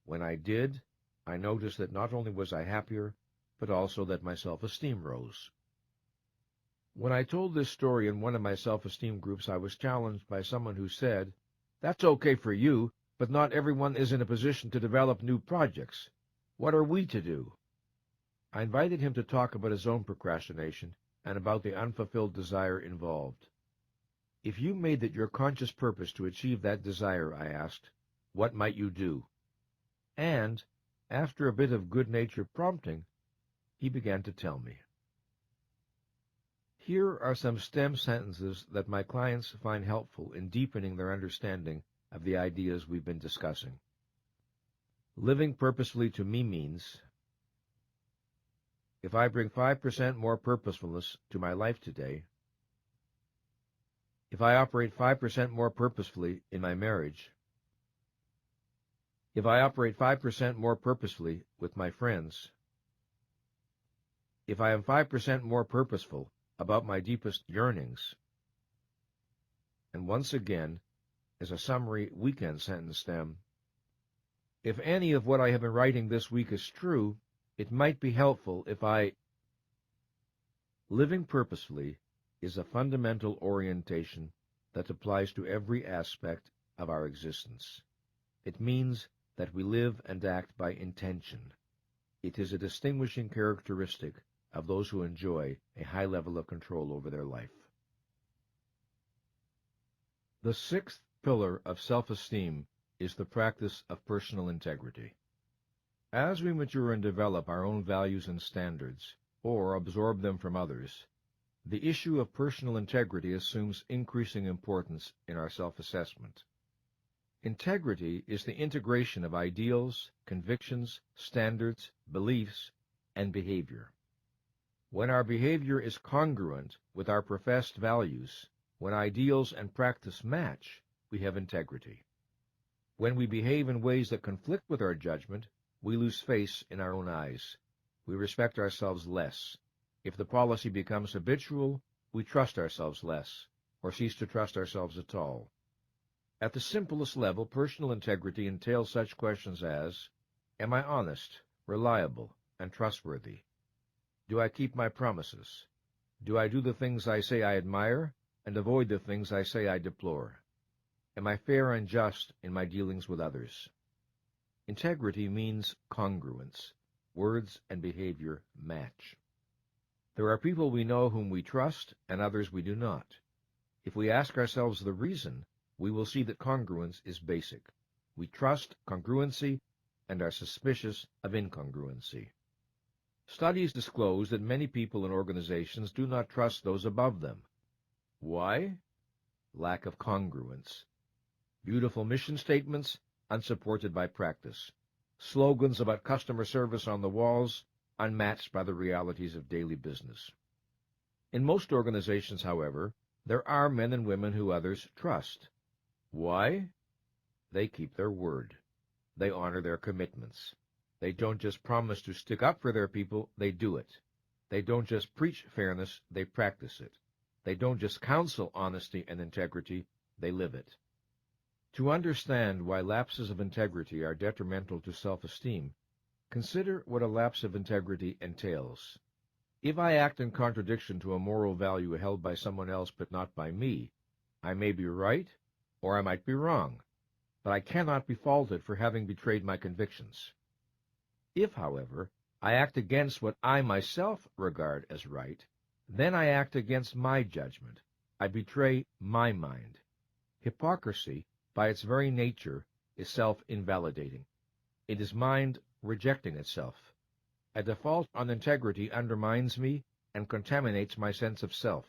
When I did, I noticed that not only was I happier, but also that my self-esteem rose. When I told this story in one of my self-esteem groups, I was challenged by someone who said, "That's okay for you, but not everyone is in a position to develop new projects. What are we to do?" I invited him to talk about his own procrastination and about the unfulfilled desire involved. If you made it your conscious purpose to achieve that desire, I asked, what might you do? And, after a bit of good-natured prompting, he began to tell me. Here are some stem sentences that my clients find helpful in deepening their understanding of the ideas we've been discussing. Living purposefully to me means, if I bring 5% more purposefulness to my life today, if I operate 5% more purposefully in my marriage, if I operate 5% more purposefully with my friends, if I am 5% more purposeful about my deepest yearnings, and once again, as a summary weekend sentence stem, if any of what I have been writing this week is true, it might be helpful if I... Living purposefully is a fundamental orientation that applies to every aspect of our existence. It means that we live and act by intention. It is a distinguishing characteristic of those who enjoy a high level of control over their life. The sixth pillar of self-esteem is the practice of personal integrity. As we mature and develop our own values and standards, or absorb them from others, the issue of personal integrity assumes increasing importance in our self-assessment. Integrity is the integration of ideals, convictions, standards, beliefs, and behavior. When our behavior is congruent with our professed values, when ideals and practice match, we have integrity. When we behave in ways that conflict with our judgment, we lose face in our own eyes. We respect ourselves less. If the policy becomes habitual, we trust ourselves less, or cease to trust ourselves at all. At the simplest level, personal integrity entails such questions as, am I honest, reliable, and trustworthy? Do I keep my promises? Do I do the things I say I admire, and avoid the things I say I deplore? Am I fair and just in my dealings with others? Integrity means congruence. Words and behavior match. There are people we know whom we trust, and others we do not. If we ask ourselves the reason, we will see that congruence is basic. We trust congruency and are suspicious of incongruency. Studies disclose that many people and organizations do not trust those above them. Why? Lack of congruence. Beautiful mission statements, unsupported by practice. Slogans about customer service on the walls, unmatched by the realities of daily business. In most organizations, however, there are men and women who others trust. Why? They keep their word. They honor their commitments. They don't just promise to stick up for their people, they do it. They don't just preach fairness, they practice it. They don't just counsel honesty and integrity, they live it. To understand why lapses of integrity are detrimental to self-esteem, consider what a lapse of integrity entails. If I act in contradiction to a moral value held by someone else but not by me, I may be right, or I might be wrong, but I cannot be faulted for having betrayed my convictions. If, however, I act against what I myself regard as right, then I act against my judgment. I betray my mind. Hypocrisy, by its very nature, is self-invalidating. It is mind rejecting itself. A default on integrity undermines me and contaminates my sense of self.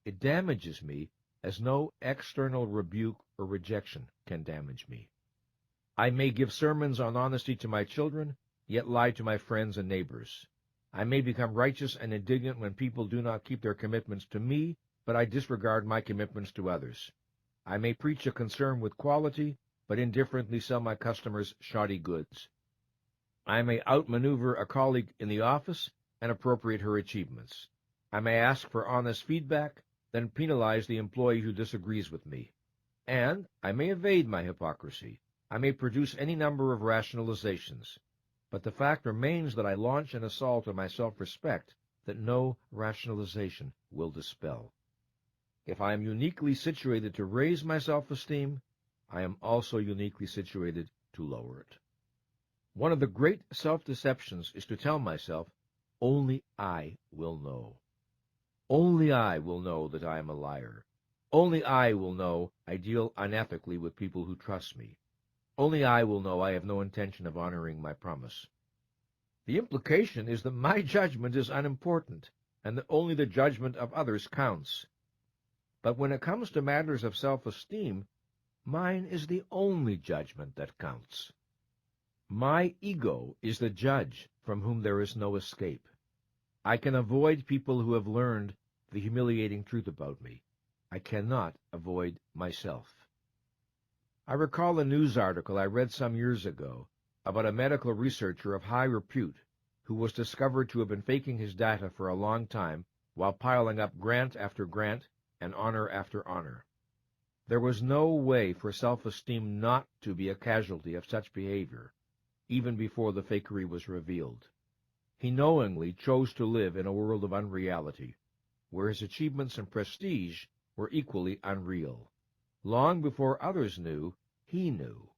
It damages me as no external rebuke or rejection can damage me. I may give sermons on honesty to my children, yet lie to my friends and neighbors. I may become righteous and indignant when people do not keep their commitments to me, but I disregard my commitments to others. I may preach a concern with quality, but indifferently sell my customers shoddy goods. I may outmaneuver a colleague in the office and appropriate her achievements. I may ask for honest feedback, then penalize the employee who disagrees with me. And I may evade my hypocrisy. I may produce any number of rationalizations. But the fact remains that I launch an assault on my self-respect that no rationalization will dispel. If I am uniquely situated to raise my self-esteem, I am also uniquely situated to lower it. One of the great self-deceptions is to tell myself, only I will know. Only I will know that I am a liar. Only I will know I deal unethically with people who trust me. Only I will know I have no intention of honoring my promise. The implication is that my judgment is unimportant, and that only the judgment of others counts. But when it comes to matters of self-esteem, mine is the only judgment that counts. My ego is the judge from whom there is no escape. I can avoid people who have learned the humiliating truth about me. I cannot avoid myself. I recall a news article I read some years ago about a medical researcher of high repute who was discovered to have been faking his data for a long time while piling up grant after grant and honor after honor. There was no way for self-esteem not to be a casualty of such behavior, even before the fakery was revealed. He knowingly chose to live in a world of unreality, where his achievements and prestige were equally unreal. Long before others knew, he knew.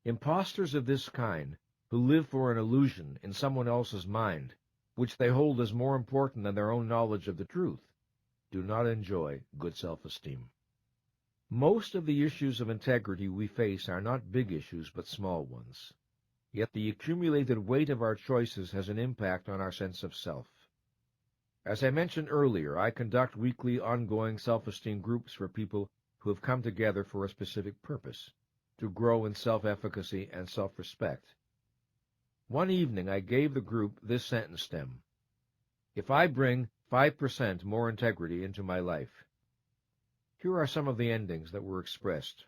Impostors of this kind, who live for an illusion in someone else's mind, which they hold as more important than their own knowledge of the truth, do not enjoy good self-esteem. Most of the issues of integrity we face are not big issues, but small ones. Yet the accumulated weight of our choices has an impact on our sense of self. As I mentioned earlier, I conduct weekly ongoing self-esteem groups for people who have come together for a specific purpose. to grow in self-efficacy and self-respect. One evening I gave the group this sentence stem: if I bring 5% more integrity into my life. Here are some of the endings that were expressed.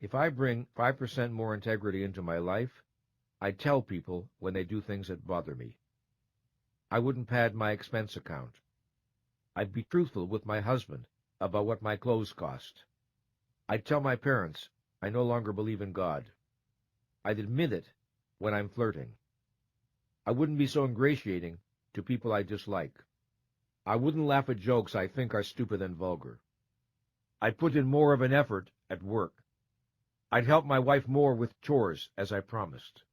If I bring 5% more integrity into my life, I'd tell people when they do things that bother me. I wouldn't pad my expense account. I'd be truthful with my husband about what my clothes cost. I'd tell my parents I no longer believe in God. I'd admit it when I'm flirting. I wouldn't be so ingratiating to people I dislike. I wouldn't laugh at jokes I think are stupid and vulgar. I'd put in more of an effort at work. I'd help my wife more with chores, as I promised.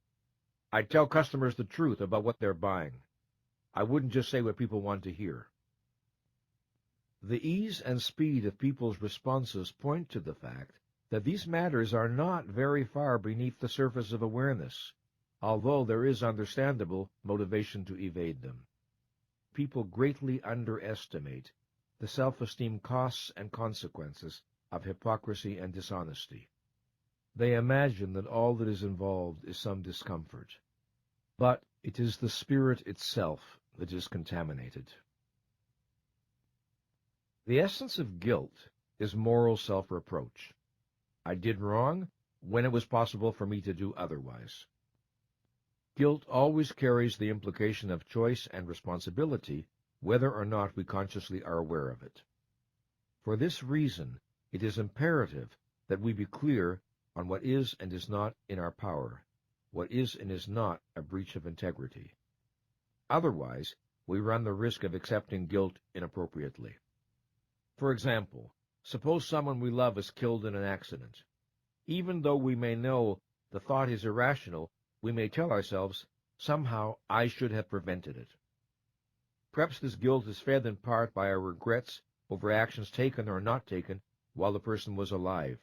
I'd tell customers the truth about what they're buying. I wouldn't just say what people want to hear. The ease and speed of people's responses point to the fact that these matters are not very far beneath the surface of awareness, although there is understandable motivation to evade them. People greatly underestimate the self-esteem costs and consequences of hypocrisy and dishonesty. They imagine that all that is involved is some discomfort, but it is the spirit itself that is contaminated. The essence of guilt is moral self-reproach. I did wrong when it was possible for me to do otherwise. Guilt always carries the implication of choice and responsibility, whether or not we consciously are aware of it. For this reason, it is imperative that we be clear on what is and is not in our power, what is and is not a breach of integrity. Otherwise, we run the risk of accepting guilt inappropriately. For example, suppose someone we love is killed in an accident. Even though we may know the thought is irrational, we may tell ourselves, somehow I should have prevented it. Perhaps this guilt is fed in part by our regrets over actions taken or not taken while the person was alive.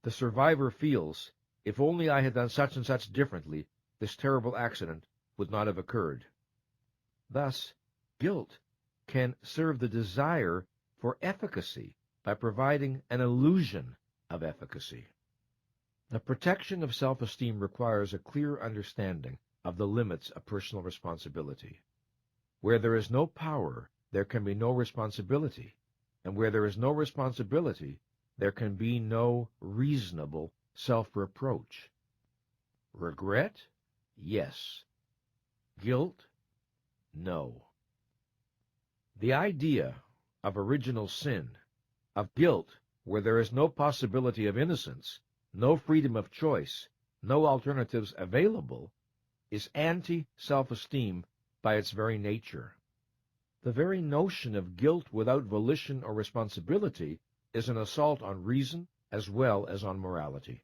The survivor feels, if only I had done such and such differently, this terrible accident would not have occurred. Thus, guilt can serve the desire for efficacy by providing an illusion of efficacy. The protection of self-esteem requires a clear understanding of the limits of personal responsibility. Where there is no power, there can be no responsibility, and where there is no responsibility, there can be no reasonable self-reproach. Regret? Yes. Guilt? No. The idea of original sin, of guilt where there is no possibility of innocence, no freedom of choice, no alternatives available, is anti-self-esteem by its very nature. The very notion of guilt without volition or responsibility is an assault on reason as well as on morality.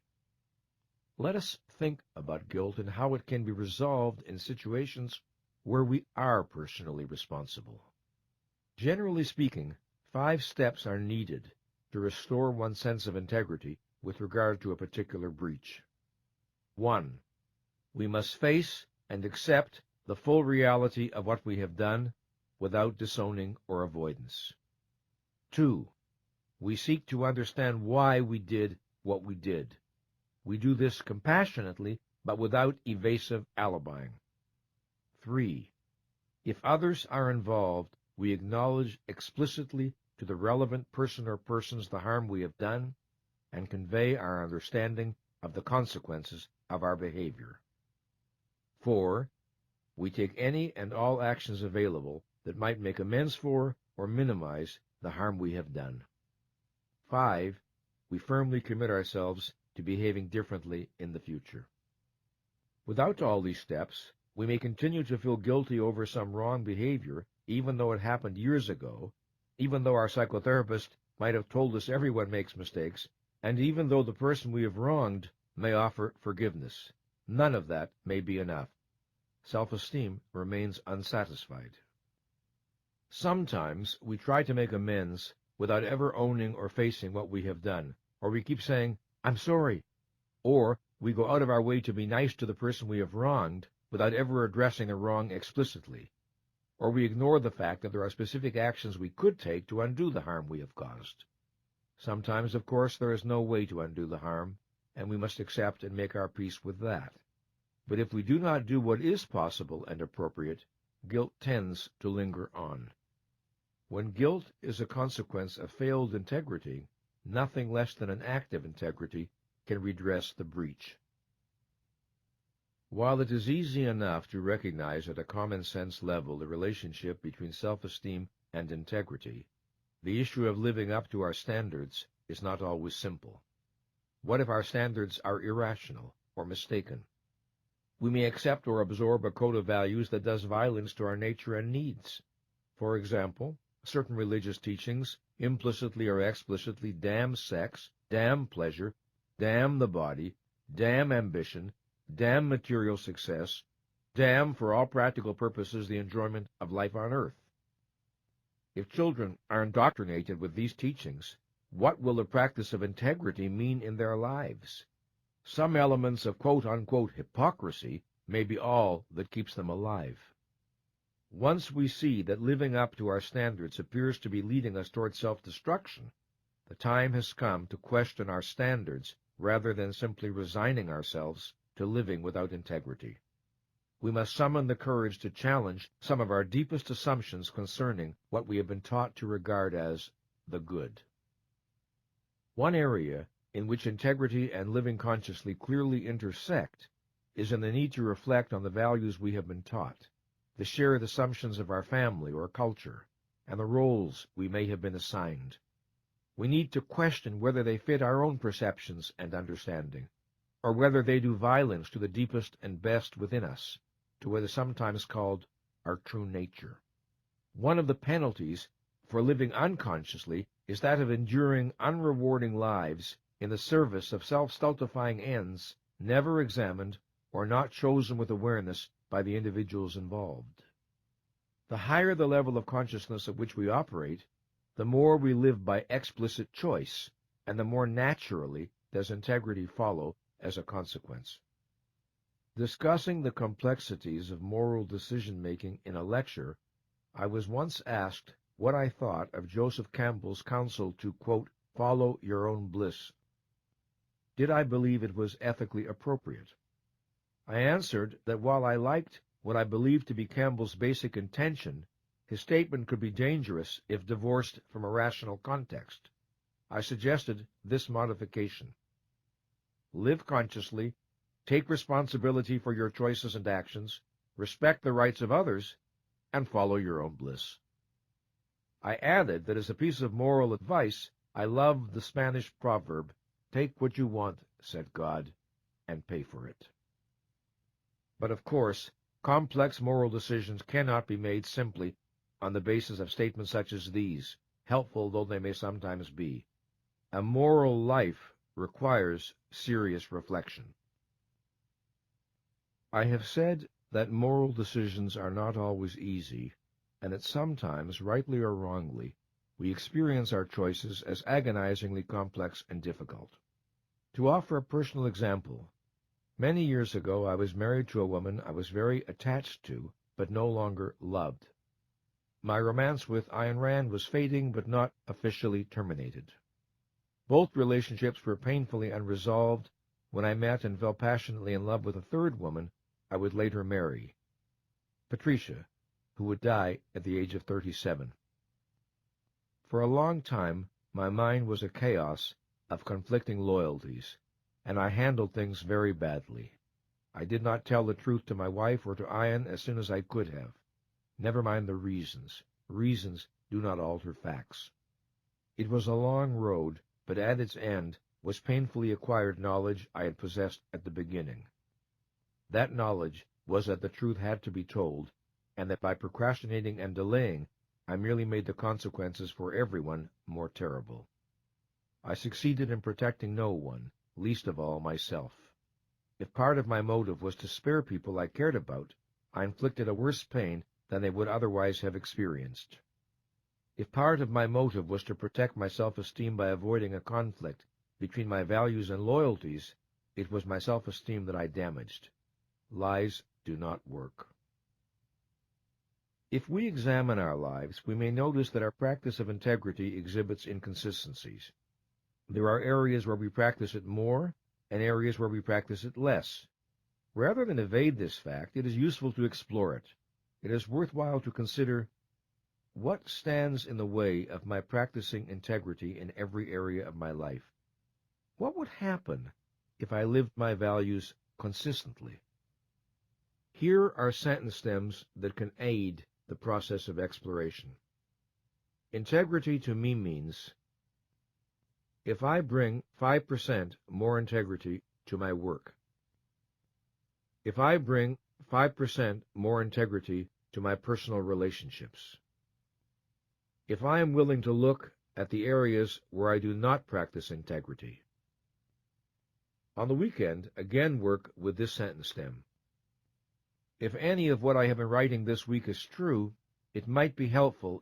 Let us think about guilt and how it can be resolved in situations where we are personally responsible. Generally speaking, 5 steps are needed to restore one's sense of integrity with regard to a particular breach. 1. We must face and accept the full reality of what we have done without disowning or avoidance. 2. We seek to understand why we did what we did. We do this compassionately, but without evasive alibying. 3. If others are involved, we acknowledge explicitly to the relevant person or persons the harm we have done and convey our understanding of the consequences of our behavior. 4. We take any and all actions available that might make amends for or minimize the harm we have done. 5. We firmly commit ourselves to behaving differently in the future. Without all these steps, we may continue to feel guilty over some wrong behavior, even though it happened years ago, even though our psychotherapist might have told us everyone makes mistakes, and even though the person we have wronged may offer forgiveness. None of that may be enough. Self-esteem remains unsatisfied. Sometimes we try to make amends without ever owning or facing what we have done, or we keep saying, "I'm sorry," or we go out of our way to be nice to the person we have wronged without ever addressing the wrong explicitly, or we ignore the fact that there are specific actions we could take to undo the harm we have caused. Sometimes, of course, there is no way to undo the harm, and we must accept and make our peace with that. But if we do not do what is possible and appropriate, guilt tends to linger on. When guilt is a consequence of failed integrity, nothing less than an act of integrity can redress the breach. While it is easy enough to recognize at a common-sense level the relationship between self-esteem and integrity, the issue of living up to our standards is not always simple. What if our standards are irrational or mistaken? We may accept or absorb a code of values that does violence to our nature and needs. For example, certain religious teachings implicitly or explicitly damn sex, damn pleasure, damn the body, damn ambition, damn material success, damn, for all practical purposes, the enjoyment of life on earth. If children are indoctrinated with these teachings, what will the practice of integrity mean in their lives? Some elements of quote-unquote hypocrisy may be all that keeps them alive. Once we see that living up to our standards appears to be leading us toward self-destruction, the time has come to question our standards rather than simply resigning ourselves to living without integrity. We must summon the courage to challenge some of our deepest assumptions concerning what we have been taught to regard as the good. One area in which integrity and living consciously clearly intersect is in the need to reflect on the values we have been taught, the shared assumptions of our family or culture, and the roles we may have been assigned. We need to question whether they fit our own perceptions and understanding, or whether they do violence to the deepest and best within us, to what is sometimes called our true nature. One of the penalties for living unconsciously is that of enduring unrewarding lives in the service of self-stultifying ends never examined or not chosen with awareness by the individuals involved. The higher the level of consciousness at which we operate, the more we live by explicit choice, and the more naturally does integrity follow as a consequence. Discussing the complexities of moral decision-making in a lecture, I was once asked what I thought of Joseph Campbell's counsel to, quote, follow your own bliss. Did I believe it was ethically appropriate? I answered that while I liked what I believed to be Campbell's basic intention, his statement could be dangerous if divorced from a rational context. I suggested this modification. Live consciously, take responsibility for your choices and actions, respect the rights of others, and follow your own bliss. I added that as a piece of moral advice, I loved the Spanish proverb, take what you want, said God, and pay for it. But of course, complex moral decisions cannot be made simply on the basis of statements such as these, helpful though they may sometimes be. A moral life requires serious reflection. I have said that moral decisions are not always easy, and that sometimes, rightly or wrongly, we experience our choices as agonizingly complex and difficult. To offer a personal example, many years ago I was married to a woman I was very attached to, but no longer loved. My romance with Ayn Rand was fading, but not officially terminated. Both relationships were painfully unresolved when I met and fell passionately in love with a third woman I would later marry, Patricia, who would die at the age of 37. For a long time, my mind was a chaos of conflicting loyalties, and I handled things very badly. I did not tell the truth to my wife or to Ayn as soon as I could have. Never mind the reasons. Reasons do not alter facts. It was a long road, but at its end was painfully acquired knowledge I had possessed at the beginning. That knowledge was that the truth had to be told, and that by procrastinating and delaying, I merely made the consequences for everyone more terrible. I succeeded in protecting no one, least of all myself. If part of my motive was to spare people I cared about, I inflicted a worse pain than they would otherwise have experienced. If part of my motive was to protect my self-esteem by avoiding a conflict between my values and loyalties, it was my self-esteem that I damaged. Lies do not work. If we examine our lives, we may notice that our practice of integrity exhibits inconsistencies. There are areas where we practice it more and areas where we practice it less. Rather than evade this fact, it is useful to explore it. It is worthwhile to consider what stands in the way of my practicing integrity in every area of my life. What would happen if I lived my values consistently? Here are sentence stems that can aid the process of exploration. Integrity to me means, if I bring 5% more integrity to my work, if I bring 5% more integrity to my personal relationships, if I am willing to look at the areas where I do not practice integrity. On the weekend, again work with this sentence stem. If any of what I have been writing this week is true, it might be helpful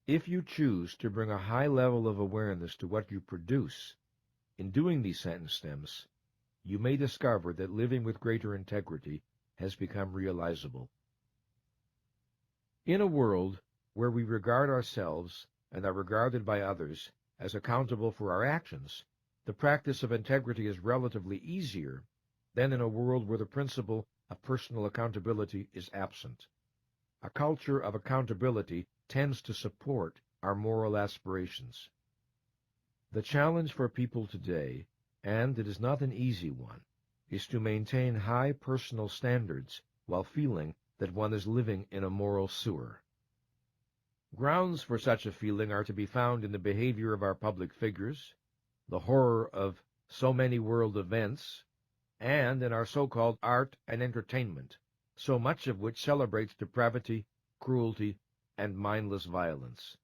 if you choose to bring a high level of awareness to what you produce. In doing these sentence stems, you may discover that living with greater integrity has become realizable. In a world where we regard ourselves and are regarded by others as accountable for our actions, the practice of integrity is relatively easier than in a world where the principle of personal accountability is absent. A culture of accountability tends to support our moral aspirations. The challenge for people today, and it is not an easy one, is to maintain high personal standards while feeling that one is living in a moral sewer. Grounds for such a feeling are to be found in the behavior of our public figures, the horror of so many world events, and in our so-called art and entertainment, so much of which celebrates depravity, cruelty, and mindless violence.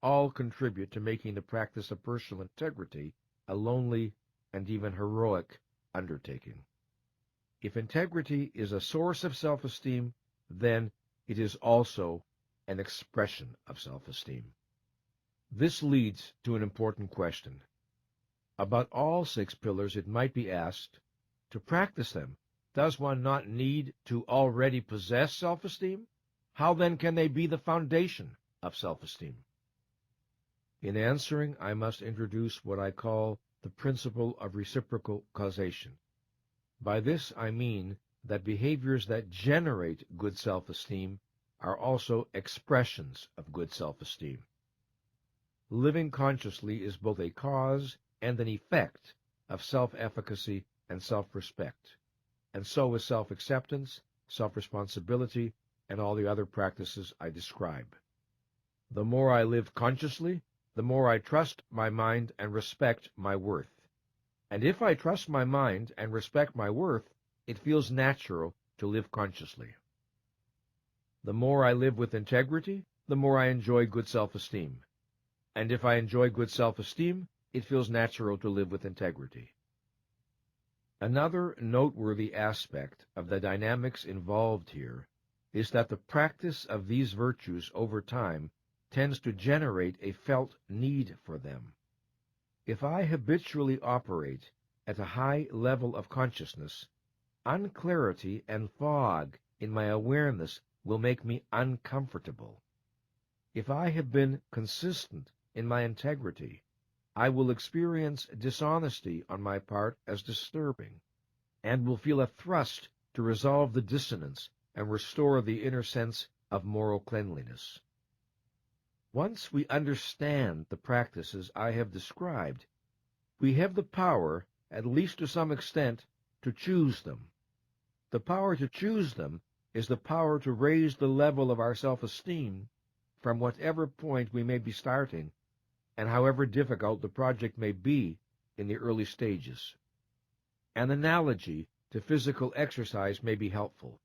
All contribute to making the practice of personal integrity a lonely and even heroic undertaking. If integrity is a source of self-esteem, then it is also an expression of self-esteem. This leads to an important question. About all 6 pillars, it might be asked, to practice them, does one not need to already possess self-esteem? How then can they be the foundation of self-esteem? In answering, I must introduce what I call the principle of reciprocal causation. By this I mean that behaviors that generate good self-esteem are also expressions of good self-esteem. Living consciously is both a cause and an effect of self-efficacy and self-respect, and so is self-acceptance, self-responsibility, and all the other practices I describe. The more I live consciously, the more I trust my mind and respect my worth. And if I trust my mind and respect my worth, it feels natural to live consciously. The more I live with integrity, the more I enjoy good self-esteem. And if I enjoy good self-esteem, it feels natural to live with integrity. Another noteworthy aspect of the dynamics involved here is that the practice of these virtues over time tends to generate a felt need for them. If I habitually operate at a high level of consciousness, unclarity and fog in my awareness will make me uncomfortable. If I have been consistent in my integrity, I will experience dishonesty on my part as disturbing, and will feel a thrust to resolve the dissonance and restore the inner sense of moral cleanliness. Once we understand the practices I have described, we have the power, at least to some extent, to choose them. The power to choose them is the power to raise the level of our self-esteem from whatever point we may be starting, and however difficult the project may be in the early stages. An analogy to physical exercise may be helpful.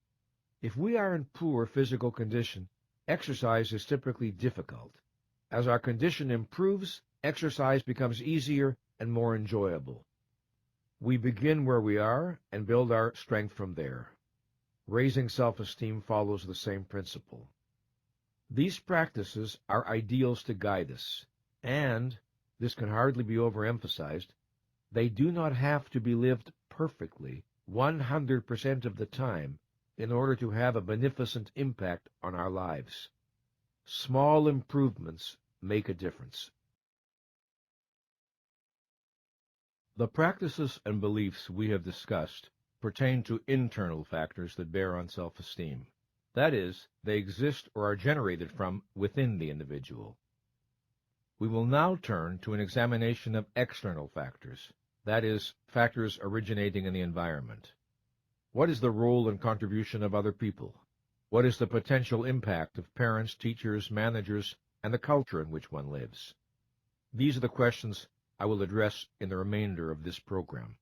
If we are in poor physical condition, exercise is typically difficult. As our condition improves, exercise becomes easier and more enjoyable. We begin where we are and build our strength from there. Raising self-esteem follows the same principle. These practices are ideals to guide us, and, this can hardly be overemphasized, they do not have to be lived perfectly 100% of the time in order to have a beneficent impact on our lives. Small improvements make a difference. The practices and beliefs we have discussed pertain to internal factors that bear on self-esteem. That is, they exist or are generated from within the individual. We will now turn to an examination of external factors, that is, factors originating in the environment. What is the role and contribution of other people? What is the potential impact of parents, teachers, managers, and the culture in which one lives? These are the questions I will address in the remainder of this program.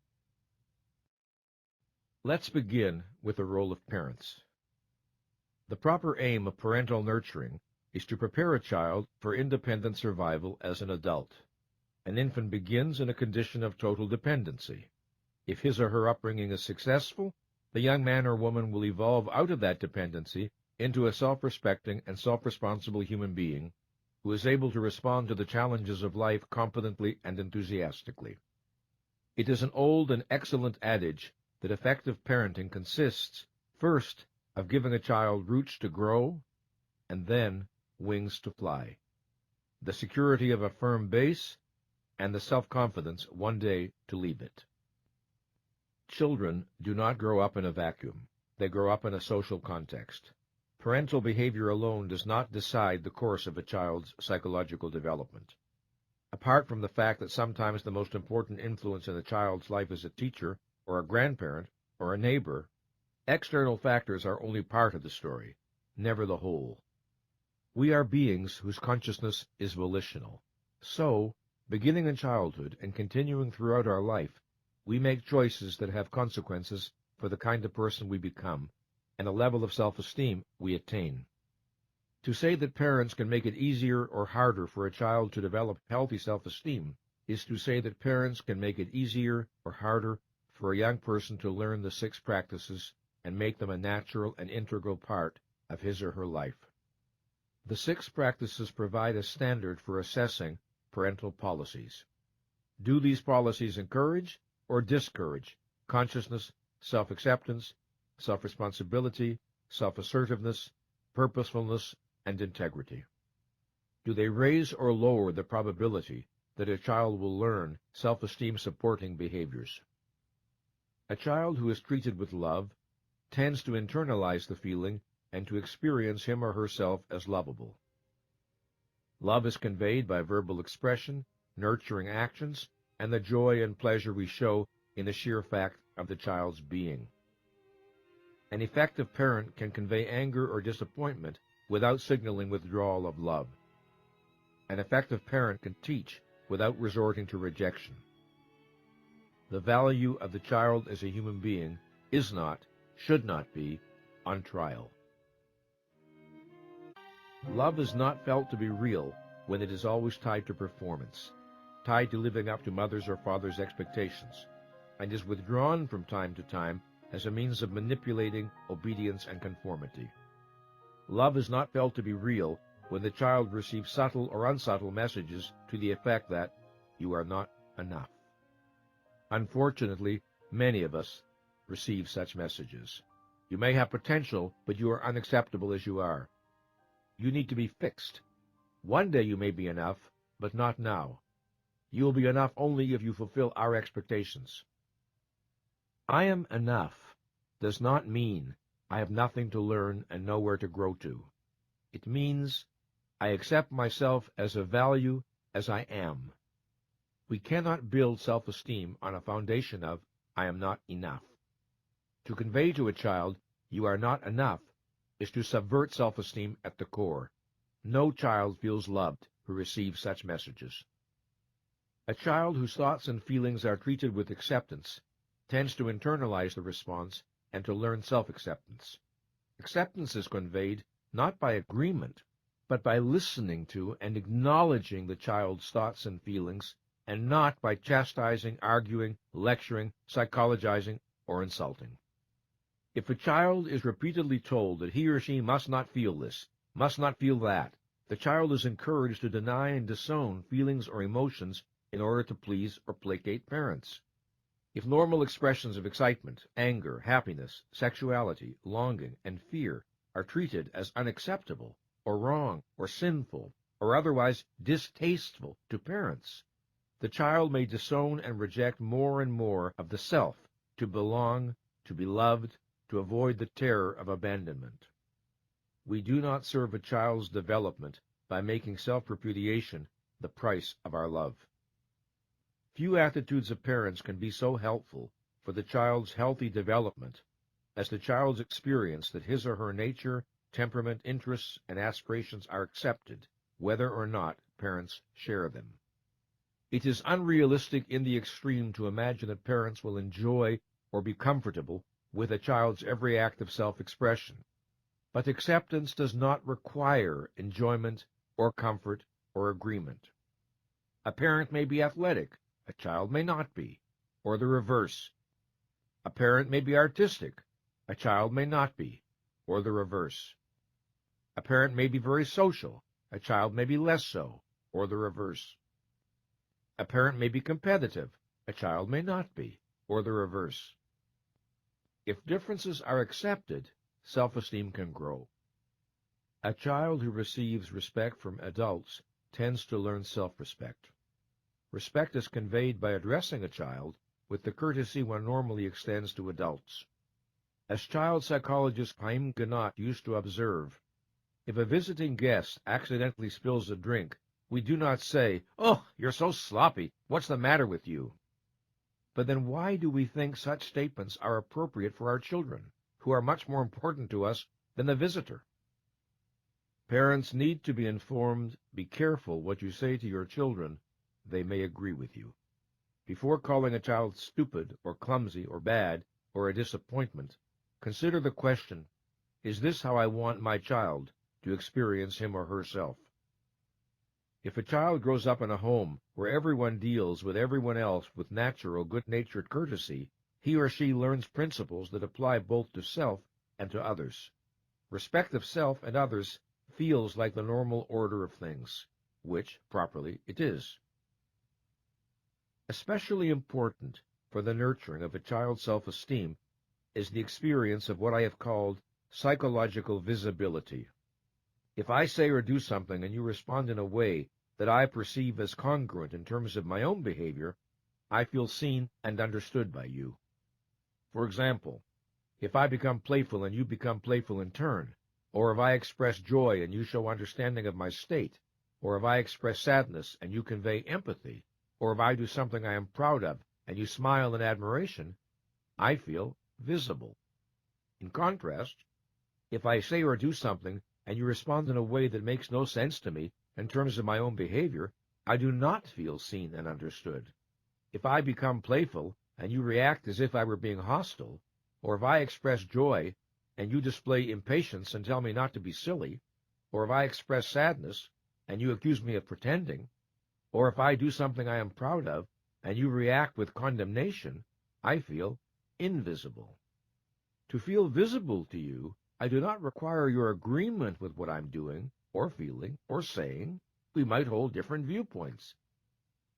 Let's begin with the role of parents. The proper aim of parental nurturing is to prepare a child for independent survival as an adult. An infant begins in a condition of total dependency. If his or her upbringing is successful, the young man or woman will evolve out of that dependency into a self-respecting and self-responsible human being who is able to respond to the challenges of life competently and enthusiastically. It is an old and excellent adage that effective parenting consists, first, of giving a child roots to grow, and then wings to fly, the security of a firm base, and the self-confidence one day to leave it. Children do not grow up in a vacuum. They grow up in a social context. Parental behavior alone does not decide the course of a child's psychological development. Apart from the fact that sometimes the most important influence in a child's life is a teacher, or a grandparent, or a neighbor, external factors are only part of the story, never the whole. We are beings whose consciousness is volitional. So, beginning in childhood and continuing throughout our life, we make choices that have consequences for the kind of person we become and a level of self-esteem we attain. To say that parents can make it easier or harder for a child to develop healthy self-esteem is to say that parents can make it easier or harder for a young person to learn the 6 practices and make them a natural and integral part of his or her life. The 6 practices provide a standard for assessing parental policies. Do these policies encourage or discourage consciousness, self-acceptance, self-responsibility, self-assertiveness, purposefulness, and integrity? Do they raise or lower the probability that a child will learn self-esteem supporting behaviors? A child who is treated with love tends to internalize the feeling and to experience him or herself as lovable. Love is conveyed by verbal expression, nurturing actions, and the joy and pleasure we show in the sheer fact of the child's being. An effective parent can convey anger or disappointment without signaling withdrawal of love. An effective parent can teach without resorting to rejection. The value of the child as a human being is not, should not be, on trial. Love is not felt to be real when it is always tied to performance, tied to living up to mother's or father's expectations, and is withdrawn from time to time as a means of manipulating obedience and conformity. Love is not felt to be real when the child receives subtle or unsubtle messages to the effect that you are not enough. Unfortunately, many of us receive such messages. You may have potential, but you are unacceptable as you are. You need to be fixed. One day you may be enough, but not now. You will be enough only if you fulfill our expectations. I am enough does not mean I have nothing to learn and nowhere to grow to. It means I accept myself as a value as I am. We cannot build self-esteem on a foundation of I am not enough. To convey to a child you are not enough is to subvert self-esteem at the core. No child feels loved who receives such messages. A child whose thoughts and feelings are treated with acceptance tends to internalize the response and to learn self-acceptance. Acceptance is conveyed not by agreement, but by listening to and acknowledging the child's thoughts and feelings, and not by chastising, arguing, lecturing, psychologizing, or insulting. If a child is repeatedly told that he or she must not feel this, must not feel that, the child is encouraged to deny and disown feelings or emotions in order to please or placate parents. If normal expressions of excitement, anger, happiness, sexuality, longing, and fear are treated as unacceptable, or wrong, or sinful, or otherwise distasteful to parents, the child may disown and reject more and more of the self to belong, to be loved, to avoid the terror of abandonment. We do not serve a child's development by making self-repudiation the price of our love. Few attitudes of parents can be so helpful for the child's healthy development as the child's experience that his or her nature, temperament, interests, and aspirations are accepted, whether or not parents share them. It is unrealistic in the extreme to imagine that parents will enjoy or be comfortable with a child's every act of self-expression. But acceptance does not require enjoyment or comfort or agreement. A parent may be athletic, a child may not be, or the reverse. A parent may be artistic, a child may not be, or the reverse. A parent may be very social, a child may be less so, or the reverse. A parent may be competitive, a child may not be, or the reverse. If differences are accepted, self-esteem can grow. A child who receives respect from adults tends to learn self-respect. Respect is conveyed by addressing a child with the courtesy one normally extends to adults. As child psychologist Haim Ginott used to observe, if a visiting guest accidentally spills a drink, we do not say, "Oh, you're so sloppy, what's the matter with you?" But then why do we think such statements are appropriate for our children, who are much more important to us than the visitor? Parents need to be informed. Be careful what you say to your children. They may agree with you. Before calling a child stupid or clumsy or bad or a disappointment, consider the question, is this how I want my child to experience him or herself? If a child grows up in a home where everyone deals with everyone else with natural, good-natured courtesy, he or she learns principles that apply both to self and to others. Respect of self and others feels like the normal order of things, which, properly, it is. Especially important for the nurturing of a child's self-esteem is the experience of what I have called psychological visibility. If I say or do something and you respond in a way that I perceive as congruent in terms of my own behavior, I feel seen and understood by you. For example, if I become playful and you become playful in turn, or if I express joy and you show understanding of my state, or if I express sadness and you convey empathy, or if I do something I am proud of and you smile in admiration, I feel visible. In contrast, if I say or do something and you respond in a way that makes no sense to me in terms of my own behavior, I do not feel seen and understood. If I become playful and you react as if I were being hostile, or if I express joy and you display impatience and tell me not to be silly, or if I express sadness and you accuse me of pretending, or if I do something I am proud of and you react with condemnation, I feel invisible. To feel visible to you, I do not require your agreement with what I'm doing, or feeling, or saying. We might hold different viewpoints.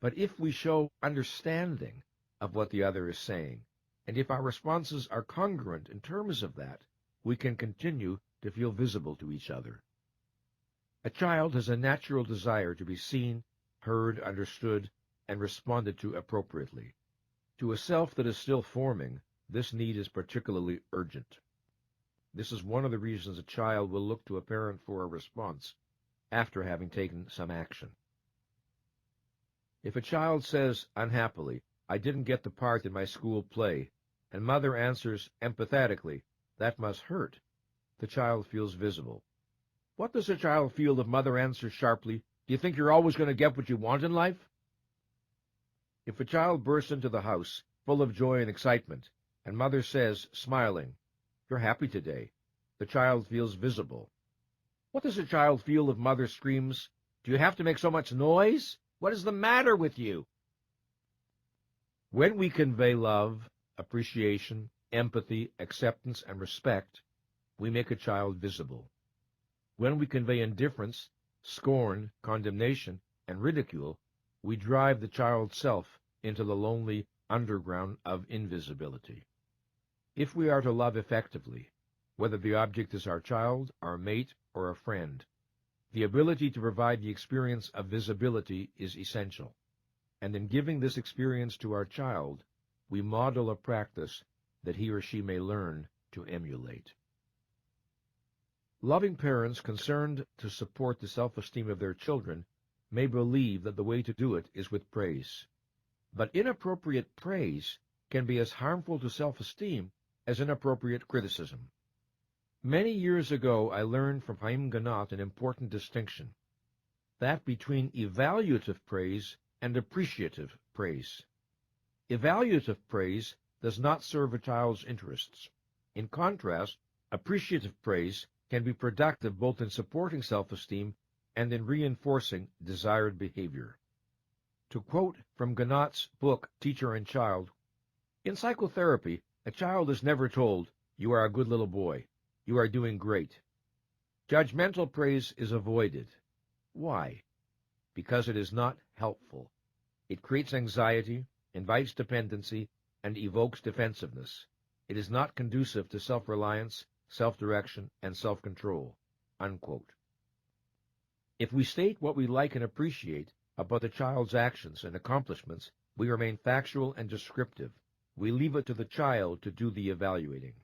But if we show understanding of what the other is saying, and if our responses are congruent in terms of that, we can continue to feel visible to each other. A child has a natural desire to be seen, heard, understood, and responded to appropriately. To a self that is still forming, this need is particularly urgent. This is one of the reasons a child will look to a parent for a response after having taken some action. If a child says unhappily, "I didn't get the part in my school play," and mother answers empathetically, "That must hurt," the child feels visible. What does a child feel if mother answers sharply, "Do you think you're always going to get what you want in life?" If a child bursts into the house, full of joy and excitement, and mother says, smiling, "You're happy today," the child feels visible. What does a child feel if mother screams, "Do you have to make so much noise? What is the matter with you?" When we convey love, appreciation, empathy, acceptance, and respect, we make a child visible. When we convey indifference, scorn, condemnation, and ridicule, we drive the child's self into the lonely underground of invisibility. If we are to love effectively, whether the object is our child, our mate, or a friend, the ability to provide the experience of visibility is essential. and in giving this experience to our child, we model a practice that he or she may learn to emulate. Loving parents concerned to support the self-esteem of their children may believe that the way to do it is with praise. But inappropriate praise can be as harmful to self-esteem as inappropriate criticism. Many years ago, I learned from Haim Ganat an important distinction, that between evaluative praise and appreciative praise. Evaluative praise does not serve a child's interests. In contrast, appreciative praise can be productive both in supporting self-esteem and in reinforcing desired behavior. To quote from Ganat's book, Teacher and Child, "In psychotherapy, a child is never told, 'You are a good little boy. You are doing great.' Judgmental praise is avoided. Why? Because it is not helpful. It creates anxiety, invites dependency, and evokes defensiveness. It is not conducive to self-reliance, self-direction, and self-control." Unquote. If we state what we like and appreciate about the child's actions and accomplishments, we remain factual and descriptive. We leave it to the child to do the evaluating.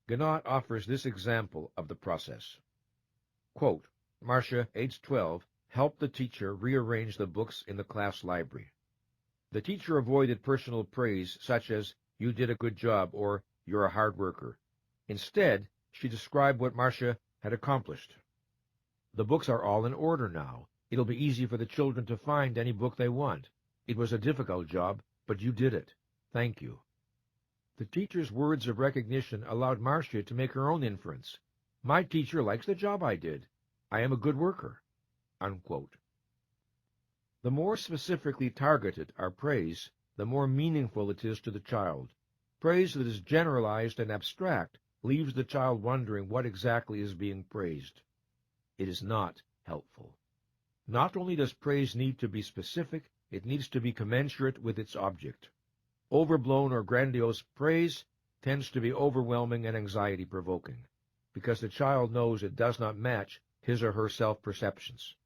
Ganat offers this example of the process. Quote, "Marcia, age 12, helped the teacher rearrange the books in the class library. The teacher avoided personal praise such as, 'You did a good job,' or 'You're a hard worker.' Instead, she described what Marcia had accomplished. 'The books are all in order now. It'll be easy for the children to find any book they want. It was a difficult job, but you did it. Thank you.' The teacher's words of recognition allowed Marcia to make her own inference. 'My teacher likes the job I did. I am a good worker.' Unquote. The more specifically targeted our praise, the more meaningful it is to the child. Praise that is generalized and abstract leaves the child wondering what exactly is being praised. It is not helpful. Not only does praise need to be specific, it needs to be commensurate with its object. Overblown or grandiose praise tends to be overwhelming and anxiety-provoking, because the child knows it does not match his or her self-perceptions.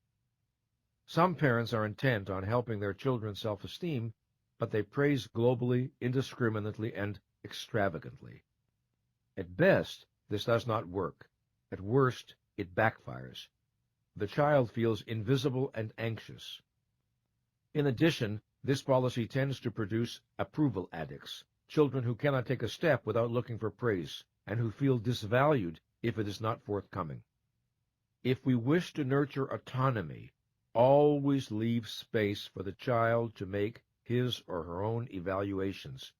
Some parents are intent on helping their children's self-esteem, but they praise globally, indiscriminately, and extravagantly. At best, this does not work. At worst, it backfires. The child feels invisible and anxious. In addition, this policy tends to produce approval addicts, children who cannot take a step without looking for praise, and who feel disvalued if it is not forthcoming. If we wish to nurture autonomy, always leave space for the child to make his or her own evaluations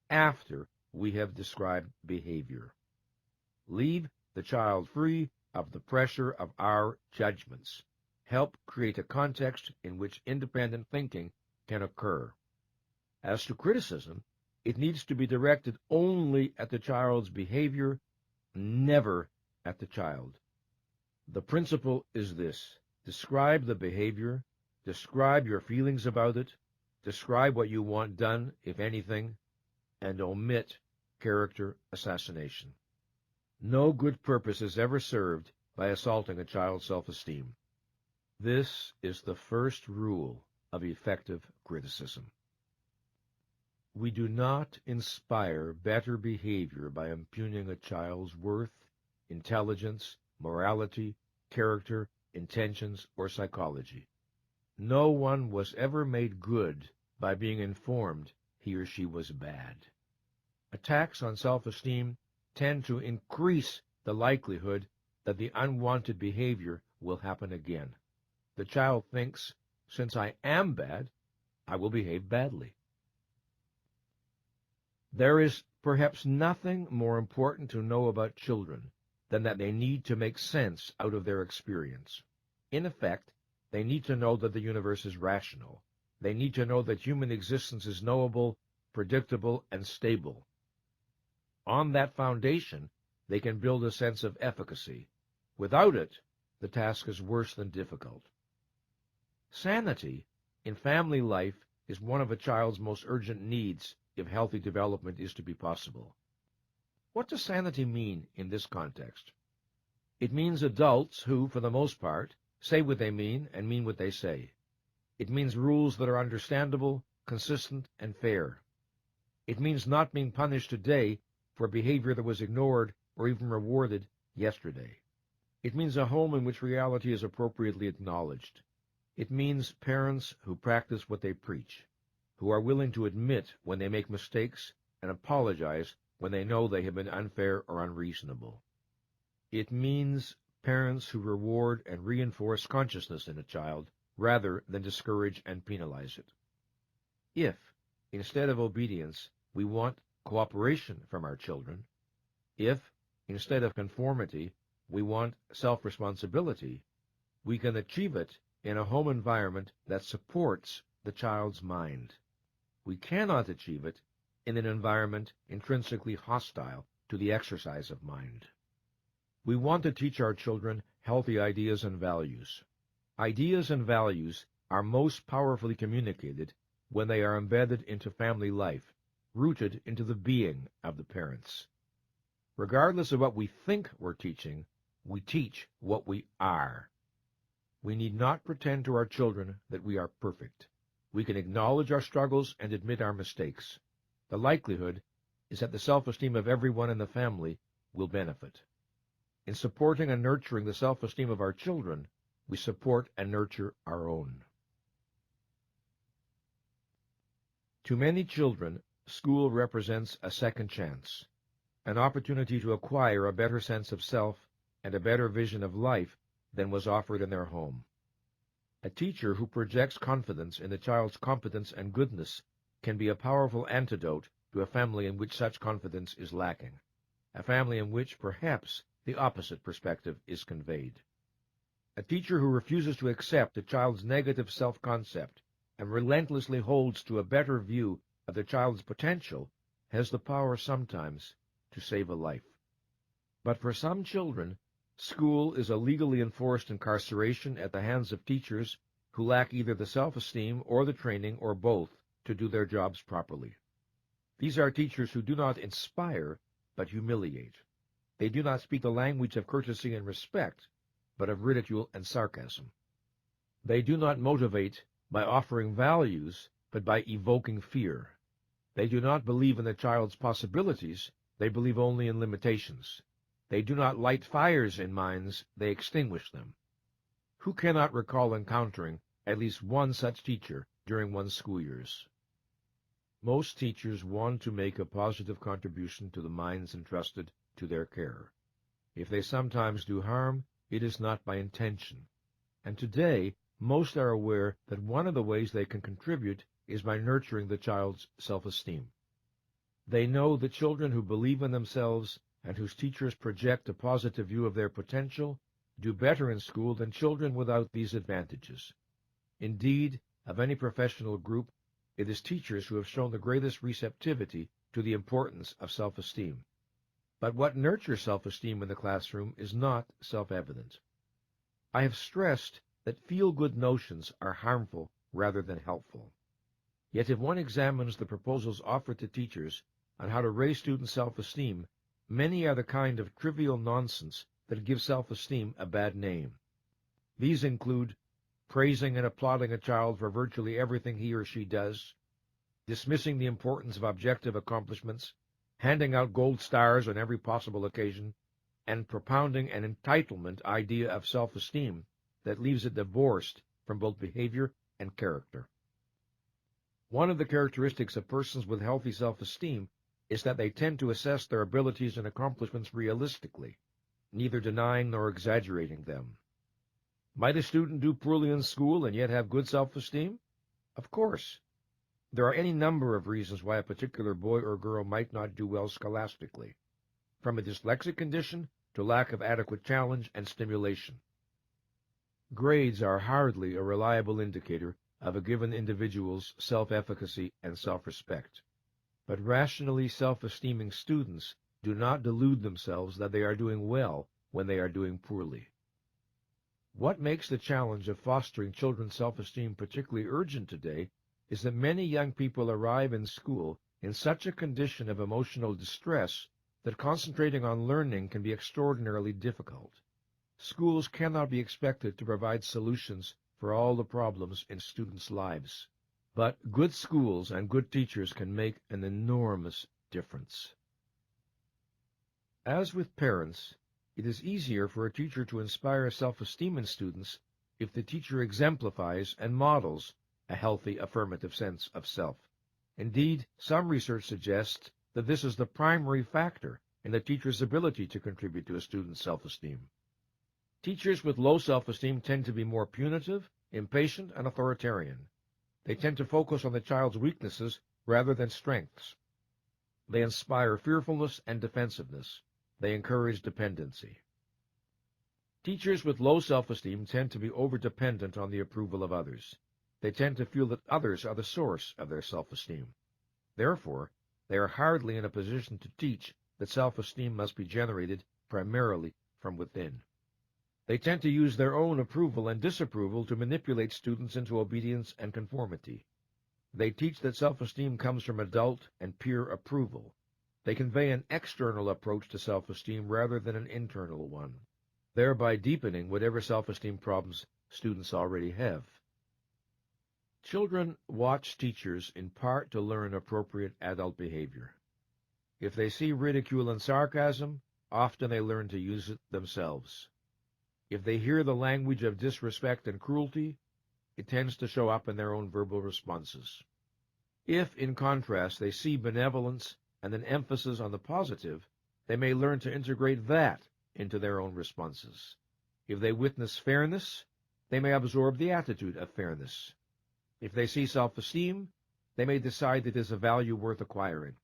after we have described behavior. Leave the child free of the pressure of our judgments. Help create a context in which independent thinking can occur. As to criticism, it needs to be directed only at the child's behavior, never at the child. The principle is this: describe the behavior, describe your feelings about it, describe what you want done, if anything, and omit character assassination. No good purpose is ever served by assaulting a child's self-esteem. This is the first rule of effective criticism. We do not inspire better behavior by impugning a child's worth, intelligence, morality, character, intentions, or psychology. No one was ever made good by being informed he or she was bad. Attacks on self-esteem tend to increase the likelihood that the unwanted behavior will happen again. The child thinks, since I am bad, I will behave badly. There is perhaps nothing more important to know about children than that they need to make sense out of their experience. In effect, they need to know that the universe is rational. They need to know that human existence is knowable, predictable, and stable. On that foundation, they can build a sense of efficacy. Without it, the task is worse than difficult. Sanity in family life is one of a child's most urgent needs if healthy development is to be possible. What does sanity mean in this context? It means adults who, for the most part, say what they mean and mean what they say. It means rules that are understandable, consistent, and fair. It means not being punished today for behavior that was ignored or even rewarded yesterday. It means a home in which reality is appropriately acknowledged. It means parents who practice what they preach, who are willing to admit when they make mistakes and apologize when they know they have been unfair or unreasonable. It means parents who reward and reinforce consciousness in a child rather than discourage and penalize it. If, instead of obedience, we want cooperation from our children, if, instead of conformity, we want self-responsibility, we can achieve it in a home environment that supports the child's mind. We cannot achieve it in an environment intrinsically hostile to the exercise of mind. We want to teach our children healthy ideas and values. Ideas and values are most powerfully communicated when they are embedded into family life, rooted into the being of the parents. Regardless of what we think we're teaching, we teach what we are. We need not pretend to our children that we are perfect. We can acknowledge our struggles and admit our mistakes. The likelihood is that the self-esteem of everyone in the family will benefit. In supporting and nurturing the self-esteem of our children, we support and nurture our own. To many children, school represents a second chance, an opportunity to acquire a better sense of self and a better vision of life than was offered in their home. A teacher who projects confidence in the child's competence and goodness can be a powerful antidote to a family in which such confidence is lacking, a family in which perhaps the opposite perspective is conveyed. A teacher who refuses to accept a child's negative self-concept and relentlessly holds to a better view of the child's potential has the power sometimes to save a life. But for some children, school is a legally enforced incarceration at the hands of teachers who lack either the self-esteem or the training or both to do their jobs properly. These are teachers who do not inspire, but humiliate. They do not speak the language of courtesy and respect, but of ridicule and sarcasm. They do not motivate by offering values, but by evoking fear. They do not believe in the child's possibilities, they believe only in limitations. They do not light fires in minds, they extinguish them. Who cannot recall encountering at least one such teacher during one's school years? Most teachers want to make a positive contribution to the minds entrusted to their care. If they sometimes do harm, it is not by intention. And today, most are aware that one of the ways they can contribute is by nurturing the child's self-esteem. They know that children who believe in themselves and whose teachers project a positive view of their potential do better in school than children without these advantages. Indeed, of any professional group, it is teachers who have shown the greatest receptivity to the importance of self-esteem. But what nurtures self-esteem in the classroom is not self-evident. I have stressed that feel-good notions are harmful rather than helpful. Yet if one examines the proposals offered to teachers on how to raise student self-esteem, many are the kind of trivial nonsense that give self-esteem a bad name. These include praising and applauding a child for virtually everything he or she does, dismissing the importance of objective accomplishments, handing out gold stars on every possible occasion, and propounding an entitlement idea of self-esteem that leaves it divorced from both behavior and character. One of the characteristics of persons with healthy self-esteem is that they tend to assess their abilities and accomplishments realistically, neither denying nor exaggerating them. Might a student do poorly in school and yet have good self-esteem? Of course. There are any number of reasons why a particular boy or girl might not do well scholastically, from a dyslexic condition to lack of adequate challenge and stimulation. Grades are hardly a reliable indicator of a given individual's self-efficacy and self-respect. But rationally self-esteeming students do not delude themselves that they are doing well when they are doing poorly. What makes the challenge of fostering children's self-esteem particularly urgent today is that many young people arrive in school in such a condition of emotional distress that concentrating on learning can be extraordinarily difficult. Schools cannot be expected to provide solutions for all the problems in students' lives. But good schools and good teachers can make an enormous difference. As with parents, it is easier for a teacher to inspire self-esteem in students if the teacher exemplifies and models a healthy affirmative sense of self. Indeed, some research suggests that this is the primary factor in the teacher's ability to contribute to a student's self-esteem. Teachers with low self-esteem tend to be more punitive, impatient, and authoritarian. They tend to focus on the child's weaknesses rather than strengths. They inspire fearfulness and defensiveness. They encourage dependency. Teachers with low self-esteem tend to be over-dependent on the approval of others. They tend to feel that others are the source of their self-esteem. Therefore, they are hardly in a position to teach that self-esteem must be generated primarily from within. They tend to use their own approval and disapproval to manipulate students into obedience and conformity. They teach that self-esteem comes from adult and peer approval. They convey an external approach to self-esteem rather than an internal one, thereby deepening whatever self-esteem problems students already have. Children watch teachers in part to learn appropriate adult behavior. If they see ridicule and sarcasm, often they learn to use it themselves. If they hear the language of disrespect and cruelty, it tends to show up in their own verbal responses. If, in contrast, they see benevolence and an emphasis on the positive, they may learn to integrate that into their own responses. If they witness fairness, they may absorb the attitude of fairness. If they see self-esteem, they may decide that it is a value worth acquiring.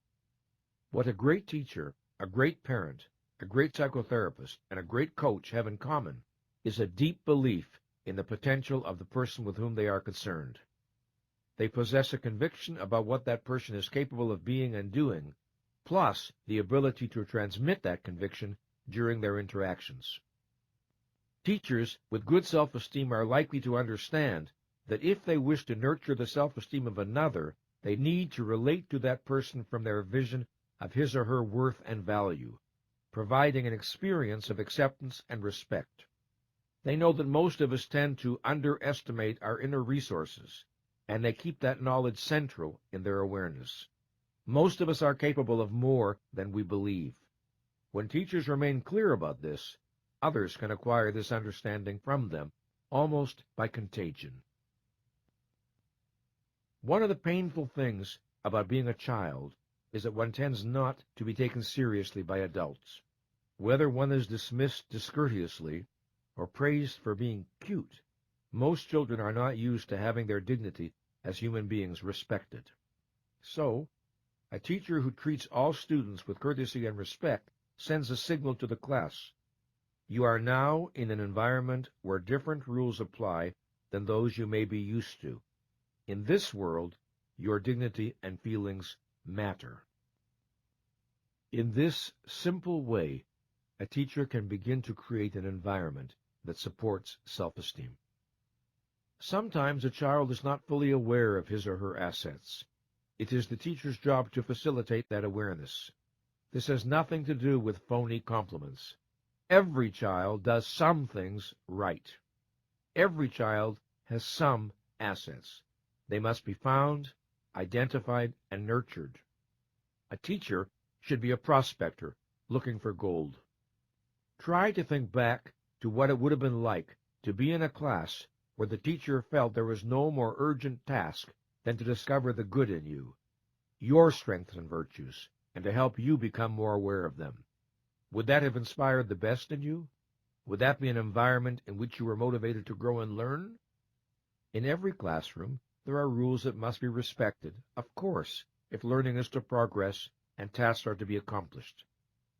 What a great teacher, a great parent, a great psychotherapist, and a great coach have in common is a deep belief in the potential of the person with whom they are concerned. They possess a conviction about what that person is capable of being and doing, plus the ability to transmit that conviction during their interactions. Teachers with good self-esteem are likely to understand that if they wish to nurture the self-esteem of another, they need to relate to that person from their vision of his or her worth and value, providing an experience of acceptance and respect. They know that most of us tend to underestimate our inner resources, and they keep that knowledge central in their awareness. Most of us are capable of more than we believe. When teachers remain clear about this, others can acquire this understanding from them, almost by contagion. One of the painful things about being a child is that one tends not to be taken seriously by adults. Whether one is dismissed discourteously or praised for being cute, most children are not used to having their dignity as human beings respected. So, a teacher who treats all students with courtesy and respect sends a signal to the class. You are now in an environment where different rules apply than those you may be used to. In this world, your dignity and feelings matter. In this simple way, a teacher can begin to create an environment that supports self-esteem. Sometimes a child is not fully aware of his or her assets. It is the teacher's job to facilitate that awareness. This has nothing to do with phony compliments. Every child does some things right. Every child has some assets. They must be found, identified, and nurtured. A teacher should be a prospector looking for gold. Try to think back to what it would have been like to be in a class where the teacher felt there was no more urgent task than to discover the good in you, your strengths and virtues, and to help you become more aware of them. Would that have inspired the best in you? Would that be an environment in which you were motivated to grow and learn? In every classroom, there are rules that must be respected, of course, if learning is to progress and tasks are to be accomplished.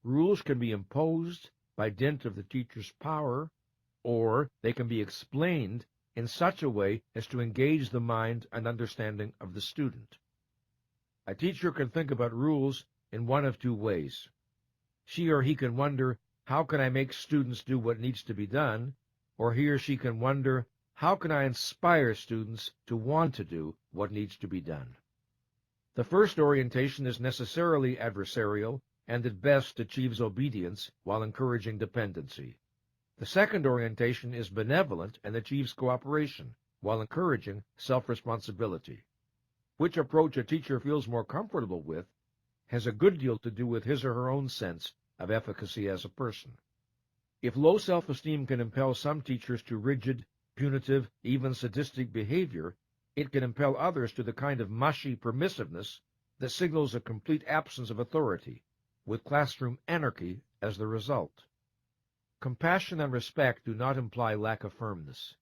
Rules can be imposed by dint of the teacher's power, or they can be explained in such a way as to engage the mind and understanding of the student. A teacher can think about rules in one of two ways. She or he can wonder, how can I make students do what needs to be done? Or he or she can wonder, how can I inspire students to want to do what needs to be done? The first orientation is necessarily adversarial and at best achieves obedience while encouraging dependency. The second orientation is benevolent and achieves cooperation, while encouraging self-responsibility. Which approach a teacher feels more comfortable with has a good deal to do with his or her own sense of efficacy as a person. If low self-esteem can impel some teachers to rigid, punitive, even sadistic behavior, it can impel others to the kind of mushy permissiveness that signals a complete absence of authority, with classroom anarchy as the result. Compassion and respect do not imply lack of firmness.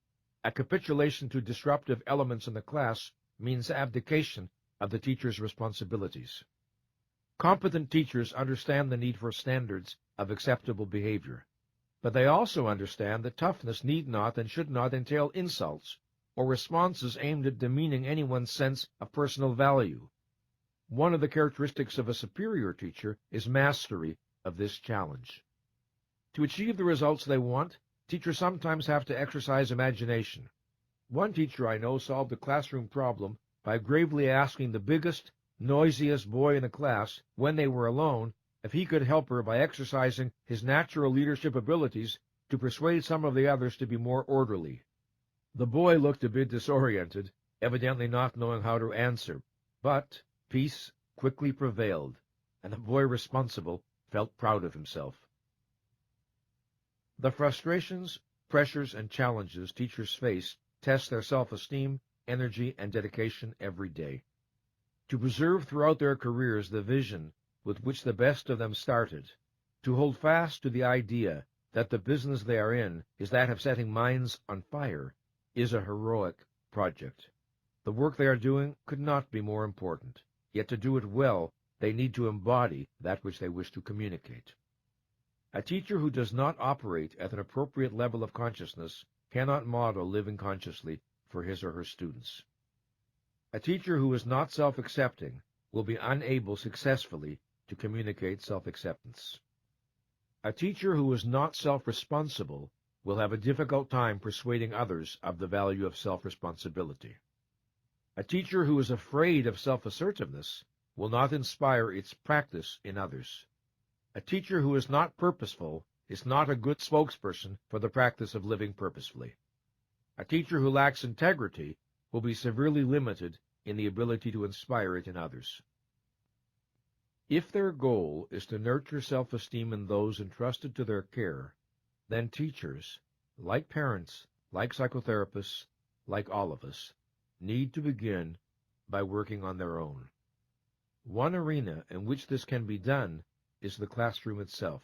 A capitulation to disruptive elements in the class means abdication of the teacher's responsibilities. Competent teachers understand the need for standards of acceptable behavior, but they also understand that toughness need not and should not entail insults or responses aimed at demeaning anyone's sense of personal value. One of the characteristics of a superior teacher is mastery of this challenge. To achieve the results they want, teachers sometimes have to exercise imagination. One teacher I know solved a classroom problem by gravely asking the biggest, noisiest boy in the class, when they were alone, if he could help her by exercising his natural leadership abilities to persuade some of the others to be more orderly. The boy looked a bit disoriented, evidently not knowing how to answer, but peace quickly prevailed, and the boy responsible felt proud of himself. The frustrations, pressures, and challenges teachers face test their self-esteem, energy, and dedication every day. To preserve throughout their careers the vision with which the best of them started, to hold fast to the idea that the business they are in is that of setting minds on fire, is a heroic project. The work they are doing could not be more important, yet to do it well, they need to embody that which they wish to communicate. A teacher who does not operate at an appropriate level of consciousness cannot model living consciously for his or her students. A teacher who is not self-accepting will be unable successfully to communicate self-acceptance. A teacher who is not self-responsible will have a difficult time persuading others of the value of self-responsibility. A teacher who is afraid of self-assertiveness will not inspire its practice in others. A teacher who is not purposeful is not a good spokesperson for the practice of living purposefully. A teacher who lacks integrity will be severely limited in the ability to inspire it in others. If their goal is to nurture self-esteem in those entrusted to their care, then teachers, like parents, like psychotherapists, like all of us, need to begin by working on their own. One arena in which this can be done is the classroom itself.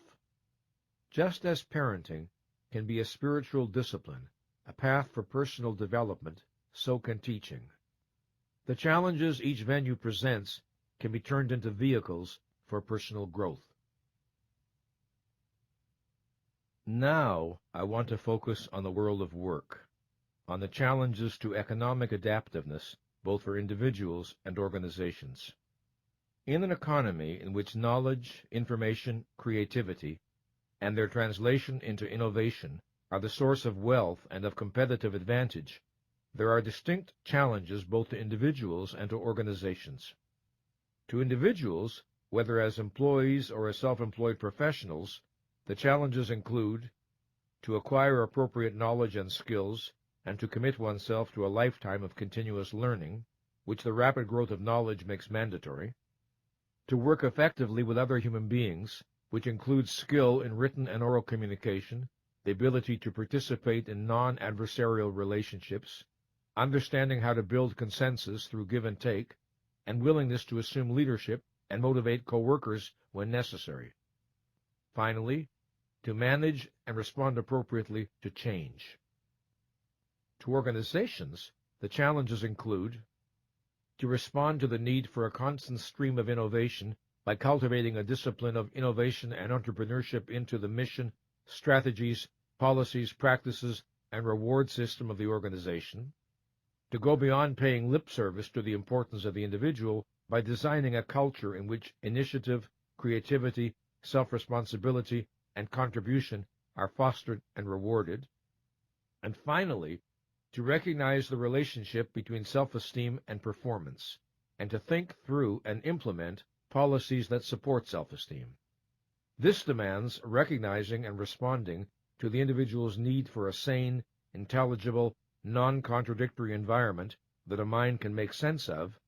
Just as parenting can be a spiritual discipline, a path for personal development, so can teaching. The challenges each venue presents can be turned into vehicles for personal growth. Now, I want to focus on the world of work, on the challenges to economic adaptiveness, both for individuals and organizations. In an economy in which knowledge, information, creativity, and their translation into innovation are the source of wealth and of competitive advantage, there are distinct challenges both to individuals and to organizations. To individuals, whether as employees or as self-employed professionals, the challenges include to acquire appropriate knowledge and skills and to commit oneself to a lifetime of continuous learning, which the rapid growth of knowledge makes mandatory, to work effectively with other human beings, which includes skill in written and oral communication, the ability to participate in non-adversarial relationships, understanding how to build consensus through give and take, and willingness to assume leadership and motivate co-workers when necessary. Finally, to manage and respond appropriately to change. To organizations, the challenges include to respond to the need for a constant stream of innovation by cultivating a discipline of innovation and entrepreneurship into the mission, strategies, policies, practices, and reward system of the organization, to go beyond paying lip service to the importance of the individual by designing a culture in which initiative, creativity, self-responsibility, and contribution are fostered and rewarded, and finally, to recognize the relationship between self-esteem and performance, and to think through and implement policies that support self-esteem. This demands recognizing and responding to the individual's need for a sane, intelligible, non-contradictory environment that a mind can make sense of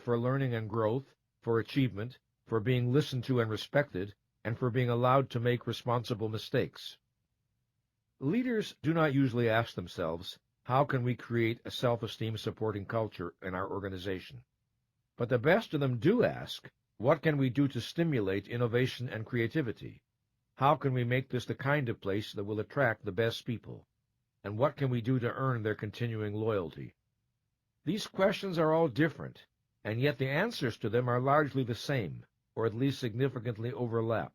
for learning and growth, for achievement, for being listened to and respected, and for being allowed to make responsible mistakes. Leaders do not usually ask themselves, how can we create a self-esteem supporting culture in our organization? But the best of them do ask, what can we do to stimulate innovation and creativity? How can we make this the kind of place that will attract the best people? And what can we do to earn their continuing loyalty? These questions are all different, and yet the answers to them are largely the same, or at least significantly overlap.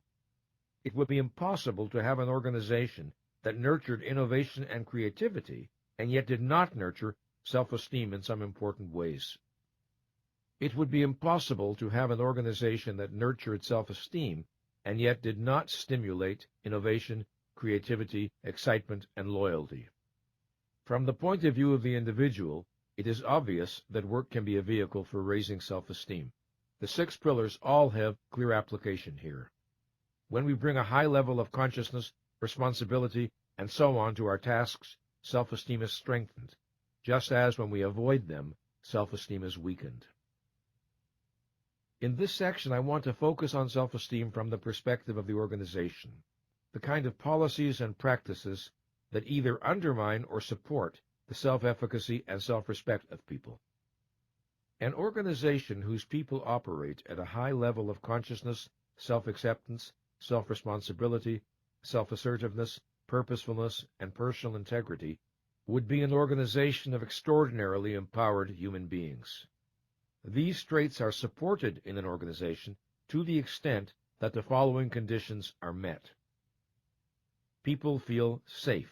It would be impossible to have an organization that nurtured innovation and creativity, and yet did not nurture self-esteem in some important ways. It would be impossible to have an organization that nurtured self-esteem, and yet did not stimulate innovation, creativity, excitement, and loyalty. From the point of view of the individual, it is obvious that work can be a vehicle for raising self-esteem. The 6 pillars all have clear application here. When we bring a high level of consciousness, responsibility, and so on to our tasks, self-esteem is strengthened, just as when we avoid them, self-esteem is weakened. In this section, I want to focus on self-esteem from the perspective of the organization, the kind of policies and practices that either undermine or support the self-efficacy and self-respect of people. An organization whose people operate at a high level of consciousness, self-acceptance, self-responsibility, self-assertiveness, purposefulness, and personal integrity would be an organization of extraordinarily empowered human beings. These traits are supported in an organization to the extent that the following conditions are met. People feel safe.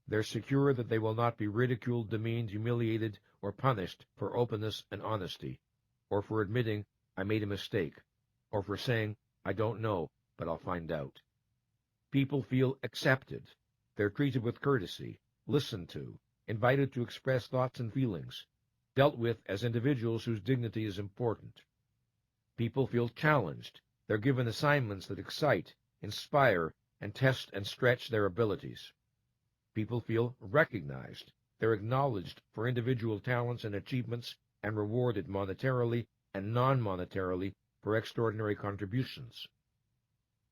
They're secure that they will not be ridiculed, demeaned, humiliated, or punished for openness and honesty, or for admitting, I made a mistake, or for saying, I don't know, but I'll find out. People feel accepted. They're treated with courtesy, listened to, invited to express thoughts and feelings, dealt with as individuals whose dignity is important. People feel challenged. They're given assignments that excite, inspire, and test and stretch their abilities. People feel recognized. They're acknowledged for individual talents and achievements and rewarded monetarily and non-monetarily for extraordinary contributions.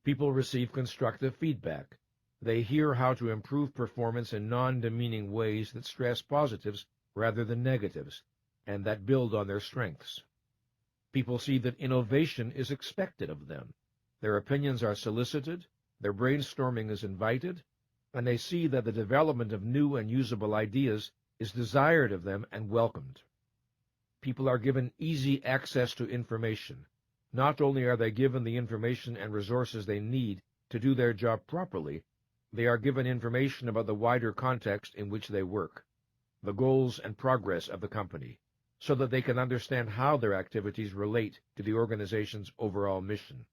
People receive constructive feedback. They hear how to improve performance in non-demeaning ways that stress positives rather than negatives, and that build on their strengths. People see that innovation is expected of them. Their opinions are solicited, their brainstorming is invited, and they see that the development of new and usable ideas is desired of them and welcomed. People are given easy access to information. Not only are they given the information and resources they need to do their job properly, they are given information about the wider context in which they work, the goals and progress of the company, so that they can understand how their activities relate to the organization's overall mission.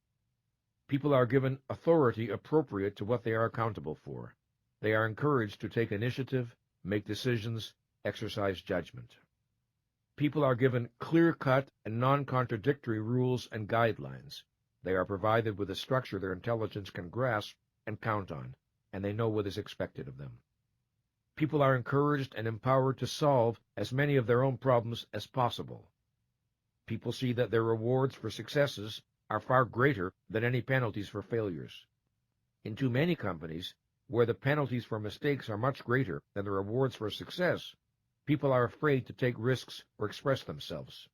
People are given authority appropriate to what they are accountable for. They are encouraged to take initiative, make decisions, exercise judgment. People are given clear-cut and non-contradictory rules and guidelines. They are provided with a structure their intelligence can grasp and count on, and they know what is expected of them. People are encouraged and empowered to solve as many of their own problems as possible. People see that their rewards for successes are far greater than any penalties for failures. In too many companies, where the penalties for mistakes are much greater than the rewards for success, people are afraid to take risks or express themselves.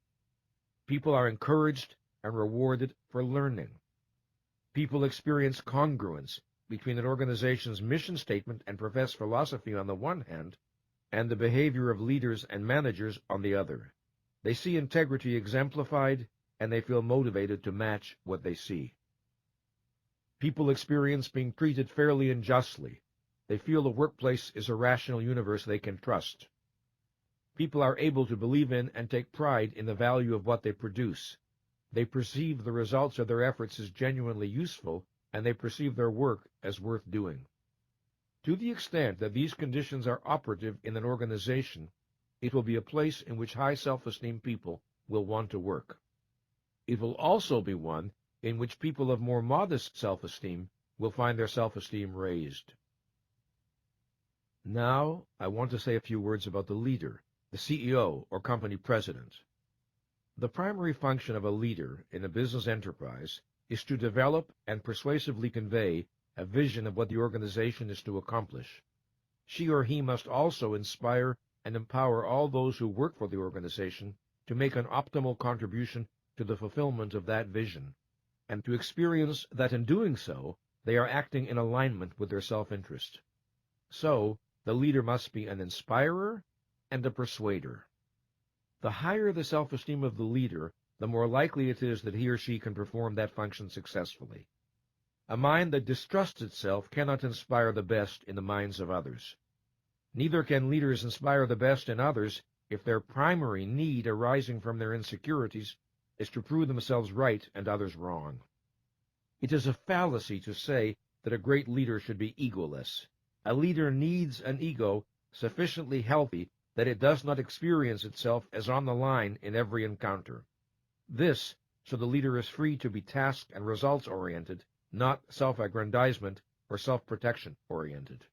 People are encouraged and rewarded for learning. People experience congruence between an organization's mission statement and professed philosophy on the one hand, and the behavior of leaders and managers on the other. They see integrity exemplified, and they feel motivated to match what they see. People experience being treated fairly and justly. They feel the workplace is a rational universe they can trust. People are able to believe in and take pride in the value of what they produce. They perceive the results of their efforts as genuinely useful, and they perceive their work as worth doing. To the extent that these conditions are operative in an organization, it will be a place in which high self-esteem people will want to work. It will also be one in which people of more modest self-esteem will find their self-esteem raised. Now, I want to say a few words about the leader, the CEO or company president. The primary function of a leader in a business enterprise is to develop and persuasively convey a vision of what the organization is to accomplish. She or he must also inspire and empower all those who work for the organization to make an optimal contribution to the fulfillment of that vision, and to experience that in doing so, they are acting in alignment with their self-interest. So, the leader must be an inspirer and a persuader. The higher the self-esteem of the leader, the more likely it is that he or she can perform that function successfully. A mind that distrusts itself cannot inspire the best in the minds of others. Neither can leaders inspire the best in others if their primary need arising from their insecurities is to prove themselves right and others wrong. It is a fallacy to say that a great leader should be egoless. A leader needs an ego sufficiently healthy that it does not experience itself as on the line in every encounter. This, so the leader is free to be task and results-oriented, not self-aggrandizement or self-protection-oriented.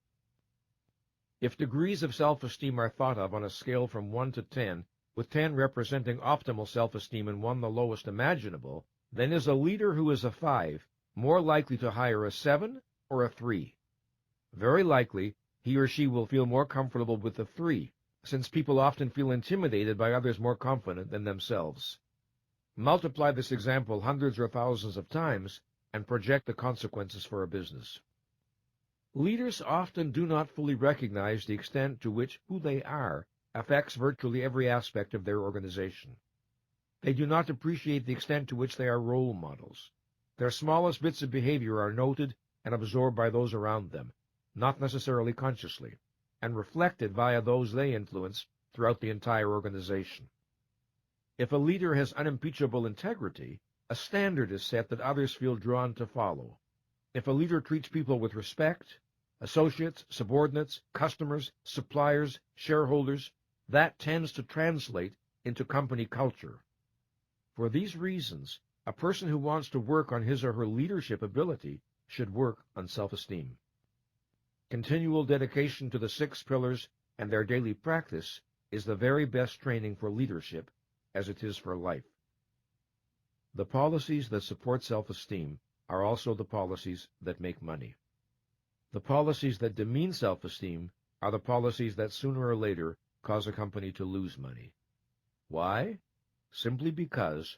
If degrees of self-esteem are thought of on a scale from 1 to 10, with 10 representing optimal self-esteem and 1 the lowest imaginable, then is a leader who is a 5 more likely to hire a 7 or a 3? Very likely, he or she will feel more comfortable with the 3, since people often feel intimidated by others more confident than themselves. Multiply this example hundreds or thousands of times, and project the consequences for a business. Leaders often do not fully recognize the extent to which who they are affects virtually every aspect of their organization. They do not appreciate the extent to which they are role models. Their smallest bits of behavior are noted and absorbed by those around them, not necessarily consciously, and reflected via those they influence throughout the entire organization. If a leader has unimpeachable integrity, a standard is set that others feel drawn to follow. If a leader treats people with respect, associates, subordinates, customers, suppliers, shareholders, that tends to translate into company culture. For these reasons, a person who wants to work on his or her leadership ability should work on self-esteem. Continual dedication to the 6 pillars and their daily practice is the very best training for leadership, as it is for life. The policies that support self-esteem are also the policies that make money. The policies that demean self-esteem are the policies that sooner or later cause a company to lose money. Why? Simply because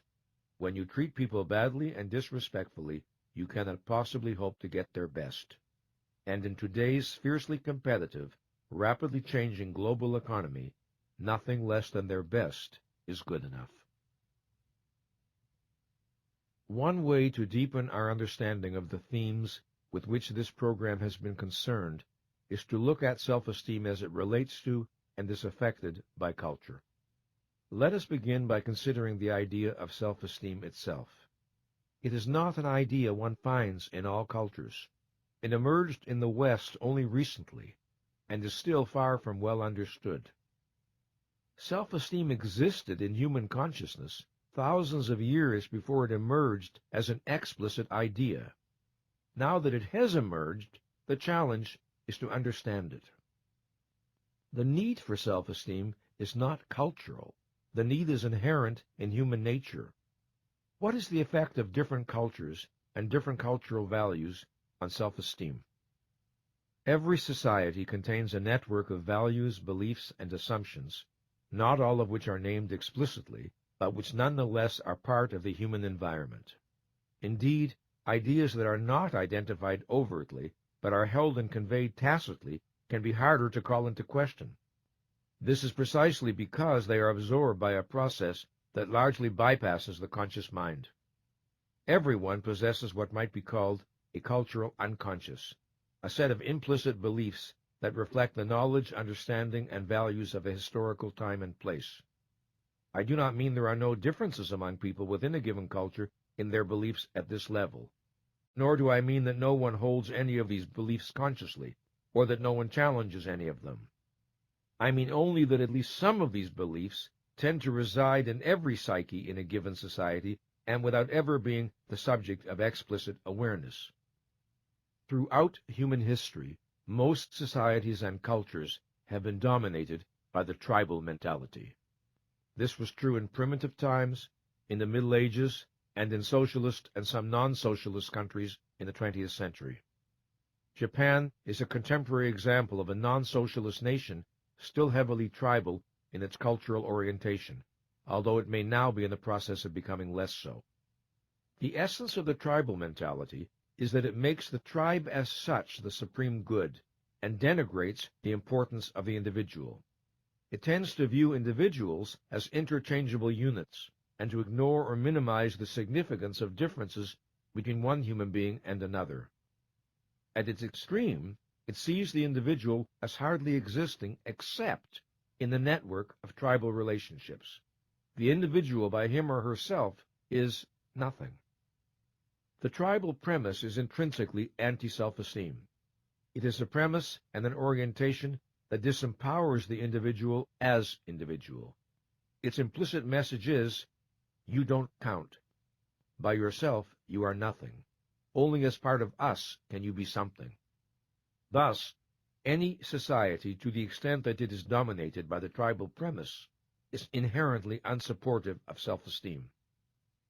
when you treat people badly and disrespectfully, you cannot possibly hope to get their best. And in today's fiercely competitive, rapidly changing global economy, nothing less than their best is good enough. One way to deepen our understanding of the themes with which this program has been concerned is to look at self-esteem as it relates to and is affected by culture. Let us begin by considering the idea of self-esteem itself. It is not an idea one finds in all cultures. It emerged in the West only recently, and is still far from well understood. Self-esteem existed in human consciousness thousands of years before it emerged as an explicit idea. Now that it has emerged, the challenge is to understand it. The need for self-esteem is not cultural. The need is inherent in human nature. What is the effect of different cultures and different cultural values on self-esteem? Every society contains a network of values, beliefs, and assumptions, not all of which are named explicitly, but which nonetheless are part of the human environment. Indeed, ideas that are not identified overtly, but are held and conveyed tacitly, can be harder to call into question. This is precisely because they are absorbed by a process that largely bypasses the conscious mind. Everyone possesses what might be called a cultural unconscious, a set of implicit beliefs that reflect the knowledge, understanding, and values of a historical time and place. I do not mean there are no differences among people within a given culture in their beliefs at this level, nor do I mean that no one holds any of these beliefs consciously, or that no one challenges any of them. I mean only that at least some of these beliefs tend to reside in every psyche in a given society, and without ever being the subject of explicit awareness. Throughout human history, Most societies and cultures have been dominated by the tribal mentality. This was true in primitive times, in the Middle Ages, and in socialist and some non-socialist countries in the 20th century. Japan is a contemporary example of a non-socialist nation still heavily tribal in its cultural orientation, although it may now be in the process of becoming less so. The essence of the tribal mentality is that it makes the tribe as such the supreme good and denigrates the importance of the individual. It tends to view individuals as interchangeable units and to ignore or minimize the significance of differences between one human being and another. At its extreme, it sees the individual as hardly existing except in the network of tribal relationships. The individual by him or herself is nothing. The tribal premise is intrinsically anti-self-esteem. It is a premise and an orientation that disempowers the individual as individual. Its implicit message is, you don't count. By yourself, you are nothing. Only as part of us can you be something. Thus, any society, to the extent that it is dominated by the tribal premise, is inherently unsupportive of self-esteem.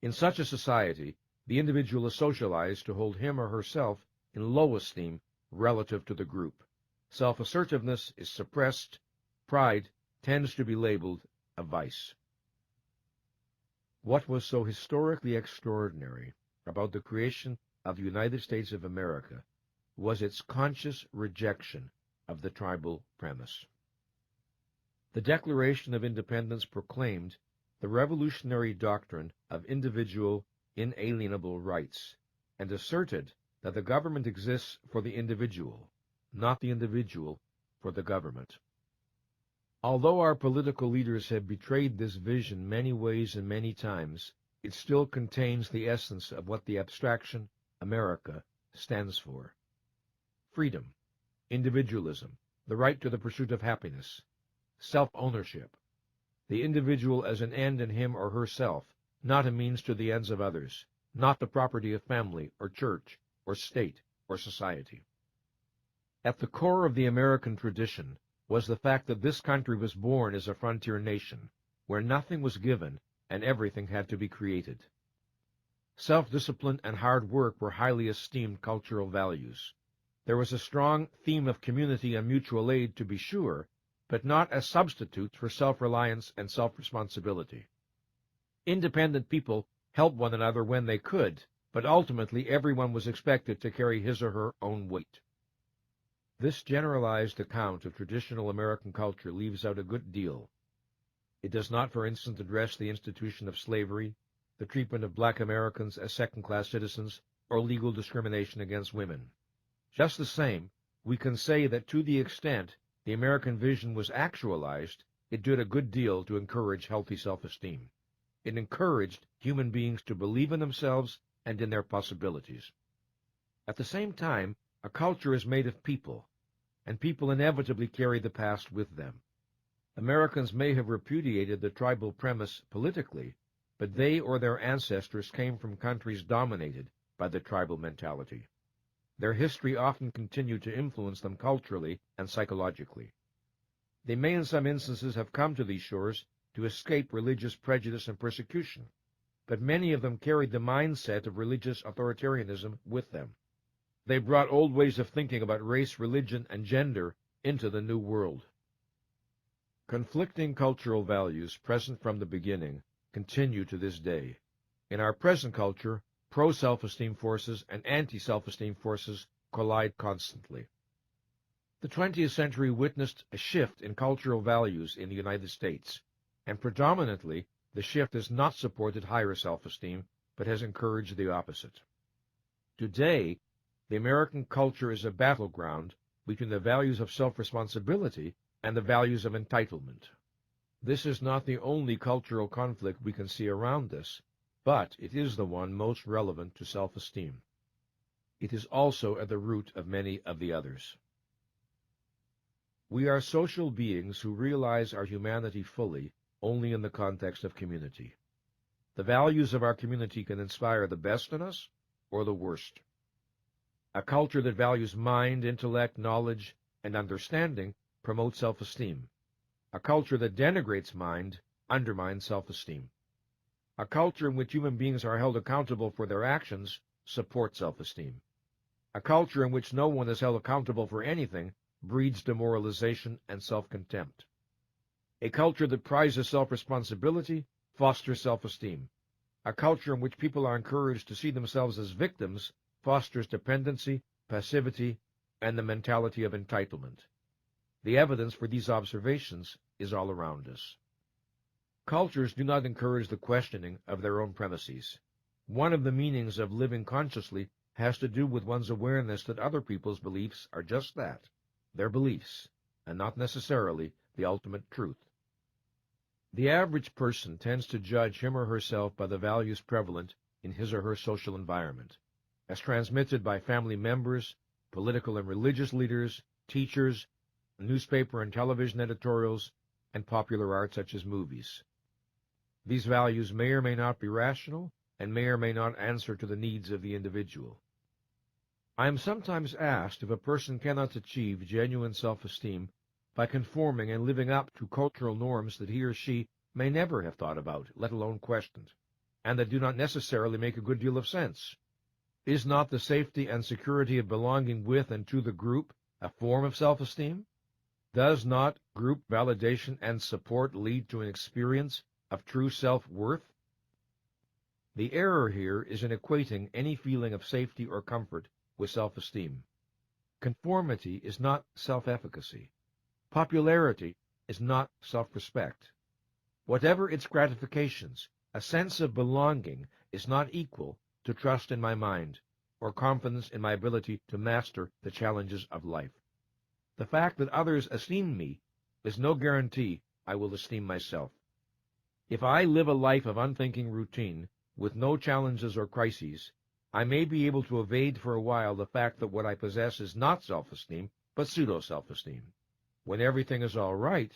In such a society, the individual is socialized to hold him or herself in low esteem relative to the group. Self-assertiveness is suppressed. Pride tends to be labeled a vice. What was so historically extraordinary about the creation of the United States of America was its conscious rejection of the tribal premise. The Declaration of Independence proclaimed the revolutionary doctrine of individual inalienable rights and asserted that the government exists for the individual, not the individual for the government. Although our political leaders have betrayed this vision many ways and many times, it still contains the essence of what the abstraction America stands for. Freedom, individualism, the right to the pursuit of happiness, self-ownership, the individual as an end in him or herself, not a means to the ends of others, not the property of family or church or state or society. At the core of the American tradition was the fact that this country was born as a frontier nation, where nothing was given and everything had to be created. Self-discipline and hard work were highly esteemed cultural values. There was a strong theme of community and mutual aid, to be sure, but not as substitutes for self-reliance and self-responsibility. Independent people helped one another when they could, but ultimately everyone was expected to carry his or her own weight. This generalized account of traditional American culture leaves out a good deal. It does not, for instance, address the institution of slavery, the treatment of black Americans as second-class citizens, or legal discrimination against women. Just the same, we can say that to the extent the American vision was actualized, it did a good deal to encourage healthy self-esteem. It encouraged human beings to believe in themselves and in their possibilities. At the same time, a culture is made of people, and people inevitably carry the past with them. Americans may have repudiated the tribal premise politically, but they or their ancestors came from countries dominated by the tribal mentality. Their history often continued to influence them culturally and psychologically. They may in some instances have come to these shores to escape religious prejudice and persecution, but many of them carried the mindset of religious authoritarianism with them. They brought old ways of thinking about race, religion, and gender into the New World. Conflicting cultural values present from the beginning continue to this day. In our present culture, pro-self-esteem forces and anti-self-esteem forces collide constantly. The 20th century witnessed a shift in cultural values in the United States, and predominantly the shift has not supported higher self-esteem, but has encouraged the opposite. Today, the American culture is a battleground between the values of self-responsibility and the values of entitlement. This is not the only cultural conflict we can see around us, but it is the one most relevant to self-esteem. It is also at the root of many of the others. We are social beings who realize our humanity fully only in the context of community. The values of our community can inspire the best in us or the worst. A culture that values mind, intellect, knowledge, and understanding promotes self-esteem. A culture that denigrates mind undermines self-esteem. A culture in which human beings are held accountable for their actions supports self-esteem. A culture in which no one is held accountable for anything breeds demoralization and self-contempt. A culture that prizes self-responsibility fosters self-esteem. A culture in which people are encouraged to see themselves as victims fosters dependency, passivity, and the mentality of entitlement. The evidence for these observations is all around us. Cultures do not encourage the questioning of their own premises. One of the meanings of living consciously has to do with one's awareness that other people's beliefs are just that, their beliefs, and not necessarily the ultimate truth. The average person tends to judge him or herself by the values prevalent in his or her social environment, as transmitted by family members, political and religious leaders, teachers, newspaper and television editorials, and popular art such as movies. These values may or may not be rational and may or may not answer to the needs of the individual. I am sometimes asked if a person cannot achieve genuine self-esteem by conforming and living up to cultural norms that he or she may never have thought about, let alone questioned, and that do not necessarily make a good deal of sense. Is not the safety and security of belonging with and to the group a form of self-esteem? Does not group validation and support lead to an experience of true self-worth? The error here is in equating any feeling of safety or comfort with self-esteem. Conformity is not self-efficacy. Popularity is not self-respect. Whatever its gratifications, a sense of belonging is not equal to trust in my mind or confidence in my ability to master the challenges of life. The fact that others esteem me is no guarantee I will esteem myself. If I live a life of unthinking routine with no challenges or crises, I may be able to evade for a while the fact that what I possess is not self-esteem, but pseudo-self-esteem. When everything is all right,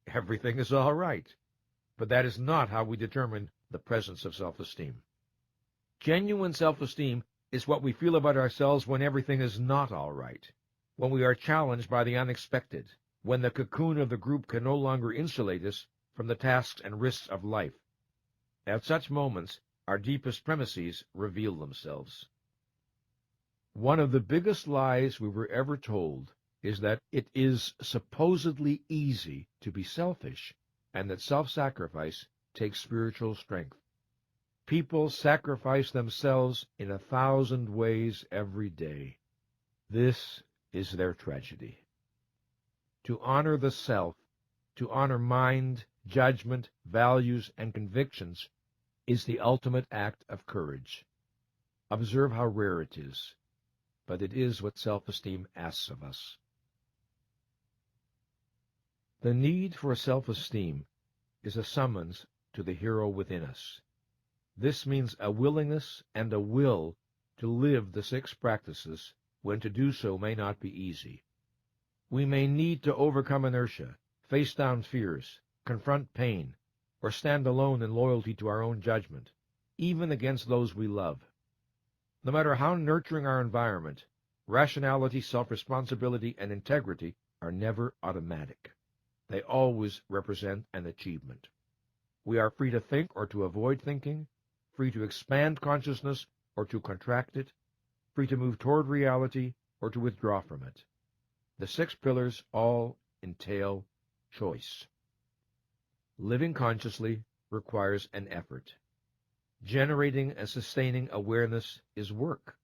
everything is all right. But that is not how we determine the presence of self-esteem. Genuine self-esteem is what we feel about ourselves when everything is not all right, when we are challenged by the unexpected, when the cocoon of the group can no longer insulate us from the tasks and risks of life. At such moments, our deepest premises reveal themselves. One of the biggest lies we were ever told is that it is supposedly easy to be selfish and that self-sacrifice takes spiritual strength. People sacrifice themselves in 1,000 ways every day. This is their tragedy. To honor the self, to honor mind, judgment, values, and convictions is the ultimate act of courage. Observe how rare it is, but it is what self-esteem asks of us. The need for self-esteem is a summons to the hero within us. This means a willingness and a will to live the 6 practices when to do so may not be easy. We may need to overcome inertia, face down fears, confront pain, or stand alone in loyalty to our own judgment, even against those we love. No matter how nurturing our environment, rationality, self-responsibility, and integrity are never automatic. They always represent an achievement. We are free to think or to avoid thinking, free to expand consciousness or to contract it, free to move toward reality or to withdraw from it. The 6 pillars all entail choice. Living consciously requires an effort. Generating and sustaining awareness is work.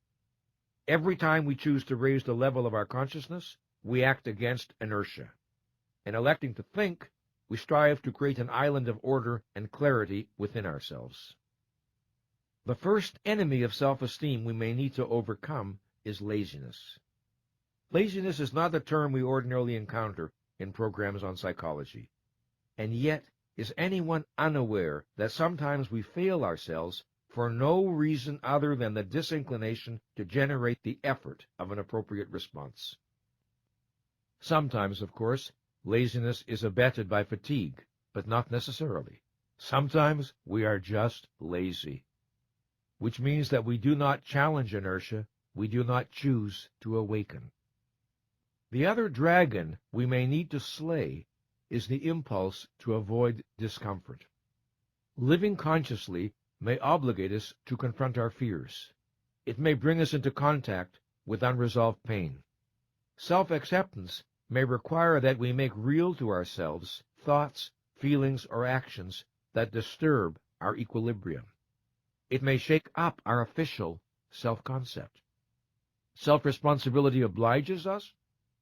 Every time we choose to raise the level of our consciousness, we act against inertia. In electing to think, we strive to create an island of order and clarity within ourselves. The first enemy of self-esteem we may need to overcome is laziness. Laziness is not a term we ordinarily encounter in programs on psychology. And yet, is anyone unaware that sometimes we fail ourselves for no reason other than the disinclination to generate the effort of an appropriate response? Sometimes, of course, laziness is abetted by fatigue, but not necessarily. Sometimes we are just lazy, which means that we do not challenge inertia, we do not choose to awaken. The other dragon we may need to slay is the impulse to avoid discomfort. Living consciously may obligate us to confront our fears. It may bring us into contact with unresolved pain. Self-acceptance may require that we make real to ourselves thoughts, feelings, or actions that disturb our equilibrium. It may shake up our official self-concept. Self-responsibility obliges us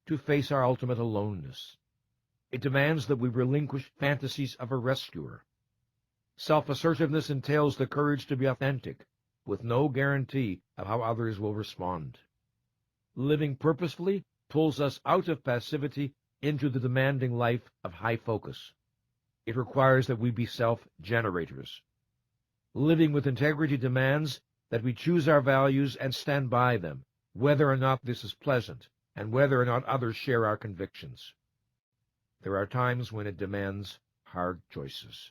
to face our ultimate aloneness. It demands that we relinquish fantasies of a rescuer. Self-assertiveness entails the courage to be authentic, with no guarantee of how others will respond. Living purposefully pulls us out of passivity into the demanding life of high focus. It requires that we be self-generators. Living with integrity demands that we choose our values and stand by them, whether or not this is pleasant, and whether or not others share our convictions. There are times when it demands hard choices.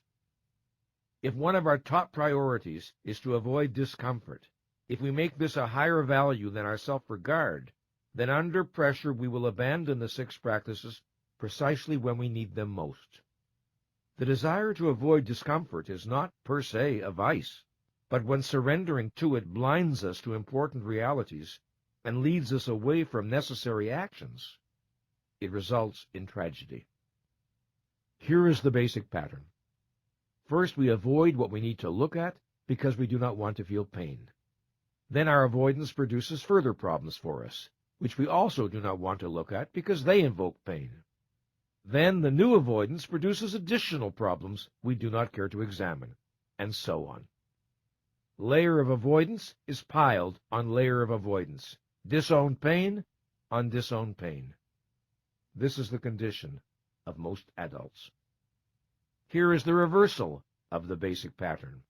If one of our top priorities is to avoid discomfort, if we make this a higher value than our self-regard, then under pressure we will abandon the 6 practices precisely when we need them most. The desire to avoid discomfort is not per se a vice, but when surrendering to it blinds us to important realities and leads us away from necessary actions, it results in tragedy. Here is the basic pattern. First, we avoid what we need to look at because we do not want to feel pain. Then our avoidance produces further problems for us, which we also do not want to look at because they invoke pain. Then the new avoidance produces additional problems we do not care to examine, and so on. Layer of avoidance is piled on layer of avoidance, disowned pain on disowned pain. This is the condition of most adults. Here is the reversal of the basic pattern.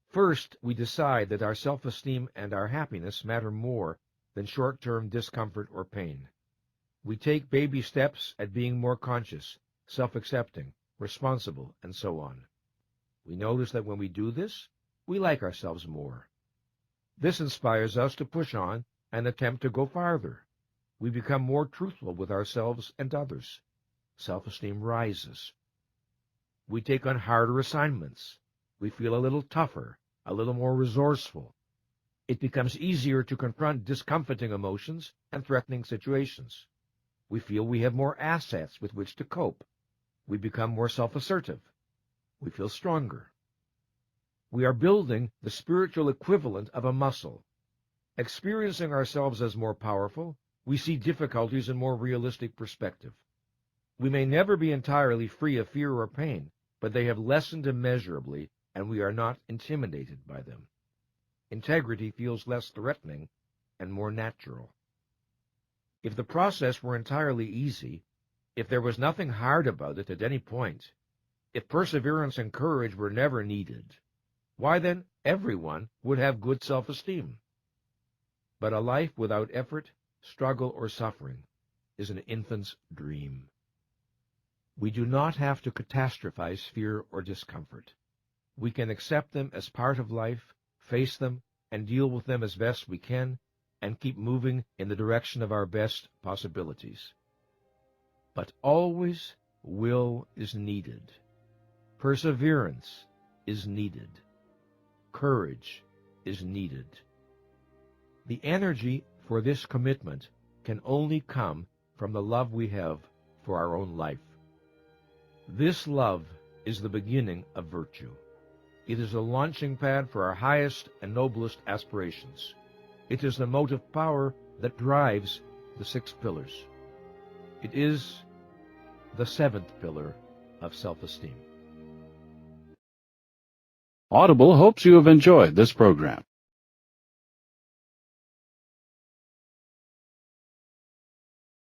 First, we decide that our self-esteem and our happiness matter more than short-term discomfort or pain. We take baby steps at being more conscious, self-accepting, responsible, and so on. We notice that when we do this, we like ourselves more. This inspires us to push on and attempt to go farther. We become more truthful with ourselves and others. Self-esteem rises. We take on harder assignments. We feel a little tougher, a little more resourceful. It becomes easier to confront discomforting emotions and threatening situations. We feel we have more assets with which to cope. We become more self-assertive. We feel stronger. We are building the spiritual equivalent of a muscle. Experiencing ourselves as more powerful, we see difficulties in more realistic perspective. We may never be entirely free of fear or pain, but they have lessened immeasurably, and we are not intimidated by them. Integrity feels less threatening and more natural. If the process were entirely easy, if there was nothing hard about it at any point, if perseverance and courage were never needed, why then everyone would have good self-esteem. But a life without effort, struggle, or suffering is an infant's dream. We do not have to catastrophize fear or discomfort. We can accept them as part of life, face them, and deal with them as best we can, and keep moving in the direction of our best possibilities. But always will is needed. Perseverance is needed. Courage is needed. The energy for this commitment can only come from the love we have for our own life. This love is the beginning of virtue. It is a launching pad for our highest and noblest aspirations. It is the motive power that drives the 6 pillars. It is the 7th pillar of self-esteem. Audible hopes you have enjoyed this program.